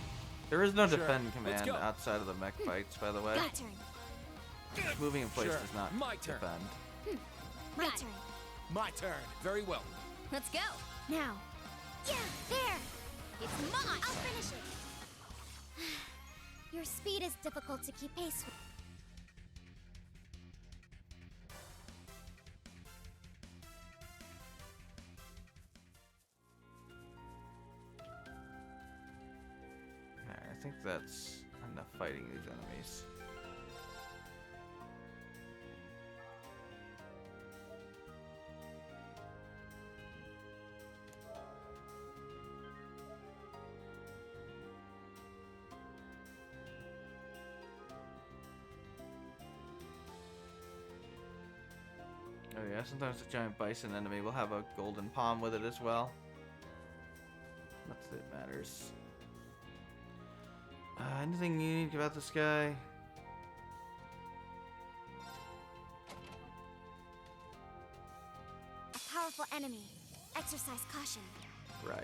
There is no Sure. defend Let's command go. outside of the mech fights, by the way. My turn. Moving in place Sure. does not My turn. defend. My Got it. turn. My turn. Very well. Let's go! Now. Yeah! There! It's mine! I'll finish it! Your speed is difficult to keep pace with. Alright, I think that's enough fighting these enemies. Oh yeah, sometimes the giant bison enemy will have a golden palm with it as well. Not that it matters. Anything unique about this guy? A powerful enemy. Exercise caution. Right.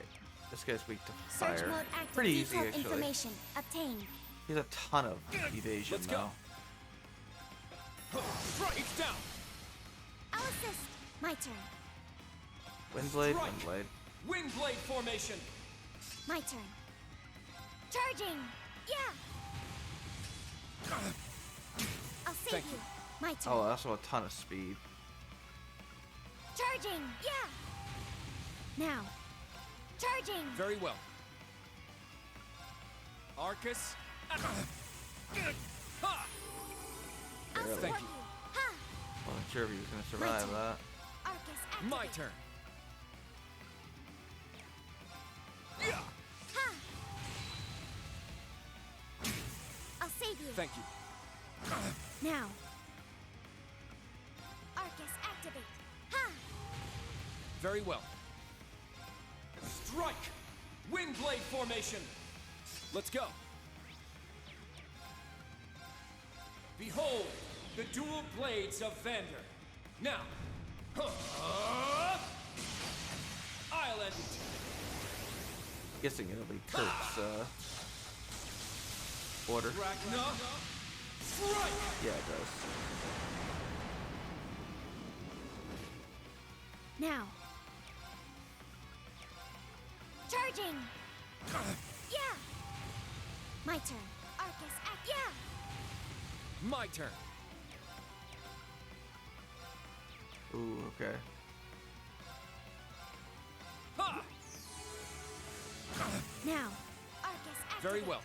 This guy's weak to Surge fire. mode active. Pretty easy, Detailed actually. information obtained. He's a ton of evasion, Let's go. though. Right, it's down. I'll assist. My turn. Windblade, Strike. Windblade. Windblade formation. My turn. Charging. Yeah. I'll save Thank you. you. My turn. Oh, also a ton of speed. Charging. Yeah. Now. Charging. Very well. Arcus. Ha! I'll Barely. support Thank you. Ha. Wasn't sure if he was gonna My survive turn. that. Arcus activate. My turn. Ha. I'll save you. Thank you. Now. Arcus activate. Ha. Very well. Strike! Windblade formation! Let's go! Behold, the dual blades of Vander. Now, I'll end it. Guessing it'll be Kurt's order. Ragna, strike! Yeah, it does. Now. Charging. Yeah. My turn. Arcus act. Yeah. My turn. Ooh, okay. Ha! Now, Arcus, activate. Very well.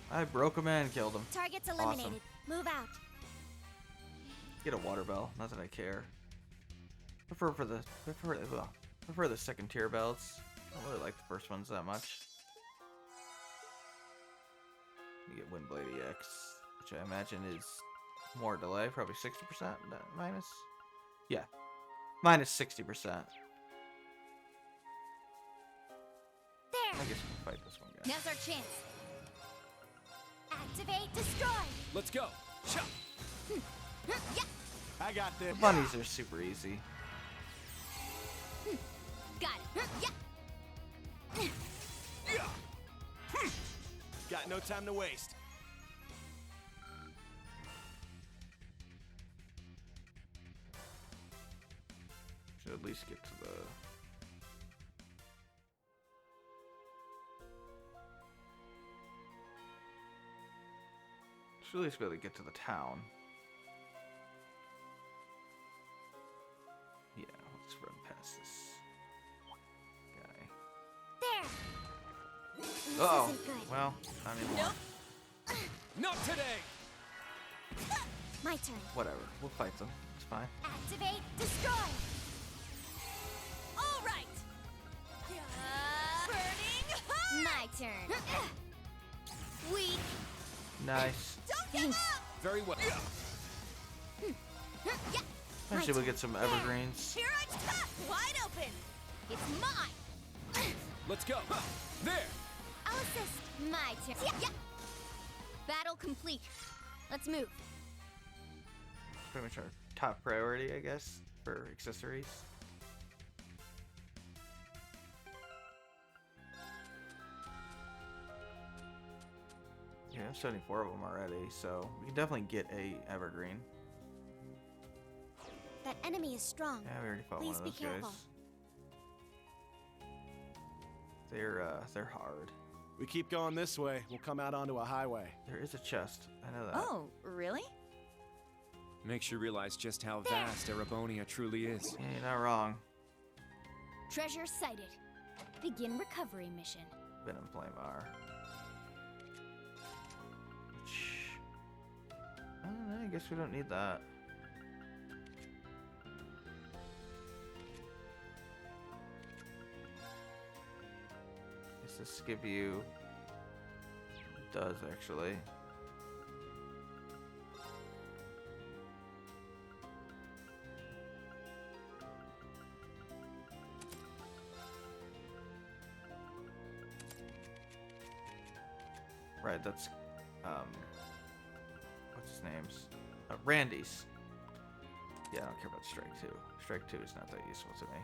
I broke him and killed him. Target's Awesome. eliminated. Move out. Get a water bell. Not that I care. Prefer the second tier belts. I don't really like the first ones that much. You get Windblade EX, which I imagine is more delay, probably 60% minus. Yeah, minus 60%. There. I guess we can fight this one guy. Now's our chance. Activate. Destroy. Let's go. Chop. Yeah. I got this. The bunnies are super easy. Got it. Yeah. Yeah. Got no time to waste. Should at least get to the. Should at least be able to get to the town. Yeah, let's run past this guy. There. This Uh-oh. isn't good. Well, not anymore. Not today. My turn. Whatever. We'll fight them. It's fine. Activate. Destroy. All right. Burning hot. My turn. Weak. Nice. Don't give Thanks. up. Very well. Yeah. Eventually we'll get some evergreens. Here I come. Wide open. It's mine. Let's go. There. I'll assist. My turn. Yeah. Battle complete. Let's move. Pretty much our top priority, I guess, for accessories. Yeah, I have 74 of them already, so we can definitely get a evergreen. That enemy is strong. Yeah, we already fought Please one of be those careful. guys. They're hard. We keep going this way, we'll come out onto a highway. There is a chest. I know that. Oh, really? Makes you realize just how vast Erebonia truly is. Yeah, you're not wrong. Treasure sighted. Begin recovery mission. Venom Flamar. Which, I don't know, I guess we don't need that. Does this give you? It does actually. Right, that's what's his name's? Randy's. Yeah, I don't care about Strike 2. Strike 2 is not that useful to me.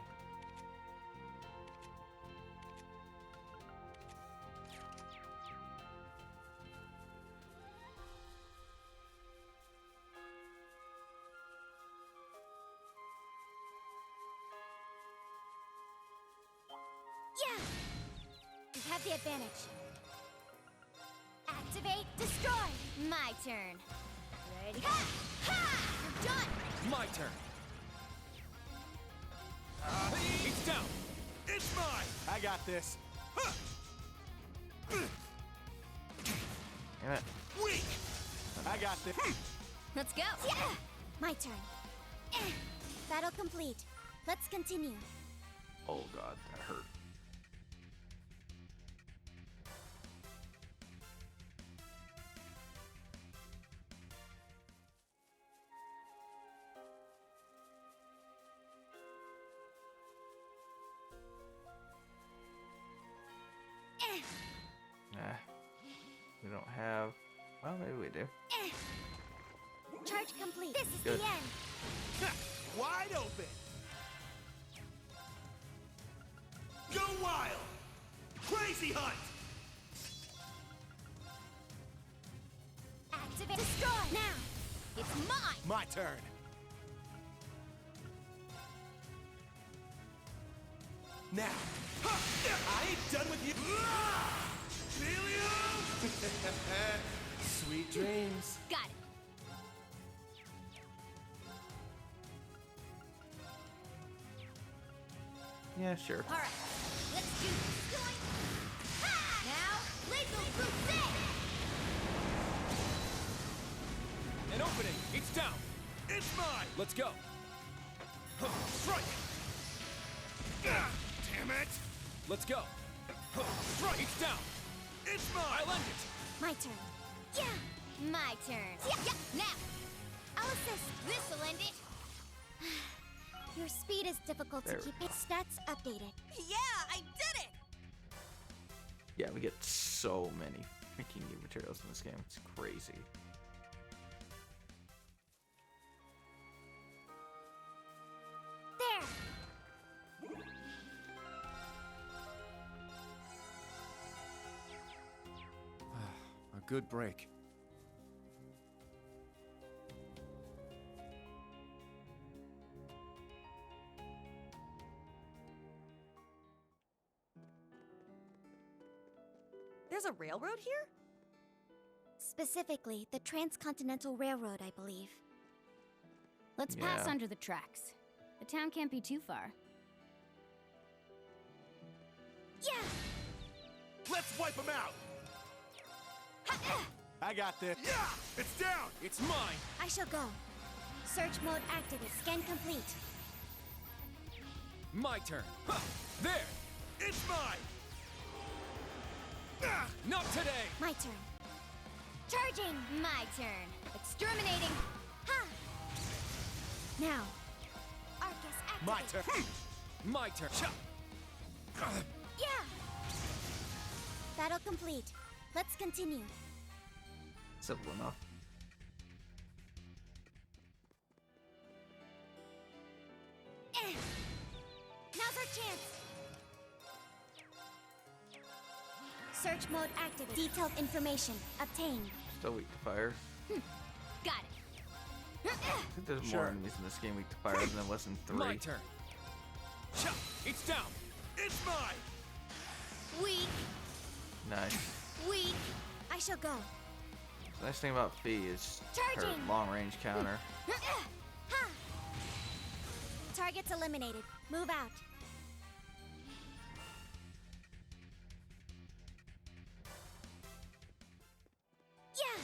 Yeah. You have the advantage. Activate. Destroy. My turn. Ready? Ha! Ha! You're done. My turn. It's down. It's mine! I got this. Damn it. Weak! I got this. Let's go. Yeah. My turn. Battle complete. Let's continue. Oh god, that hurt. Nah. We don't have. Well, maybe we do. Charge complete. This is Good. the end. Wide open! Go wild! Crazy hunt! Activate. Destroy. Now. It's mine. My turn. Now. I ain't done with you. Sweet dreams. Got it. Yeah, sure. All right, let's do this. Now, Laser Crusade! An opening. It's down. It's mine! Let's go. Strike! Ah, damn it! Let's go. Strike! It's down. It's mine! I'll end it. My turn. Yeah, my turn. Yeah, now. I'll assist. This'll end it. Your speed is difficult There to we keep. Stats updated. Yeah, I did it! Yeah, we get so many freaking new materials in this game. It's crazy. There. A good break. There's a railroad here? Specifically, the Transcontinental Railroad, I believe. Let's Yeah. pass under the tracks. The town can't be too far. Yeah. Let's wipe them out! I got this. Yeah! It's down! It's mine. I shall go. Search mode activated. Scan complete. My turn. Huh. There. It's mine! Ah, Not today. My turn. Charging! My turn. Exterminating! Ha! Now. Arcus activate. my turn! My turn. Chop. Yeah. Battle complete. Let's continue. Simple enough. Now's our chance. Search mode activated. Detailed information obtained. Still weak to fire. Got it. I think there's Sure. more enemies in this game weak to fire than there was in 3. My turn. Chop. It's down. It's mine! Weak, Nice. weak. I shall go. The nice thing about Fee is her Charging. long range counter. Ha! Targets eliminated. Move out. Yeah.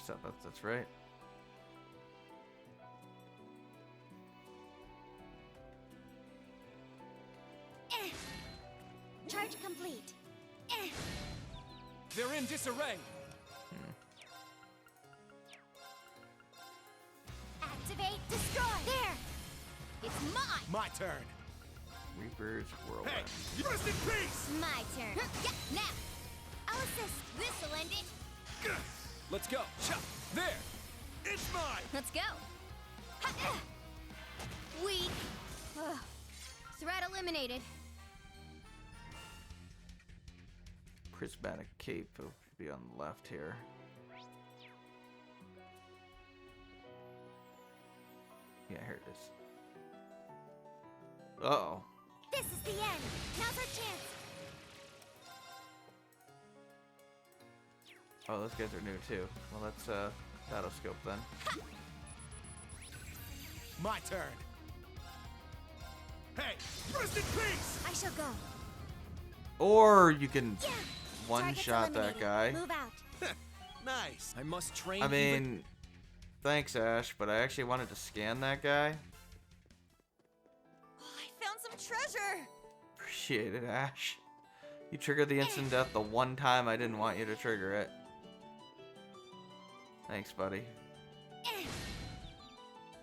So that's right. Charge complete. They're in disarray. Activate. Destroy. There. It's mine! My turn! Reaper's Whirlwind. Hey! Rest in peace! My turn. Yeah, now! I'll assist. This'll end it. Let's go. Chop. There. It's mine! Let's go. Weak. Ugh. Threat eliminated. Prismatic Cape will be on the left here. Yeah, here it is. Uh-oh. This is the end. Now's our chance. Oh, those guys are new too. Well, let's battle scope then. My turn! Hey! Rest in peace! I shall go. Or you can Yeah. one-shot that Targets guy. eliminated. Move out. Nice! I must train. I even- mean, thanks, Ash, but I actually wanted to scan that guy. Oh, I found some treasure! Appreciate it, Ash. You triggered the instant death the one time I didn't want you to trigger it. Thanks, buddy.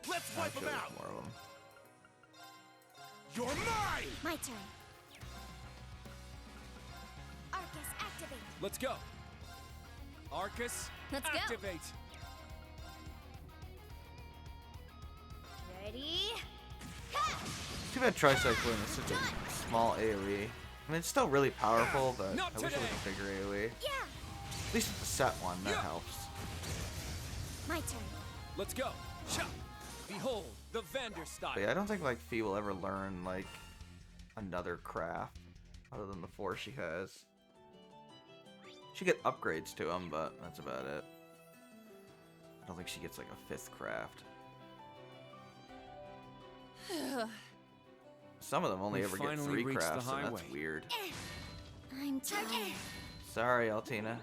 Let's I'm wipe sure them there's out! more of them. You're mine! My turn. Arcus activate. Let's go. Arcus, Let's go. activate. Ready? Too bad Tricycling is such a small AoE. I mean, it's still really powerful, but Not I wish it was today. a bigger AoE. Yeah. At least it's a set one, that Yeah. helps. My turn. Let's go. Chop. Behold, the Vander style. But yeah, I don't think like Fee will ever learn like another craft other than the 4 she has. She get upgrades to them, but that's about it. don't think she gets like a 5th craft. Some of them only We ever get finally 3 reached the crafts, and highway. that's weird. I'm tired. Sorry, Altina.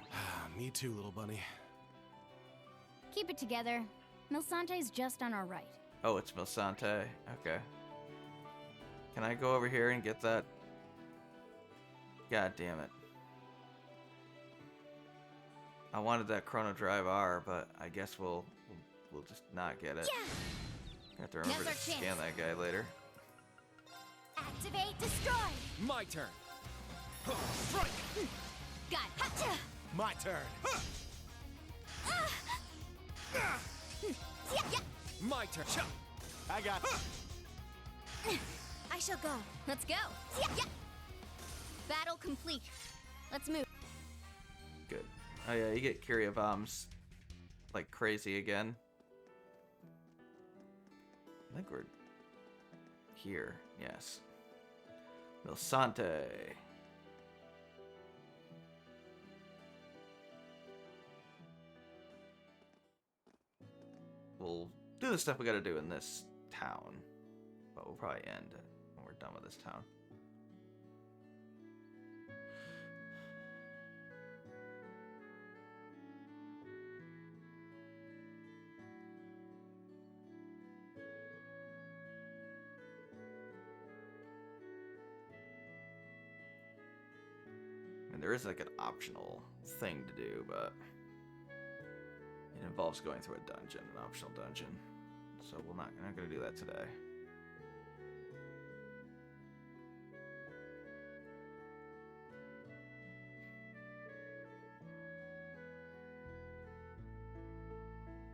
Me too, little bunny. Keep it together. Milsante's just on our right. Oh, it's Milsante. Okay. Can I go over here and get that? God damn it. I wanted that Chrono Drive R, but I guess we'll just not get it. I have to remember to Now's our scan chance. that guy later. Activate destroy. My turn. Strike! Got it. Hacha. My turn. Yeah. My turn. Cha. I got. I shall go. Let's go. Yeah. Battle complete. Let's move. Good. Oh yeah, you get Curia bombs like crazy again. I think we're here. Yes. Milsante. We'll do the stuff we gotta do in this town, but we'll probably end when we're done with this town. And there is like an optional thing to do, but it involves going through a dungeon, an optional dungeon. So we're not gonna do that today.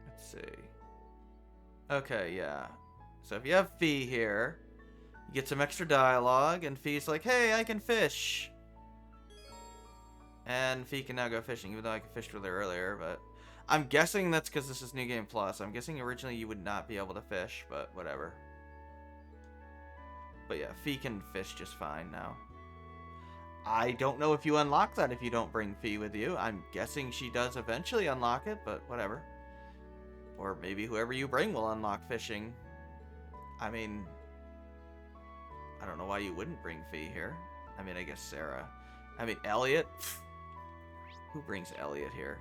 Let's see. Okay, yeah. So if you have Fee here, you get some extra dialogue, and Fee's like, "Hey, I can fish." And Fee can now go fishing, even though I fished with her earlier, but I'm guessing that's because this is New Game Plus. I'm guessing originally you would not be able to fish, but whatever. But yeah, Fee can fish just fine now. I don't know if you unlock that if you don't bring Fee with you. I'm guessing she does eventually unlock it, but whatever. Or maybe whoever you bring will unlock fishing. I mean, I don't know why you wouldn't bring Fee here. I mean, I guess Sarah. I mean, Elliot? Pfft. Who brings Elliot here?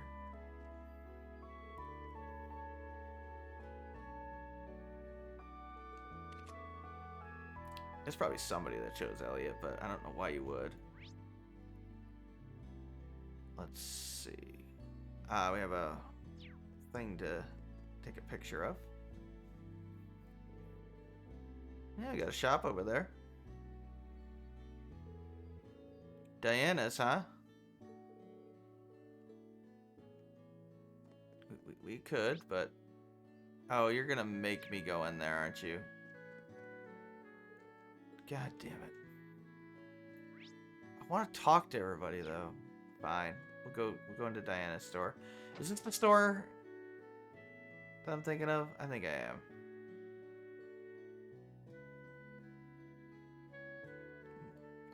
There's probably somebody that chose Elliot, but I don't know why you would. Let's see. We have a thing to take a picture of. Yeah, we got a shop over there. Diana's, huh? We could, but... Oh, you're gonna make me go in there, aren't you? God damn it. I want to talk to everybody, though. Fine. We'll go into Diana's store. Is this the store that I'm thinking of? I think I am.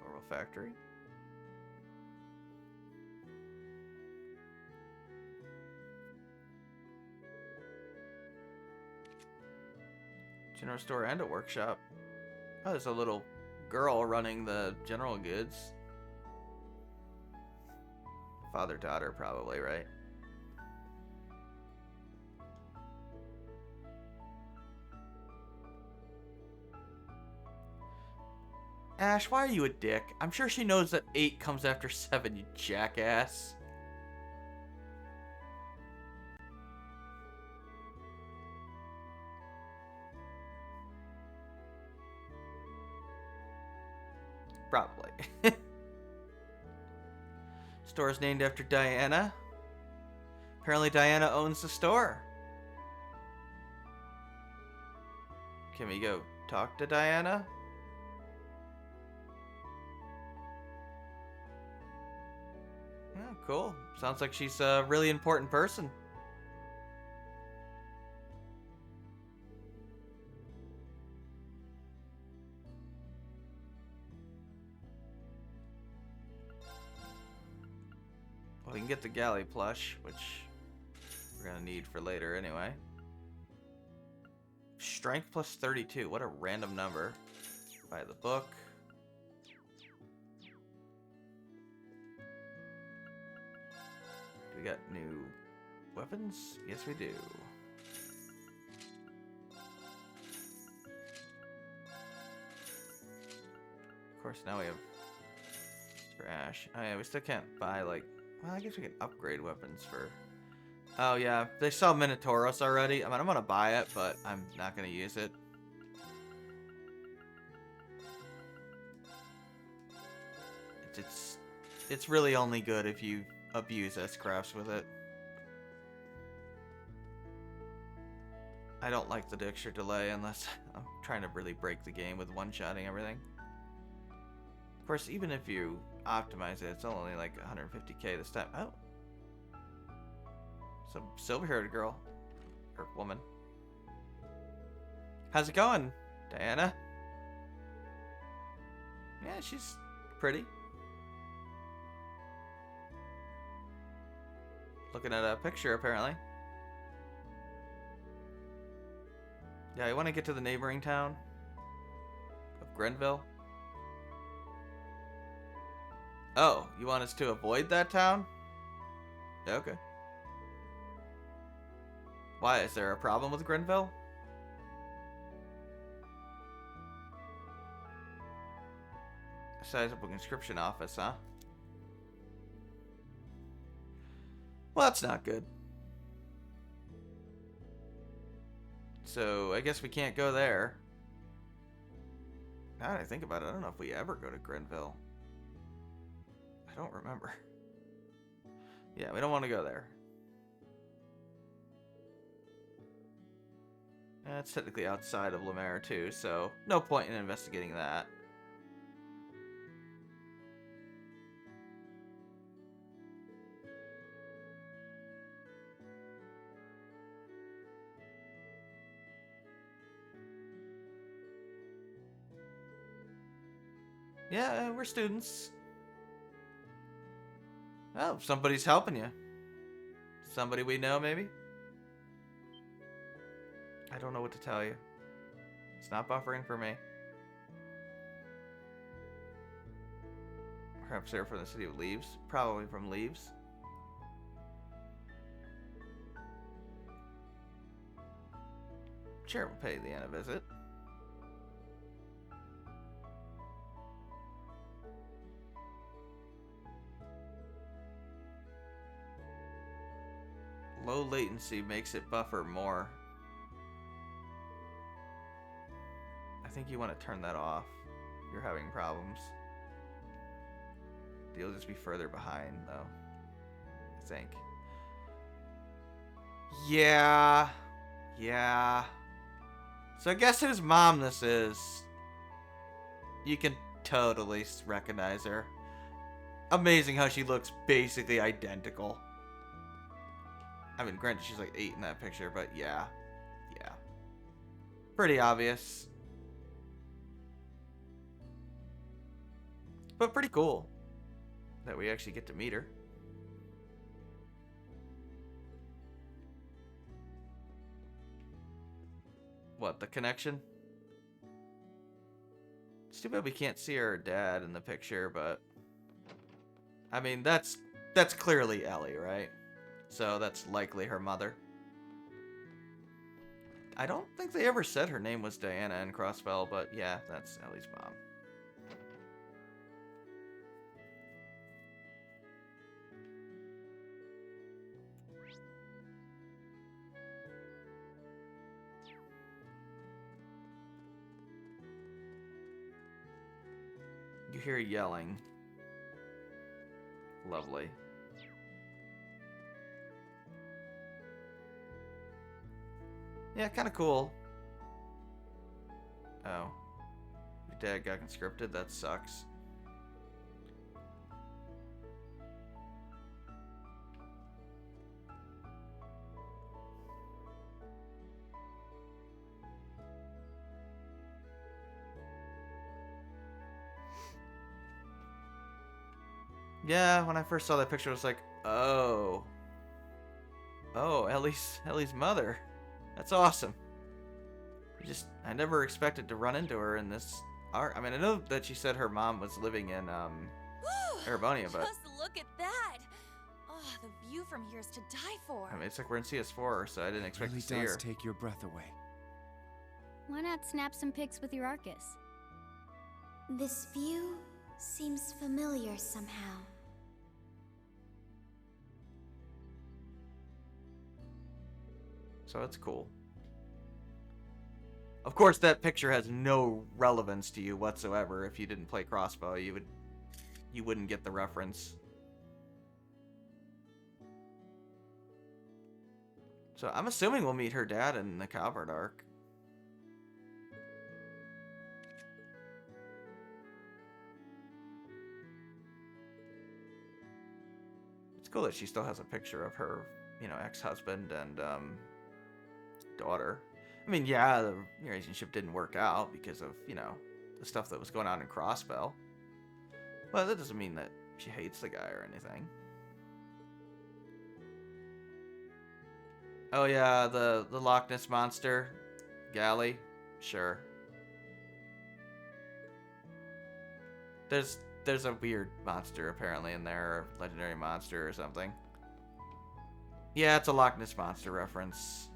Oral Factory. General store and a workshop. Oh, there's a little girl running the general goods. Father-daughter, probably, right? Ash, why are you a dick? I'm sure she knows that 8 comes after 7, you jackass. Probably. Store is named after Diana. Apparently Diana owns the store. Can we go talk to Diana? Yeah, cool. Sounds like she's a really important person. Well, we can get the galley plush, which we're gonna need for later anyway. Strength plus 32. What a random number. Buy the book. We got new weapons? Yes, we do. Of course, now we have trash. Oh yeah, we still can't buy, like... Well, I guess we can upgrade weapons for... Oh yeah, they sell Minotauros already. I mean, I'm gonna buy it, but I'm not gonna use it. It's really only good if you abuse S-Crafts with it. I don't like the extra delay unless I'm trying to really break the game with one-shotting everything. Of course, even if you optimize it, it's only like 150k this time. Oh. Some silver-haired girl. Or woman. How's it going, Diana? Yeah, she's pretty. Looking at a picture, apparently. Yeah, I want to get to the neighboring town of Grenville. Oh, you want us to avoid that town? Okay. Why? Is there a problem with Grenville? A sizable conscription office, huh? Well, that's not good. So, I guess we can't go there. Now that I think about it, I don't know if we ever go to Grenville. I don't remember. Yeah, we don't want to go there. It's technically outside of Lemaire too, so no point in investigating that. Yeah, we're students. Oh, somebody's helping you. Somebody we know, maybe? I don't know what to tell you. It's not buffering for me. Perhaps they're from the city of Leaves. Probably from Leaves. Sure, we'll pay Leanne a visit. Low latency makes it buffer more. I think you want to turn that off. You're having problems. You'll just be further behind, though. I think. Yeah. Yeah. So guess whose mom this is? You can totally recognize her. Amazing how she looks basically identical. I mean, granted, she's like 8 in that picture, but yeah. Yeah. Pretty obvious. But pretty cool that we actually get to meet her. What, the connection? It's too bad we can't see her dad in the picture, but... I mean, that's clearly Ellie, right? So that's likely her mother. I don't think they ever said her name was Diana in Crossbell, but yeah, that's Ellie's mom. You hear yelling. Lovely. Yeah, kind of cool. Oh. Your dad got conscripted? That sucks. Yeah, when I first saw that picture, I was like, oh. Oh, Ellie's mother. That's awesome. I never expected to run into her in this art. I mean, I know that she said her mom was living in Erebonia, but Just look at that. Oh, the view from here is to die for. I mean, it's like we're in CS4, so I didn't expect Really to see her. does take your breath away. Why not snap some pics with your Arcus? This view seems familiar somehow. So it's cool. Of course, that picture has no relevance to you whatsoever. If you didn't play crossbow, you wouldn't get the reference. So I'm assuming we'll meet her dad in the Calvert arc. It's cool that she still has a picture of her, ex-husband and daughter. I mean, yeah, the relationship didn't work out because of, the stuff that was going on in Crossbell. But that doesn't mean that she hates the guy or anything. Oh yeah, the Loch Ness monster. Galley. Sure. There's a weird monster apparently in there, a legendary monster or something. Yeah, it's a Loch Ness monster reference.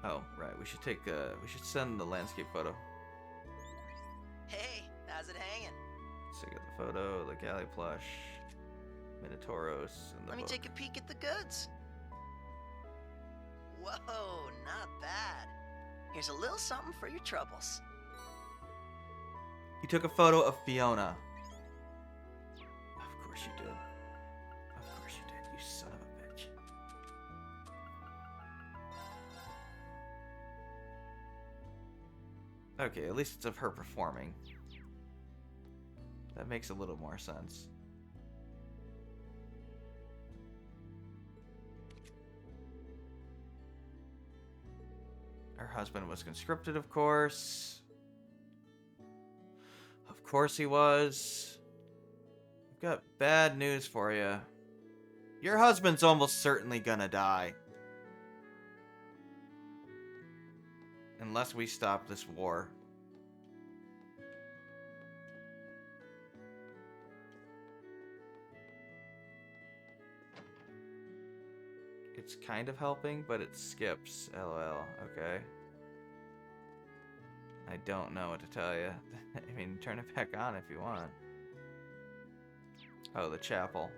Oh, right. We should send the landscape photo. Hey, how's it hanging? So you got the photo, the galley plush, Minotauros, and the Let me book. take a peek at the goods. Whoa, not bad. Here's a little something for your troubles. He took a photo of Fiona. Of course you did. Of course you did, you son of a bitch. Okay, at least it's of her performing. That makes a little more sense. Her husband was conscripted, of course. Of course he was. I've got bad news for you. Your husband's almost certainly gonna die. Unless we stop this war. It's kind of helping, but it skips. LOL. Okay. I don't know what to tell you. I mean, turn it back on if you want. Oh, the chapel.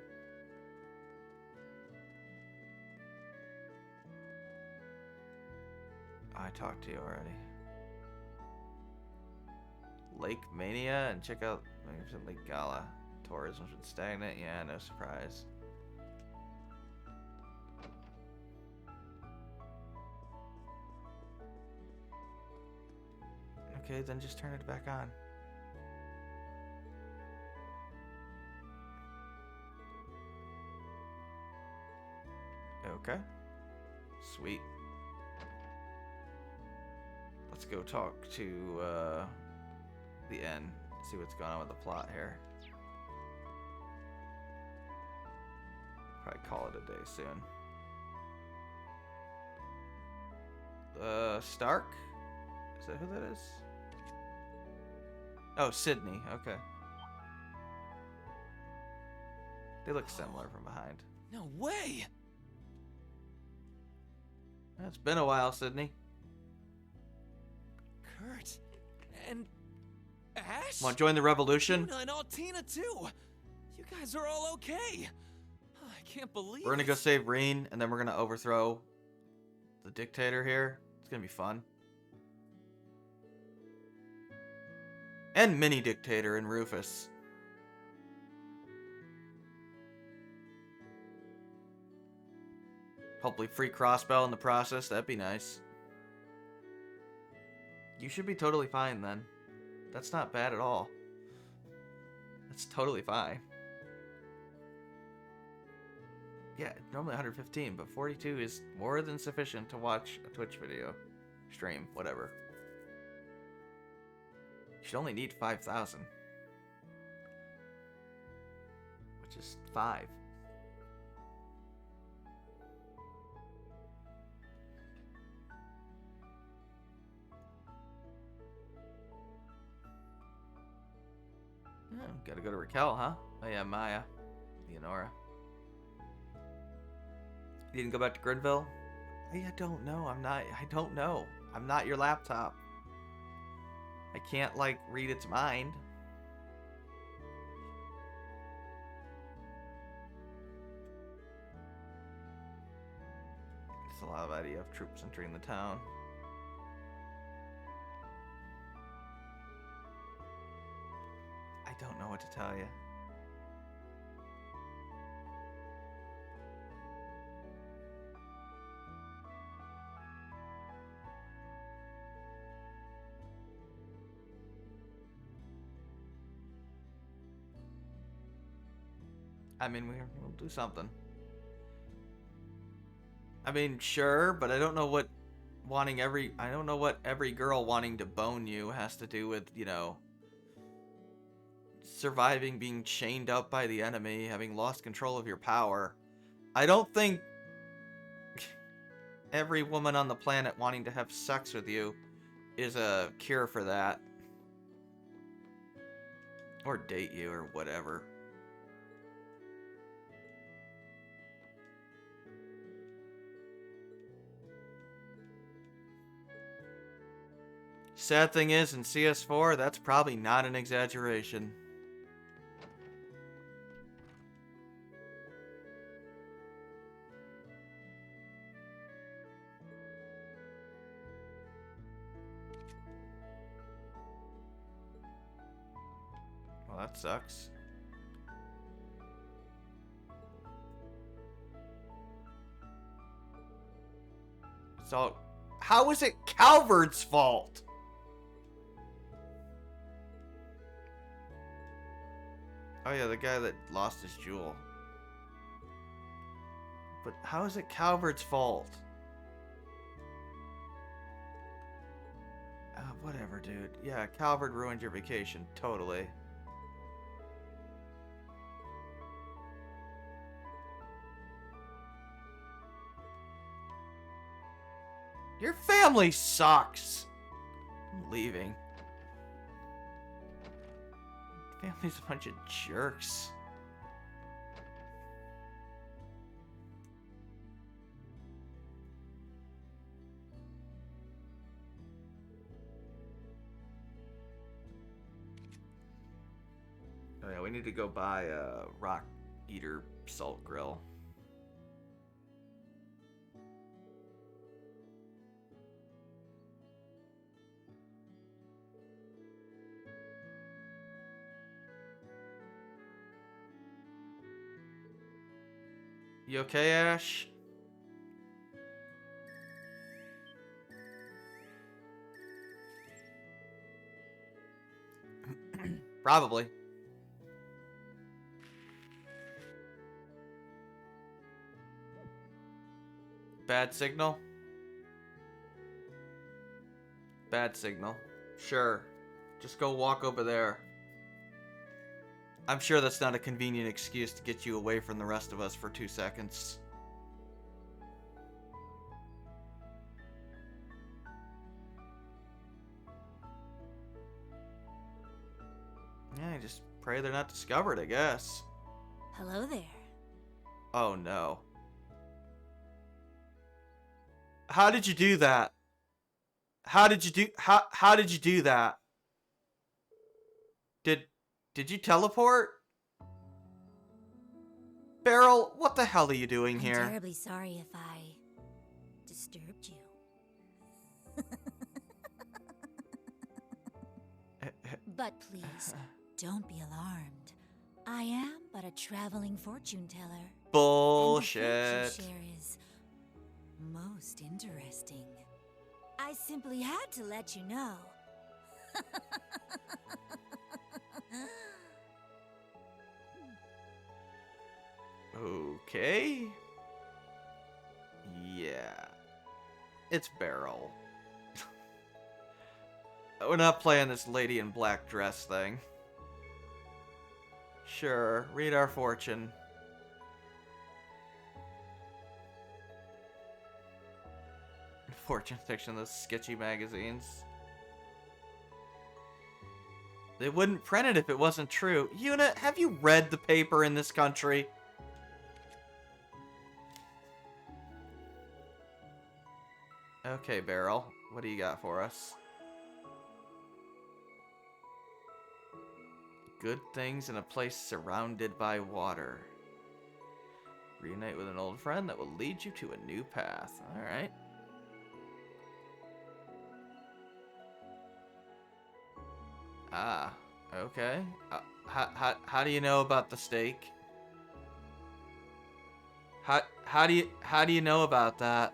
I talked to you already. Lake Mania, and check out Lake Gala. Tourism's been stagnant. Yeah, no surprise. Okay, then just turn it back on. Okay. Sweet. Let's go talk to the inn. See what's going on with the plot here. Probably call it a day soon. Stark? Is that who that is? Oh, Sydney. Okay. They look similar from behind. No way! It's been a while, Sydney. Kurt and Ash? Want to join the revolution? Yuna and Altina too. You guys are all okay. I can't believe We're gonna it. go save Reen, and then we're gonna overthrow the dictator here. It's gonna be fun. And mini dictator in Rufus. Hopefully free crossbow in the process. That'd be nice. You should be totally fine then. That's not bad at all. That's totally fine. Yeah, normally 115, but 42 is more than sufficient to watch a Twitch video. Stream, whatever. You should only need 5,000. Which is 5. Gotta go to Raquel, huh? Oh yeah, Maya. Leonora. You didn't go back to Gridville? I don't know. I don't know. I'm not your laptop. I can't, like, read its mind. It's a lot of idea of troops entering the town. I don't know what to tell you. I mean, we'll do something. I mean, sure, but I don't know what every girl wanting to bone you has to do with, you know, surviving being chained up by the enemy, having lost control of your power. I don't think every woman on the planet wanting to have sex with you is a cure for that. Or date you or whatever. Sad thing is, in CS4, that's probably not an exaggeration. Well, that sucks. So, how is it Calvard's fault? Oh yeah, the guy that lost his jewel. But how is it Calvard's fault? Whatever, dude. Yeah, Calvard ruined your vacation. Totally. Your family sucks. I'm leaving. Family's a bunch of jerks. Oh yeah, we need to go buy a Rock Eater salt grill. You okay, Ash? Probably. Bad signal? Bad signal. Sure. Just go walk over there. I'm sure that's not a convenient excuse to get you away from the rest of us for 2 seconds. Yeah, just pray they're not discovered, I guess. Hello there. Oh no. How did you do that? How did you do that? Did you teleport? Beryl, what the hell are you doing I'm here? terribly sorry if I disturbed you. But please, don't be alarmed. I am but a traveling fortune teller. Bullshit. And the fate you share is most interesting. I simply had to let you know. Okay. Yeah. It's Beryl. We're not playing this lady in black dress thing. Sure, read our fortune. Fortune fiction, those sketchy magazines. They wouldn't print it if it wasn't true. Yuna, have you read the paper in this country? Okay, Beryl, what do you got for us? Good things in a place surrounded by water. Reunite with an old friend that will lead you to a new path. Alright. Ah, okay. How do you know about the steak? How do you know about that?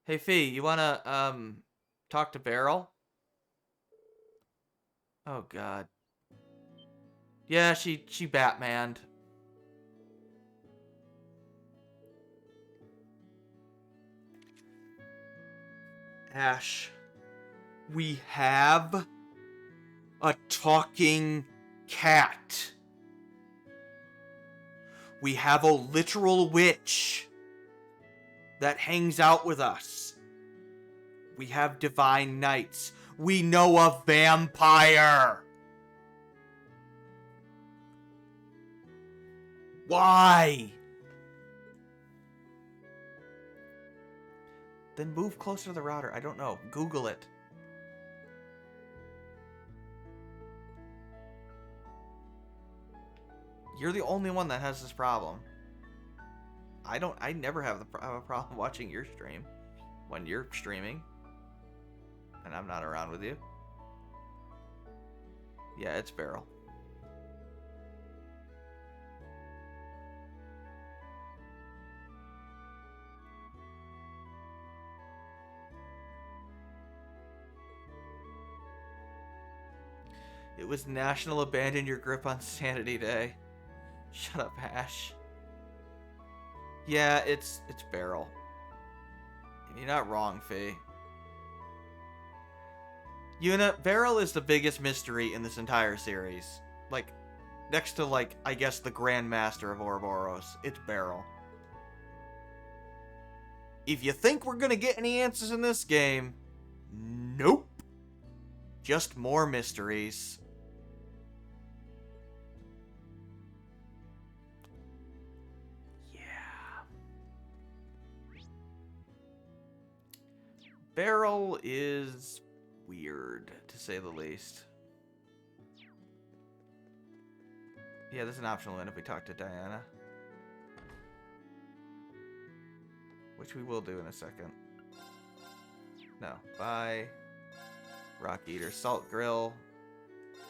Hey Fee, you wanna talk to Beryl? Oh god. Yeah, she Batmaned. Ash. We have a talking cat. We have a literal witch that hangs out with us. We have divine knights. We know a vampire. Why? Then move closer to the router. I don't know. Google it. You're the only one that has this problem. I never have a problem watching your stream when you're streaming and I'm not around with you. Yeah, it's Beryl. It was National Abandon Your Grip on Sanity Day. Shut up, Ash. Yeah, it's Beryl. You're not wrong, Faye. Yuna, Beryl is the biggest mystery in this entire series. Like, next to, like, I guess the Grand Master of Ouroboros. It's Beryl. If you think we're gonna get any answers in this game, nope. Just more mysteries. Beryl is weird, to say the least. Yeah, there's an optional win if we talk to Diana. Which we will do in a second. No, buy Rock Eater, Salt Grill.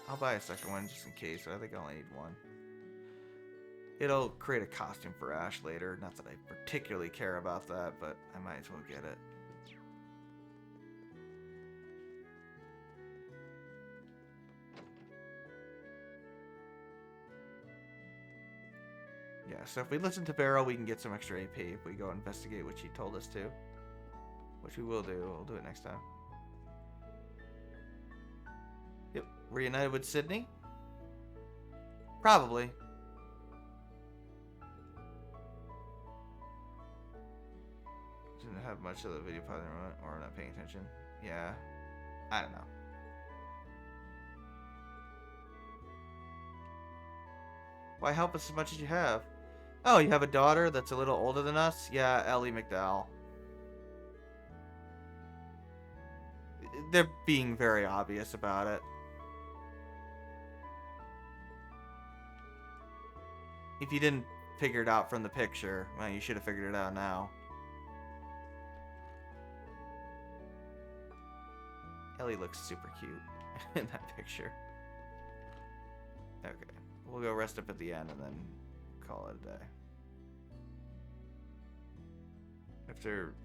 I'll buy a second one just in case, but I think I only need one. It'll create a costume for Ash later. Not that I particularly care about that, but I might as well get it. Yeah, so if we listen to Beryl, we can get some extra AP if we go investigate what she told us to. Which we will do. We'll do it next time. Yep. Reunited with Sydney? Probably. Didn't have much of the video probably, or I'm not paying attention. Yeah. I don't know. Why help us as much as you have? Oh, you have a daughter that's a little older than us? Yeah, Ellie McDowell. They're being very obvious about it. If you didn't figure it out from the picture, well, you should have figured it out now. Ellie looks super cute in that picture. Okay. We'll go rest up at the end and then call it a day. After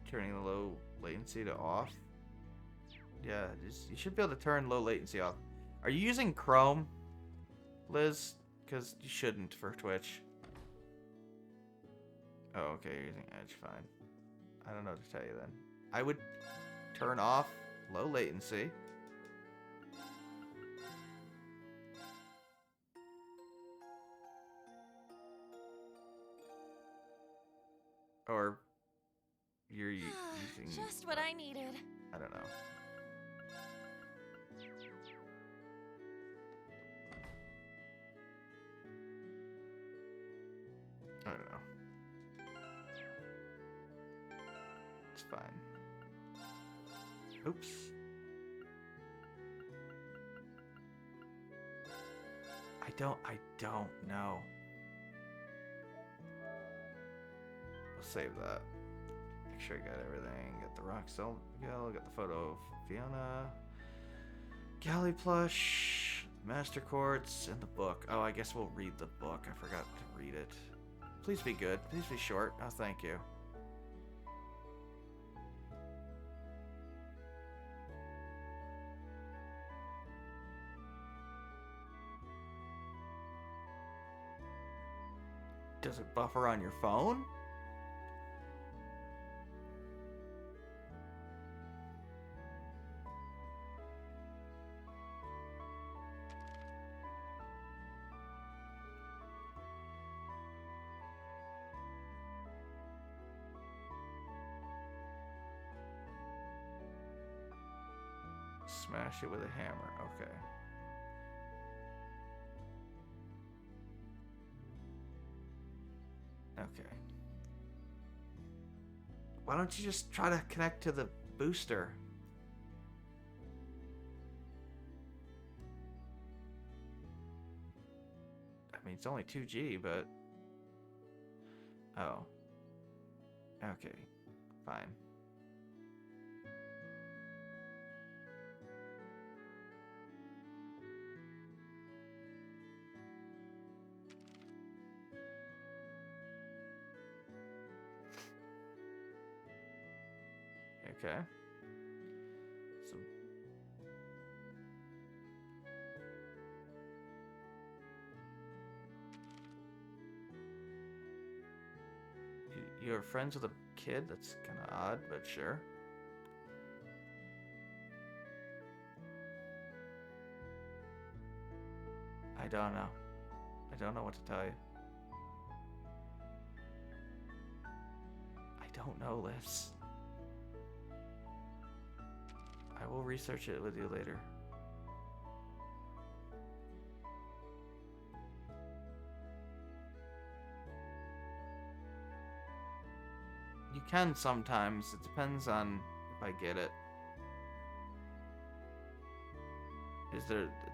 turning the low latency to off. Yeah, you should be able to turn low latency off. Are you using Chrome, Liz? Because you shouldn't for Twitch. Oh, okay, you're using edge, fine. I don't know what to tell you then. I would turn off low latency. Or you're using... Just what I needed. I don't know. I don't know. It's fine. Oops. I don't know. We'll save that. Make sure I got everything. Get the rock cell, get the photo of Fiona. Galley plush, master quartz, and the book. Oh, I guess we'll read the book. I forgot to read it. Please be good. Please be short. Oh, thank you. Does it buffer on your phone? Smash it with a hammer. Okay. Okay. Why don't you just try to connect to the booster? I mean, it's only 2G, but... Oh. Okay. Fine. Okay. So you're friends with a kid? That's kind of odd, but sure. I don't know. I don't know what to tell you. I don't know, Liz. I will research it with you later. You can sometimes. It depends on if I get it.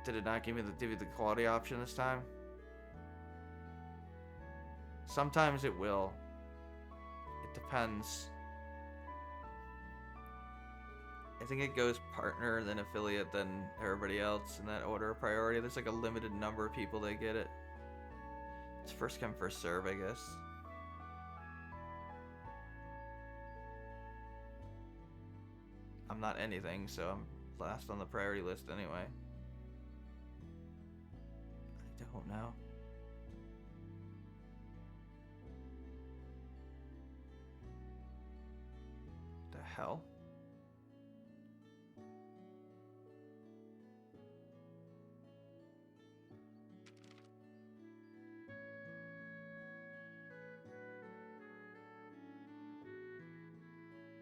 Did it not give me the quality option this time? Sometimes it will. It depends. I think it goes partner, then affiliate, then everybody else in that order of priority. There's like a limited number of people that get it. It's first come, first serve, I guess. I'm not anything, so I'm last on the priority list anyway. I don't know. The hell?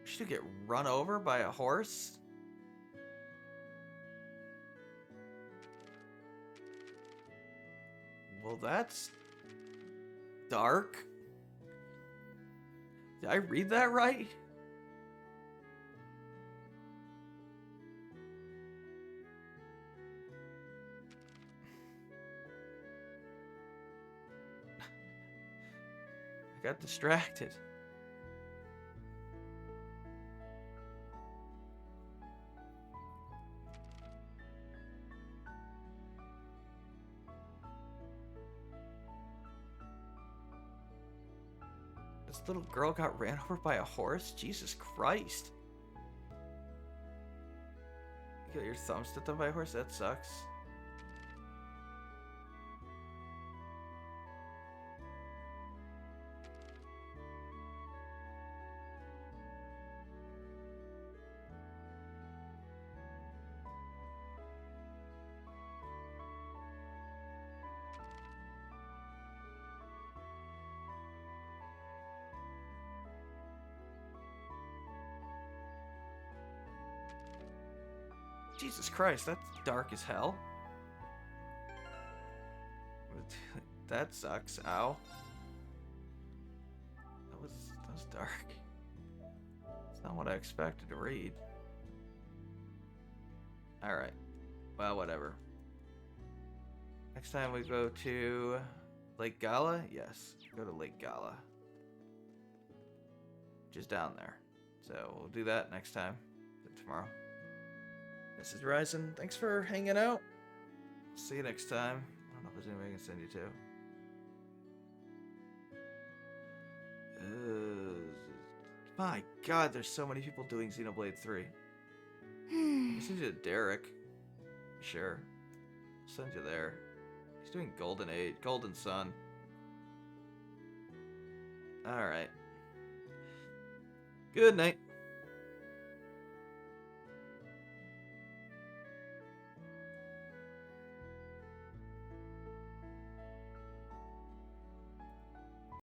Should get run over by a horse? Well, that's dark. Did I read that right? I got distracted. This little girl got ran over by a horse? Jesus Christ. You got your thumb stepped on by a horse? That sucks. Jesus Christ, that's dark as hell. That sucks. Ow. That was dark. It's not what I expected to read. Alright. Well, whatever. Next time we go to Lake Gala? Yes. Go to Lake Gala. Just down there. So we'll do that next time. Tomorrow. This is Ryzen. Thanks for hanging out. See you next time. I don't know if there's anybody I can send you to. My god, there's so many people doing Xenoblade 3. I send you to Derek. Sure. I'll send you there. He's doing Golden Age, Golden Sun. Alright. Good night.